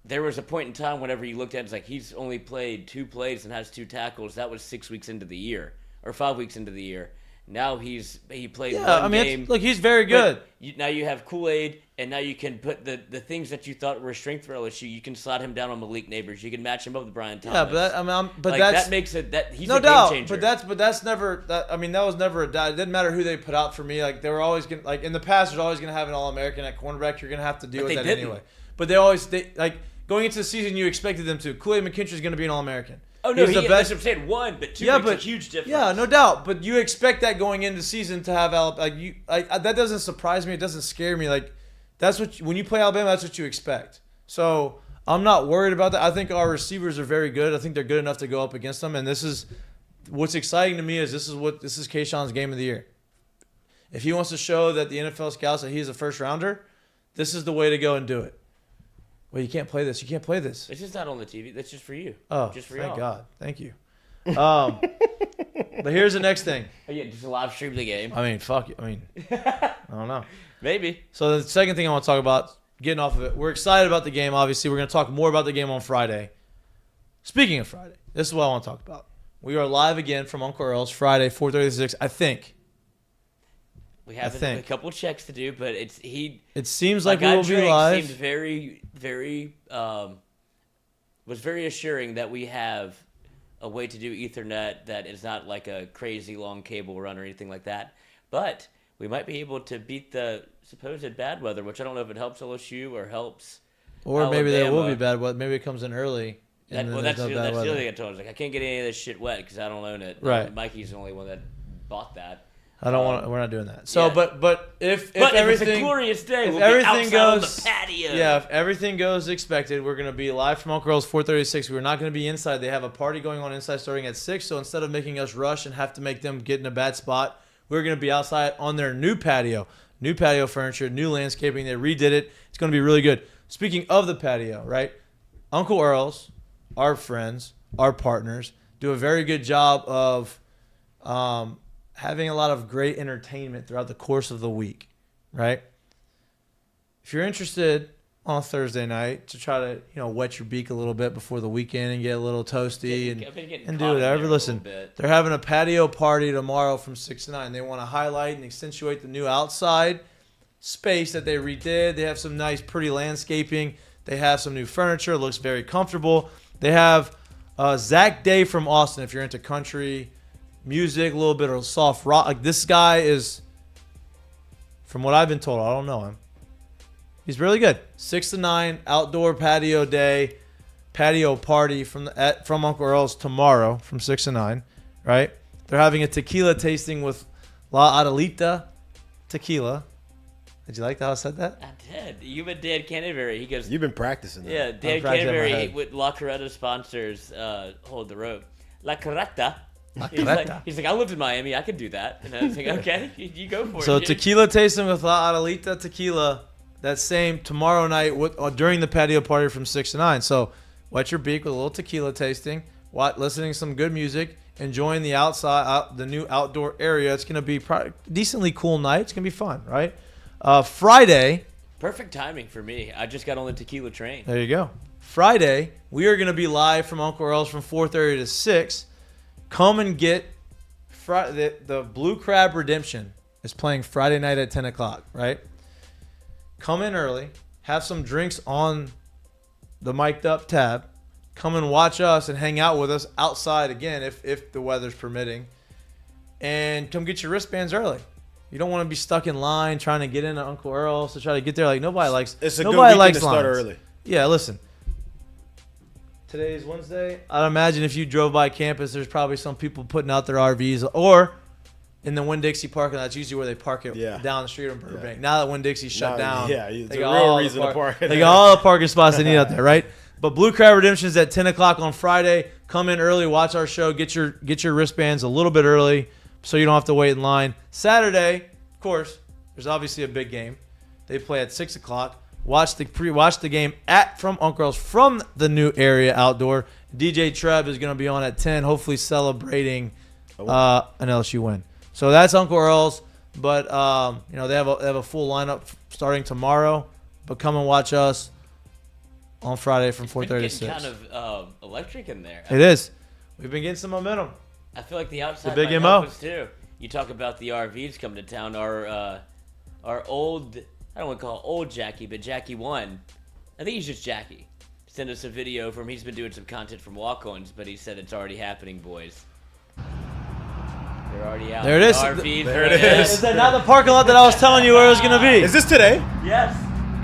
There was a point in time whenever you looked at it, it's he's only played 2 plays and has 2 tackles. That was 6 weeks into the year or 5 weeks into the year. Now he played one game. Look, he's very good. Now you have Kool-Aid, and now you can put the things that you thought were a strength for LSU. You can slot him down on Malik Neighbors. You can match him up with Brian Thomas. Yeah, but that makes it that he's no a doubt. game changer. But that's never that. I mean, that was never a doubt. It didn't matter who they put out for me. They were always gonna in the past. There's always gonna have an All-American at cornerback. You're gonna have to deal with that anyway. But they going into the season, you expected them to. Kool-Aid McKinstry is gonna be an All-American. Oh no, that's what I'm saying. 1, but 2 makes a huge difference. Yeah, no doubt. But you expect that going into the season to have that doesn't surprise me. It doesn't scare me. That's what when you play Alabama, that's what you expect. So I'm not worried about that. I think our receivers are very good. I think they're good enough to go up against them. And this is what's exciting to me is this is Kayshawn's game of the year. If he wants to show that the NFL scouts that he's a first rounder, this is the way to go and do it. Well, you can't play this. You can't play this. It's just not on the TV. That's just for you. Oh, just for thank y'all. God. Thank you. But here's the next thing. Oh, yeah, just live stream the game. I mean, fuck you. I mean, I don't know. Maybe. So the second thing I want to talk about, getting off of it, we're excited about the game, obviously. We're going to talk more about the game on Friday. Speaking of Friday, this is what I want to talk about. We are live again from Uncle Earl's Friday, 4:30 to 6, I think. We have a couple checks to do, but it seems like we will be live. Seemed very, very was very assuring that we have a way to do Ethernet that is not like a crazy long cable run or anything like that. But we might be able to beat the supposed bad weather, which I don't know if it helps LSU or helps. Or Alabama. Maybe there will be bad weather. Maybe it comes in early. That's the other thing I told him. I can't get any of this shit wet because I don't own it. Right. Mikey's the only one that bought that. I don't want. We're not doing that. So, Yeah. but if But everything, it's a glorious day. if We'll everything be outside on goes, the patio. yeah, if everything goes expected, we're gonna be live from Uncle Earl's 4:36. We're not gonna be inside. They have a party going on inside starting at 6. So instead of making us rush and have to make them get in a bad spot, we're gonna be outside on their new patio, new patio furniture, new landscaping. They redid it. It's gonna be really good. Speaking of the patio, right? Uncle Earl's, our friends, our partners, do a very good job of having a lot of great entertainment throughout the course of the week, right? If you're interested on Thursday night to try to, wet your beak a little bit before the weekend and get a little toasty I've been getting and caught do in whatever. there a Listen, little bit. they're having a patio party tomorrow from 6 to 9. They want to highlight and accentuate the new outside space that they redid. They have some nice, pretty landscaping. They have some new furniture. It looks very comfortable. They have Zach Day from Austin, if you're into country music, a little bit of soft rock. Like, this guy is, from what I've been told, I don't know him, he's really good. 6 to 9 outdoor patio day, patio party from Uncle Earl's tomorrow from 6 to 9, right? They're having a tequila tasting with La Adelita tequila. Did you like how I said that? I did. You and Dan Canterbury. He goes. You've been practicing that. Yeah, Dan I'm practicing in my Canterbury head. with La Carreta sponsors hold the rope. La Carreta. Carreta. He's like, I lived in Miami. I could do that. And I was like, okay, you go for it. So dude. tequila tasting with La Adelita tequila. That same tomorrow night during the patio party from 6 to 9. So wet your beak with a little tequila tasting, listening to some good music, enjoying the outside, the new outdoor area. It's gonna be a decently cool night. It's gonna be fun, right? Friday. Perfect timing for me. I just got on the tequila train. There you go. Friday, we are gonna be live from Uncle Earl's from 4:30 to 6. Come and get the Blue Crab Redemption is playing Friday night at 10 o'clock, right? Come in early, have some drinks on the Mik'd Up tab. Come and watch us and hang out with us outside again if the weather's permitting. And come get your wristbands early. You don't want to be stuck in line trying to get into Uncle Earl's to try to get there. Like, nobody likes. It's a nobody good weekend likes to start lines. early. Yeah, listen. Today's Wednesday. I'd imagine if you drove by campus, there's probably some people putting out their RVs or in the Winn-Dixie parking lot. That's usually where they park it down the street in Burbank. Yeah. Now that Winn-Dixie's shut down, it's they a got real all the reason to park. They got all the parking spots they need out there, right? But Blue Crab Redemption is at 10 o'clock on Friday. Come in early, watch our show, get your wristbands a little bit early so you don't have to wait in line. Saturday, of course, there's obviously a big game. They play at 6 o'clock. Watch the game from Uncle Earl's from the new area outdoor. DJ Trev is going to be on at 10, hopefully celebrating an LSU win. So that's Uncle Earl's, but they have a full lineup starting tomorrow. But come and watch us on Friday from 4:30 to 6. Kind of electric in there. It is. We've been getting some momentum. I feel like the outside big might MO. help us too. You talk about the RVs coming to town. Our old, I don't want to call it old Jackie, but Jackie 1. I think he's just Jackie. Sent us a video from, he's been doing some content from walk-ons, but he said it's already happening, boys. They're already out. There it is. The RVs There are it in. is. Is that not the parking lot that I was telling you where it was going to be? Is this today? Yes.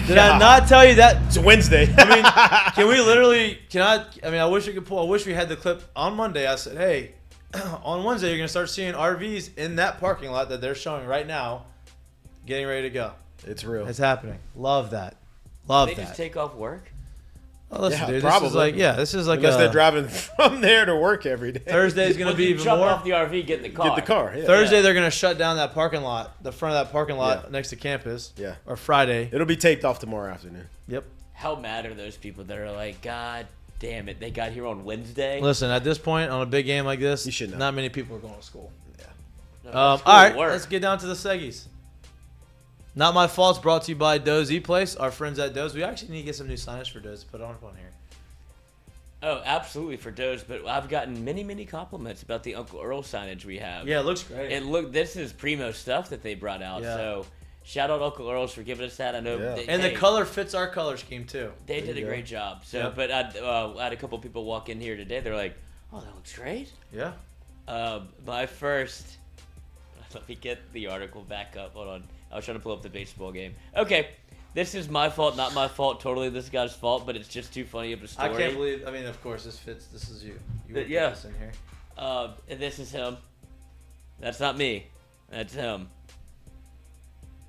Did I not tell you that? It's Wednesday. I mean, can we literally? I wish we could pull. I wish we had the clip on Monday. I said, hey, on Wednesday you're gonna start seeing RVs in that parking lot that they're showing right now, getting ready to go. It's real. It's happening. Love that. Love They that. just take off work? Oh, listen, Yeah, dude, probably. this is like Unless they're driving from there to work every day. Thursday's gonna Well, be you even jump more. off the RV, get in the car. Get the car. Yeah. Thursday they're gonna shut down that parking lot, the front of that parking lot Yeah. next to campus. Yeah. Or Friday. It'll be taped off tomorrow afternoon. Yep. How mad are those people that are like, God damn it, they got here on Wednesday? Listen, at this point on a big game like this, You should know. not many people are going to school. No, All school right, work. let's get down to the Seggies. Not My Fault's brought to you by Doe's E-Place, our friends at Doe's. We actually need to get some new signage for Doe's to put on here. Oh, absolutely for Doe's, but I've gotten many, many compliments about the Uncle Earl signage we have. Yeah, it looks great. This is primo stuff that they brought out. Yeah. So shout out Uncle Earl's for giving us that. I know, Yeah. And the color fits our color scheme too. they did a go. great job. So, Yep. but I had a couple people walk in here today. They're like, "Oh, that looks great." Yeah. My first. Let me get the article back up. Hold on. I was trying to pull up the baseball game. Okay. This is my fault, not my fault. Totally this guy's fault, but it's just too funny of a story. I can't believe. I mean, of course, this fits. This is you. You would put Yeah. this in here. And this is him. That's not me. That's him.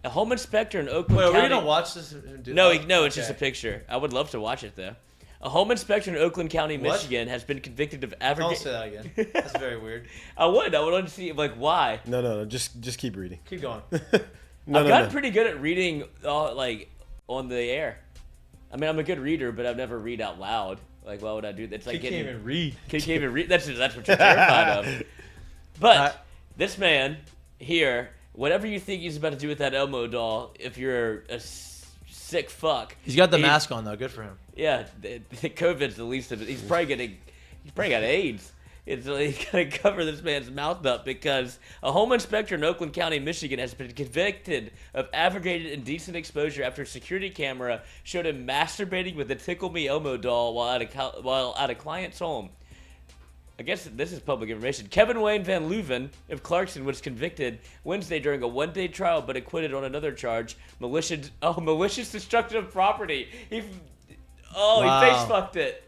A home inspector in Oakland Wait, are we County. gonna watch this? No, it's just a picture. I would love to watch it though. A home inspector in Oakland County, What? Michigan, has been convicted of Don't average. say that again. That's very weird. I would want to see why. No. Just keep reading. Keep going. I've gotten pretty good at reading, on the air. I mean, I'm a good reader, but I've never read out loud. Like, why would I do that? It's like He can't even read. Can't even read. That's what you're terrified of. But this man here, whatever you think he's about to do with that Elmo doll, if you're a sick fuck, He's got the mask on though. Good for him. yeah, COVID's the least of it. He's probably got AIDS. He's gonna cover this man's mouth up because a home inspector in Oakland County, Michigan, has been convicted of aggravated indecent exposure after a security camera showed him masturbating with a Tickle Me Elmo doll while at a client's home. I guess this is public information. Kevin Wayne Van Leuven of Clarkson was convicted Wednesday during a one-day trial, but acquitted on another charge: malicious destruction of property. He face fucked it.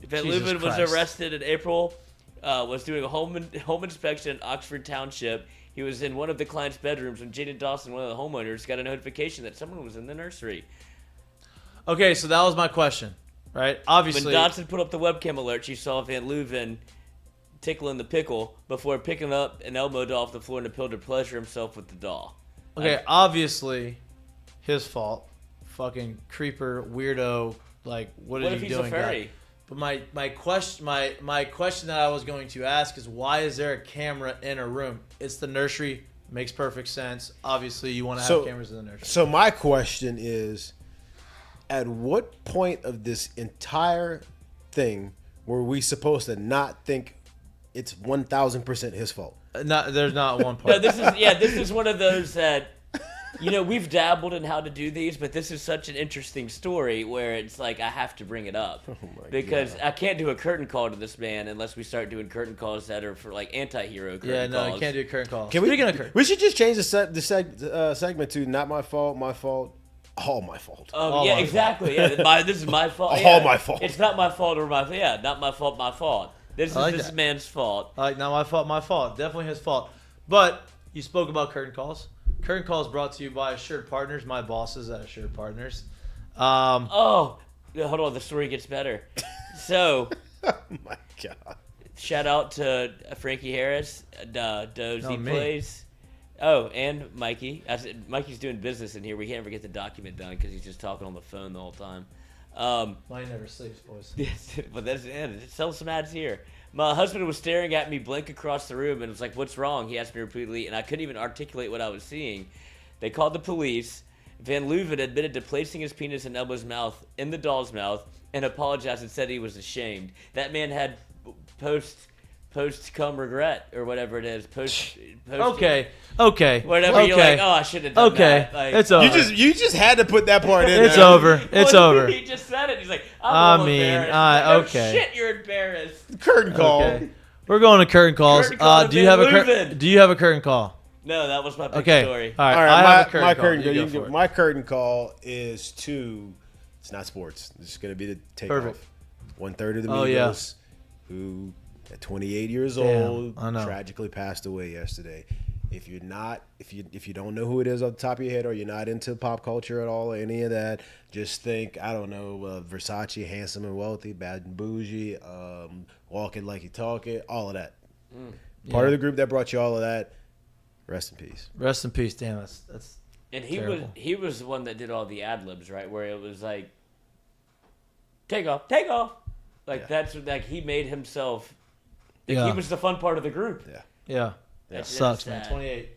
Van Leuven was arrested in April. Was doing a home inspection in Oxford Township. He was in one of the client's bedrooms when Jaden Dawson, one of the homeowners, got a notification that someone was in the nursery. Okay, so that was my question, right? Obviously, When Dawson put up the webcam alert, she saw Van Leuven tickling the pickle before picking up an Elmo doll off the floor in a pill to pleasure himself with the doll. Okay, obviously, his fault. Fucking creeper, weirdo. Like, what What are if you he's doing? a furry? But my question that I was going to ask is, why is there a camera in a room? It's the nursery. Makes perfect sense. Obviously, you want to have cameras in the nursery. So my question is, at what point of this entire thing were we supposed to not think it's 1,000% his fault? There's not one No, part. this is one of those that, we've dabbled in how to do these, but this is such an interesting story where it's like I have to bring it up because I can't do a curtain call to this man unless we start doing curtain calls that are for like anti-hero curtain calls. You can't do a curtain call. Speaking of curtain, we should just change the segment to not my fault, my fault, all my fault. Exactly. Yeah, this is my fault. All my fault. It's not my fault or not my fault, my fault. This is this man's fault. Like, not my fault, my fault. Definitely his fault. But you spoke about curtain calls. Curtain calls brought to you by Assured Partners. My bosses at Assured Partners. Hold on, the story gets better. So, oh my god! Shout out to Frankie Harris, Dozy me. Plays. Oh, and Mikey. I said Mikey's doing business in here. We can't ever get the document done because he's just talking on the phone the whole time. Mine never sleeps, boys. But that's it. Sell some ads here. My husband was staring at me blank across the room and was like, "What's wrong?" He asked me repeatedly, and I couldn't even articulate what I was seeing. They called the police. Van Leuven admitted to placing his penis in Elmo's mouth, in the doll's mouth, and apologized and said he was ashamed. That man had post-cum regret, or whatever it is. Okay. Whatever, you're like, I should have done that. Like, It's over. You just had to put that part in. It's there. over. It's over. He just said it. He's like, I'm embarrassed. Like, okay. Shit, you're embarrassed. Curtain call. Okay. We're going to curtain calls. Curtain call to Do you have a Van curtain call? No, that was my big Okay. story. All right. All right, I have a curtain my call. curtain You call. go for it. My curtain call is to. It's not sports. This is going to be the takeoff. Perfect. 1/3 of the Oh, Migos, who at 28 years Damn, old I know. tragically passed away yesterday. If you don't know who it is off the top of your head, or you're not into pop culture at all or any of that, just think, I don't know, Versace, handsome and wealthy, bad and bougie, walking like you talking, all of that. Part of the group that brought you all of that. Rest in peace. Rest in peace. Damn, that's And terrible. he was the one that did all the ad libs, right? Where it was like, take off. Like that's like he made himself. Like, Yeah. He was the fun part of the group. Yeah. That's Sucks, sad. man. 28.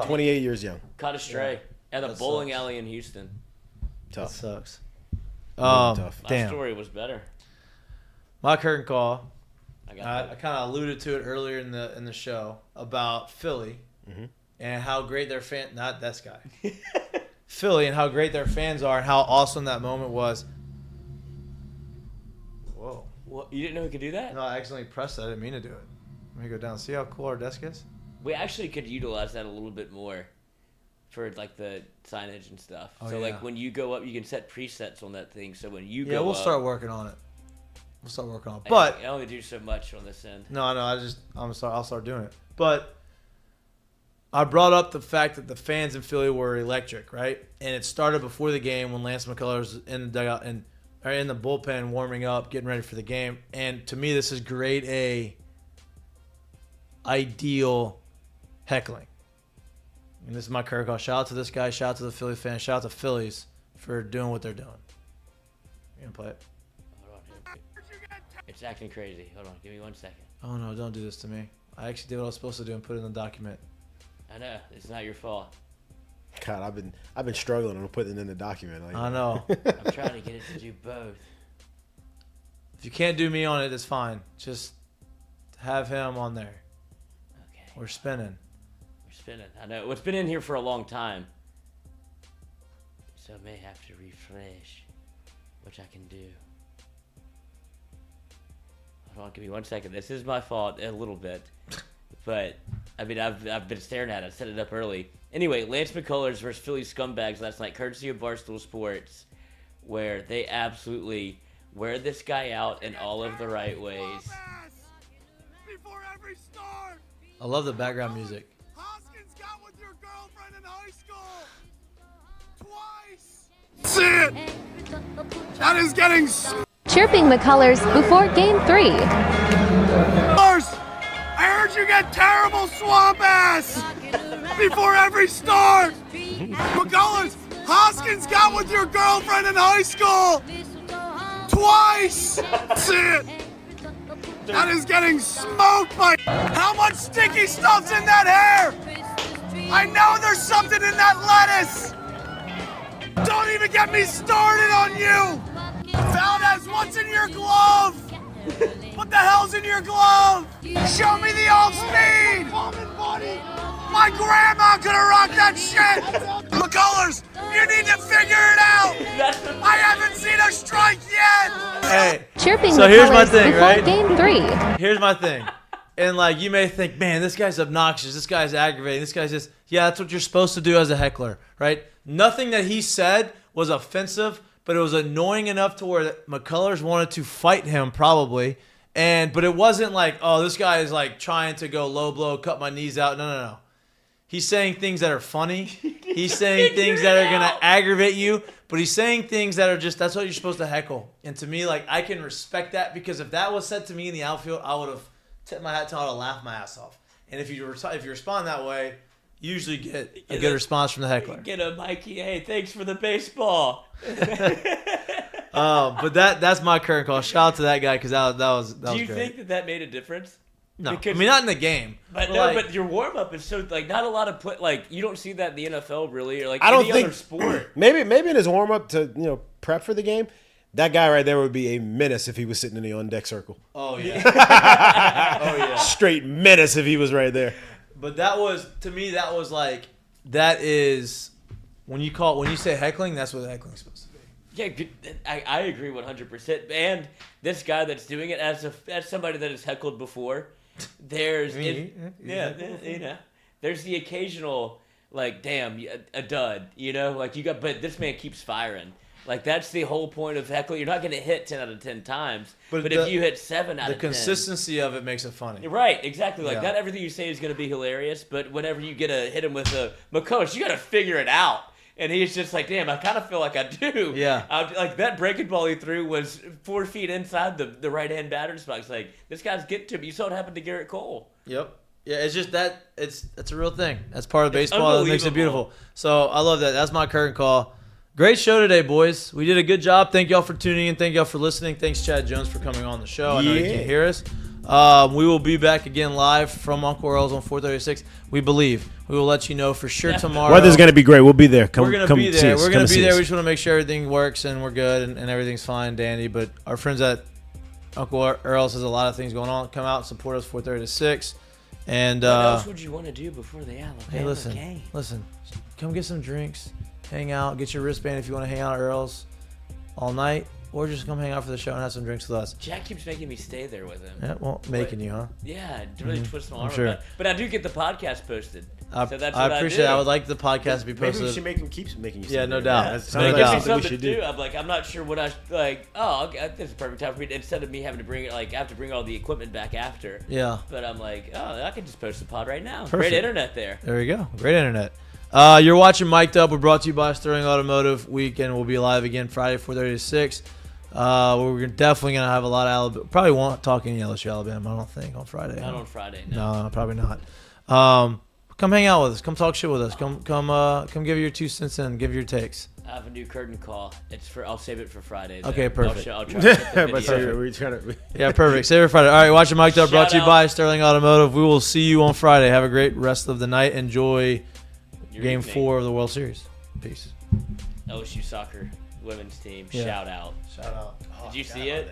28 years young. Caught astray at a That bowling sucks. alley in Houston. That Tough. sucks. Tough. My Damn. story was better. My curtain call. I got I kind of alluded to it earlier in the show about Philly and how great their not this guy. Philly and how great their fans are and how awesome that moment was. Whoa. What, you didn't know we could do that? No, I accidentally pressed that. I didn't mean to do it. Let me go down. See how cool our desk is? We actually could utilize that a little bit more for like the signage and stuff. Oh, so yeah. like when you go up, you can set presets on that thing. So when you go Yeah, we'll up, start working on it. We'll start working on it. But I only do so much on this end. no, I'm sorry. I'll start doing it. But I brought up the fact that the fans in Philly were electric, right? And it started before the game when Lance McCullers was in the dugout or in the bullpen warming up, getting ready for the game. And to me, this is grade A ideal heckling. And this is my current call. Shout out to this guy. Shout out to the Philly fans. Shout out to Phillies for doing what they're doing. You gonna play it? Hold on. It's acting crazy. Hold on. Give me 1 second. Oh no! Don't do this to me. I actually did what I was supposed to do and put it in the document. I know. It's not your fault. God, I've been struggling on putting it in the document. Like, I know. I'm trying to get it to do both. If you can't do me on it, it's fine. Just have him on there. Okay. We're spinning. We're spinning. I know. It's been in here for a long time. So I may have to refresh, which I can do. Hold on, give me 1 second. This is my fault a little bit. But, I mean, I've been staring at it. I set it up early. Anyway, Lance McCullers versus Philly Scumbags last night, courtesy of Barstool Sports, where they absolutely wear this guy out in all of the right ways. I love the background music. Hoskins got with your girlfriend in high school twice. That's it. That is getting Chirping McCullers before Game 3. I heard you get terrible swamp ass before every start. McCullers, Hoskins got with your girlfriend in high school twice. That's it. That is getting smoked by. How much sticky stuff's in that hair? I know there's something in that lettuce. Don't even get me started on you. Valdez, what's in your glove? What the hell's in your glove? Show me the off speed. My grandma could have rocked that shit. McCullers, you need to figure it out. I haven't seen a strike yet. Hey, Chirping so here's my McCullers thing, before right? Game 3. Here's my thing. And, like, you may think, man, this guy's obnoxious. This guy's aggravating. This guy's just, yeah, that's what you're supposed to do as a heckler, right? Nothing that he said was offensive, but it was annoying enough to where McCullers wanted to fight him probably. But it wasn't like, oh, this guy is, like, trying to go low blow, cut my knees out. No. He's saying things that are funny. He's saying things that are going to aggravate you. But he's saying things that are just, that's what you're supposed to heckle. And to me, like, I can respect that because if that was said to me in the outfield, I would have tipped my hat to him. I would have laughed my ass off. And if you respond that way, you usually get a good response from the heckler. Get a Mikey, hey, thanks for the baseball. But that's my current call. Shout out to that guy because that was Do you great. think that made a difference? No, Because, I mean not in the game. But but your warm up is so like not a lot of you don't see that in the NFL really or like I don't any think other sport. Maybe in his warm up to prep for the game, that guy right there would be a menace if he was sitting in the on deck circle. Oh yeah. Straight menace if he was right there. But that was to me that is when you say heckling, that's what heckling's supposed to be. Yeah, I agree 100%. And this guy that's doing it as somebody that has heckled before, there's there's the occasional like damn a dud, but this man keeps firing. Like that's the whole point of heckling. You're not going to hit 10 out of 10 times, but if you hit 7 out of 10, the consistency of it makes it funny. Right, exactly. Like not everything you say is going to be hilarious, but whenever you get to hit him with a McCullers, you got to figure it out. And he's just like, damn, I kind of feel like I do. Yeah. Like that breaking ball he threw was 4 feet inside the right-hand batter's box. Like, this guy's getting to me. You saw what happened to Garrett Cole. Yep. Yeah, it's just that it's a real thing. That's part of baseball that makes it beautiful. So I love that. That's my current call. Great show today, boys. We did a good job. Thank y'all for tuning in. Thank y'all for listening. Thanks, Chad Jones, for coming on the show. I know you can't hear us. We will be back again live from Uncle Earl's on 436. We believe. We will let you know for sure tomorrow. Weather's going to be great. We'll be there. We're going to be there. We're going to be there. We just want to make sure everything works and we're good and everything's fine, dandy. But our friends at Uncle Earl's has a lot of things going on. Come out and support us 4:30 to 6. And what else would you want to do before the Alabama game? Listen. Come get some drinks. Hang out. Get your wristband if you want to hang out at Earl's all night. or just come hang out for the show and have some drinks with us. Jack keeps making me stay there with him. Yeah, well, making you, huh? Yeah, it really twists my arm. sure. But I do get the podcast posted. So that's I what appreciate I it. do. I would like the podcast to be posted. Maybe we should make him keep making you. Yeah, no there. doubt. That No sounds doubt. like Gives me something we something should to do. do. I'm like, I'm not sure what I like. Oh, okay, this is a perfect time for me. Instead of me having to bring I have to bring all the equipment back after. Yeah. But I'm like, oh, I can just post the pod right now. Perfect. Great internet there. There we go. Great internet. You're watching Mik'd Up. We're brought to you by Sterling Automotive Weekend. We'll be live again Friday, 4:30 to 6. We're definitely going to have a lot of Alabama. Probably won't talk any LSU Alabama, I don't think, on Friday. Not on Friday, no. No, probably not. Come hang out with us. Come talk shit with us. Come give your 2 cents in. Give your takes. I have a new curtain call. I'll save it for Friday. though. Okay, perfect. I'll try to get the But video. we're trying to. Yeah, perfect. Save it Friday. All right, watching Mik'd Up. Brought Shout to you out. by Sterling Automotive. We will see you on Friday. Have a great rest of the night. Enjoy Your Game evening. 4 of the World Series. Peace. LSU soccer women's team. Yeah. Shout out. Shout out. Did you see it?